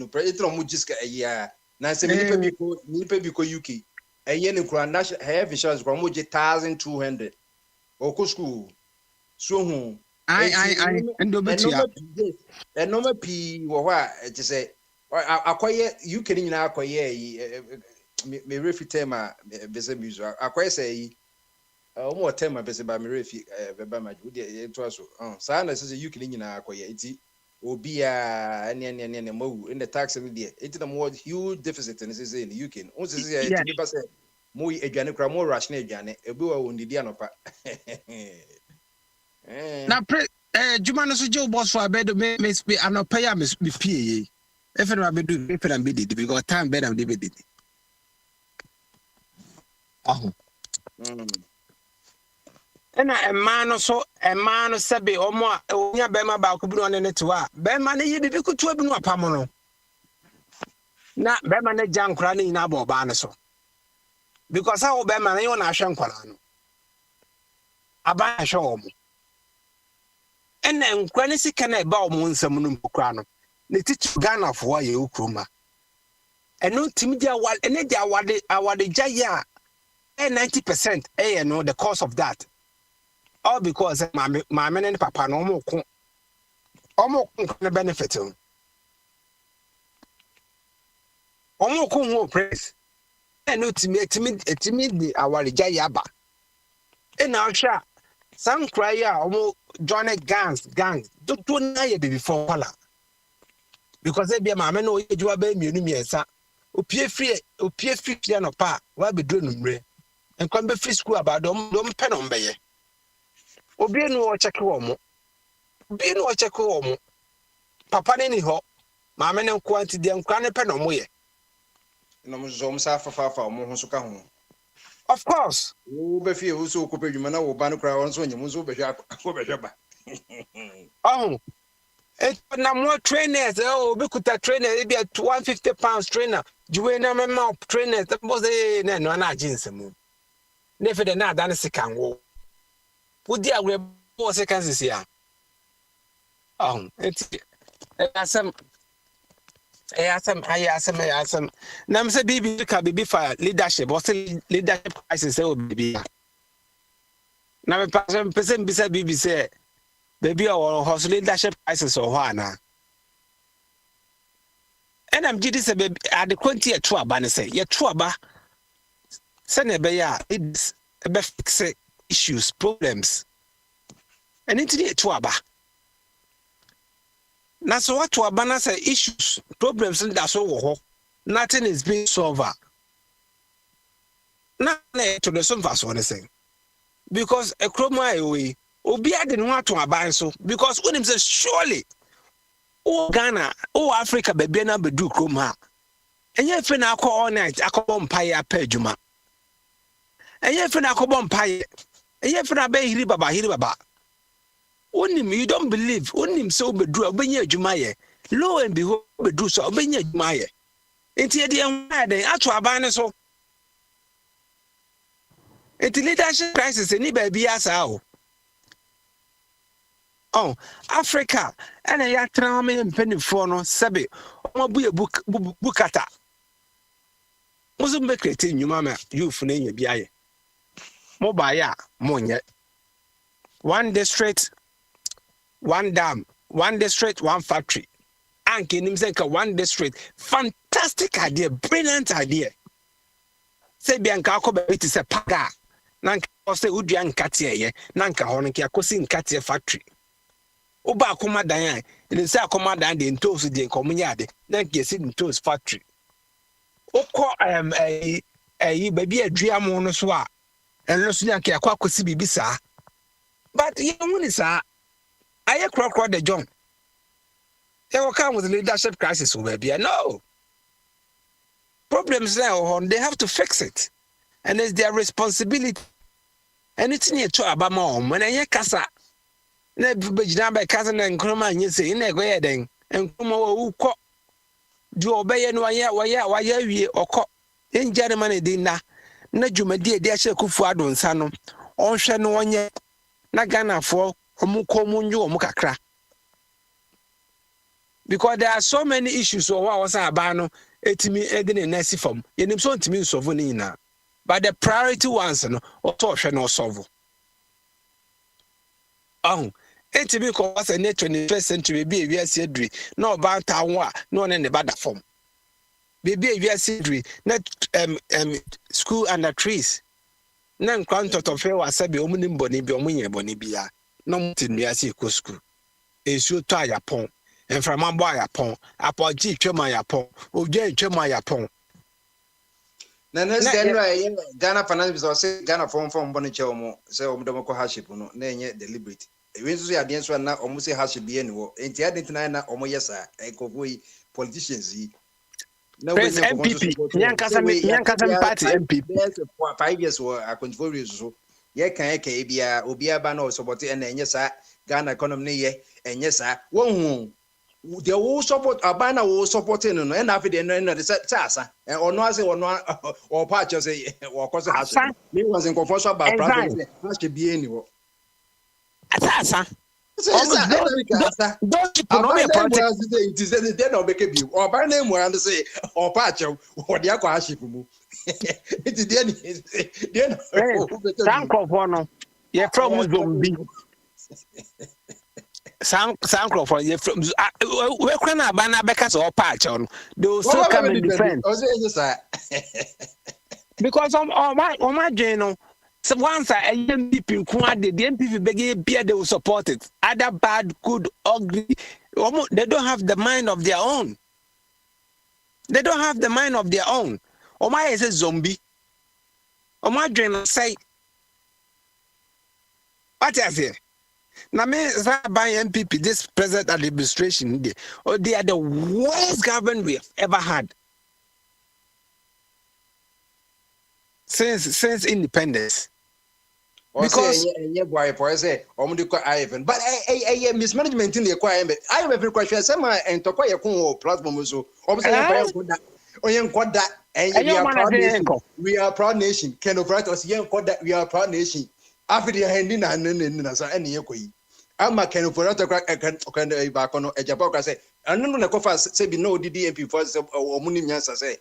pressure mo jiska na say nipa bi ko UK ne kura national health insurance ko mo je 1200 o ko school so hu endo betia no ma pi wo ha je say akoye UK ni nyina akoye me refi tema bese musu akwai say omo tema bese ba me refi beba maju de to aso sa na say UK nyina akoye iti obi a ne mawu in the tax in there iti na more huge deficit in say in the UK on say iti be say mo aduane kra mo rush na aduane ebi wa wondidi anopa na juma no so je boss for abedo me speak anopa ya me pie e fe na abedo e fe na be did because time better am dey be did ena emano sebe omo onya bema ba ko bi no ne tewa bema ne yibi bi kutu bi no apam no na bema ne jankra ne ina ba oba ne so because how bema ne yo na ahwe nkwara no aba ahwe omo ena nkra ne sika na ba omo nsam no mpokra no ne titu Ghana fo ye okroma eno timi dia wal ene dia awade jaya 90% the cause of that all because my men and papa no more benefit who praise and no to me the our jayaba and now sha some cry almost join gangs do na before wala because they be my men no you abe me miensa opie free no pa wa be do numre and come be free school about them pen on beye obi no o check wo mo papa ne ni ho ma me ne nko anti de nkwa ne pen no ye no mo zo mo sa fa mo ho so ka ho of course wo be fie wo so ko pedwuma na wo ba no kra won so nyem so be hwa ba oh na more trainers be kuta trainer e be 150 pounds trainer juwe na me ma trainers boss na no na aginsem ne fe de na da ne sekan wo wodi agre boss sekan sisi a asem na me say bibi ka bibi fa leadership boss leadership crisis say o bibi na me person bisa bibi say baby our house leadership crisis or hana and I'm gidi say baby at the quantity to aba ne say ye to aba say na be ya it's be fix issues problems and it dey to aba na so what to aba na say issues problems that so wo nothing is being solved na to the some fast one say because a chroma away obi ade no ato aban so because when him say surely o Ghana o Africa baby na bedu krom ha enye fe na akọ all night akọ mpaye apajuma enye fe na akọ mpaye enye fe na be hiri baba onim you don't believe onim so bedu obenye adwuma ye lo and behold bedu so obenye adwuma ye enti e de enwa den ato aban so enti leadership crisis ni ba bi asa o oh Africa and ya trama mpeni for no sebe omo buye bukata muzo mbe create nyuma ma youth na nya biaye mo ba ya mo nye one district, one dam, one district, one factory. And can him say one district, fantastic idea, brilliant idea. Say Bianca Cobbett is a paga. Nanka say Udian Katia, Nanka Honaki, Cosin Katia factory. Oba Kuma Diane, and the Sa Kuma Diane in Toast the Communiade, Nanka sitting Toast factory. Oko a baby a dream on a swa, and Lucianka Quacosi Bisa. But you want is I crock the John. They will come with leadership crisis, baby. No. Problems now, they have to fix it. And it's their responsibility. And it's near to Abama. When I hear Casa, Nebujamba cousin and Croma, you say, in a wedding, and Kumo who cock. Do obey and why you or cock. In Germany, dinner. Najuma dear, dear Shekufuado and Sano. On Shan 1 year. Nagana for Omuko Munju or Mukakra. Because there are so many issues of what was Abano, etimi edin nesi form. Yenim so ntimi solve ni na. But the priority ones no oto no solve. Etimi ko was a 21st century be we asedri. No ban tawo no ne bada form. Be we asedri net school under trees. Na nkwanto to fe wasabi omunim boni bi omunye boni bia. No mutinu ase ko school. Esu to ayapon. And from my boy upon, upon G. Chema upon, or J. Chema upon. Then Ghana finance or say Ghana from Bonichomo, say Omdomoko haship, no, nay, deliberate. Eventually, I didn't want almost a haship be anywhere. And the other nine or Moyasa, echo politicians. No, MPP, Yankasam Party MPP. 5 years were a control so. Ye can Kabia, Obia Bano, Soboti, and yes, Ghana economy, and yes, one. The whole support Abana will support in and after the end of the Sasa or no or patch of say or cause a house. He was in confusion about private has to be anywhere. Sasa. Don't you put on a project? It is the dead of Becky or by name where say or patch of what the aquaship. It is the end. Thank of one. You're from Zombie. Sound for you from where can I ban a Becca's or patch on? They will still come and defend. Because on my journal, so once I MPP the MPP begin beer, they will support it. Either bad, good, ugly. They don't have the mind of their own. They don't have the mind of their own. Oma is a zombie. Oma journal say, what I say? Now, me by MPP, this present administration, they are the worst government we have ever had since independence. Because but mismanagement in the requirement. I have every question. Some and to quite a platform so. We are a proud nation. Can of write us young that we are a proud nation. After the handing and any equi. I'm a kind of back on a Japoca say, and no coffers say be no DDMP for or Munimians say.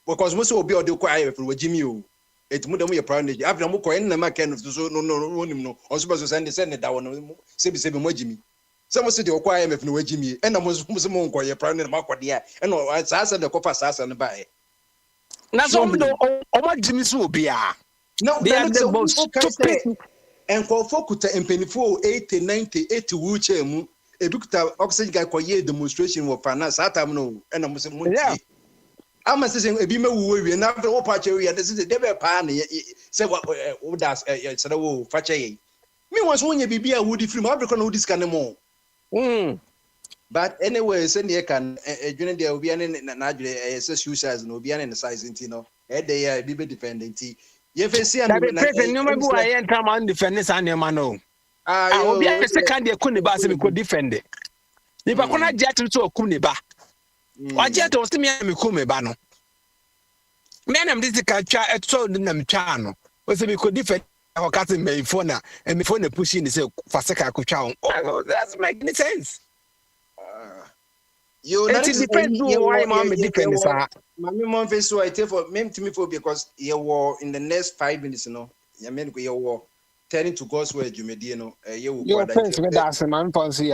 Because most will be or do quiet for Jimmy. It would be a proud nation. After Moko and the Macan of so no, or supposed to send the Senate down, say Jimmy. Some said you acquire if no Jimmy, and I was Muslim quiet, proud and Maquadia, and no, I said the coffers as and by. That's all, what Jimmy's will be. No, they are the most stupid. And for Fokuta and Penifo 80, 90, 80 wheelchair, a book oxygen guy for year demonstration of finance. I know, and I'm saying, I'm saying, a beamer will be after all patch area. This is the devil pan. Say what does a Fache. Me was when you be a woody from African who this kind of more. But anyway, send the can a junior there will be an shoe size and will be an size in Tino. They are be defending tea. If you see, I'm defend this animal. I will be a second year Kunibas and could defend it. If I cannot jet to a Kuniba, I jet was to me and Kumibano. Men of this culture at so them channel was we could defend our cousin Mayfona and before the pushing the Faseka Kuchao. Oh, that's making sense. You depends why mom depends. My mom face so I tell for me to me for because you were in the next 5 minutes, you know. You mean you were returning to God's word dwumadie no ye wo Your kwada friends nti with us, man, Ponsi.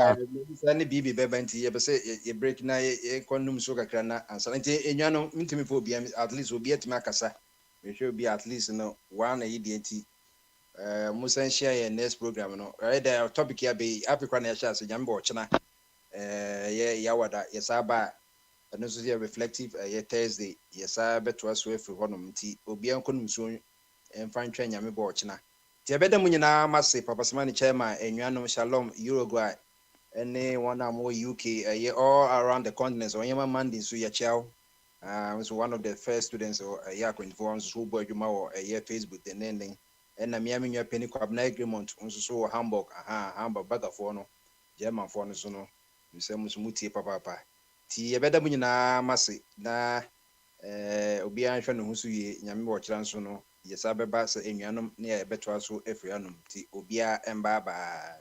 sane bibi beba nti ye be say ye break na ye konum so kakra na ansa nti enwa no ntimi fo bia at least obi atima akasa we should be at least no one na yidi nti musan share your next program no right there topic ya be africa na share so nyambe ochina ye yawada yesaba no so ye reflective ye Thursday yesaba to us we free honom nti obi ankonum so emfa ntwa nyame bo ochina ti ebeda mu nyina mase papa semani chairman enwanom shalom Uruguay any one more UK all around the continent so yema mandi so ya chao so one of the first students or ya informs who boy juma or Facebook the ending and na miami nwa penny kwab na agreement nso so Hamburg Hamburg bagafo no German for no so no se mutie papa ti ebeda mu nyina mase na obi anhwe no husu ye nyame bo kira nso no yesa beba se enwanom na ye beto aso efrianom ti obi a emba ba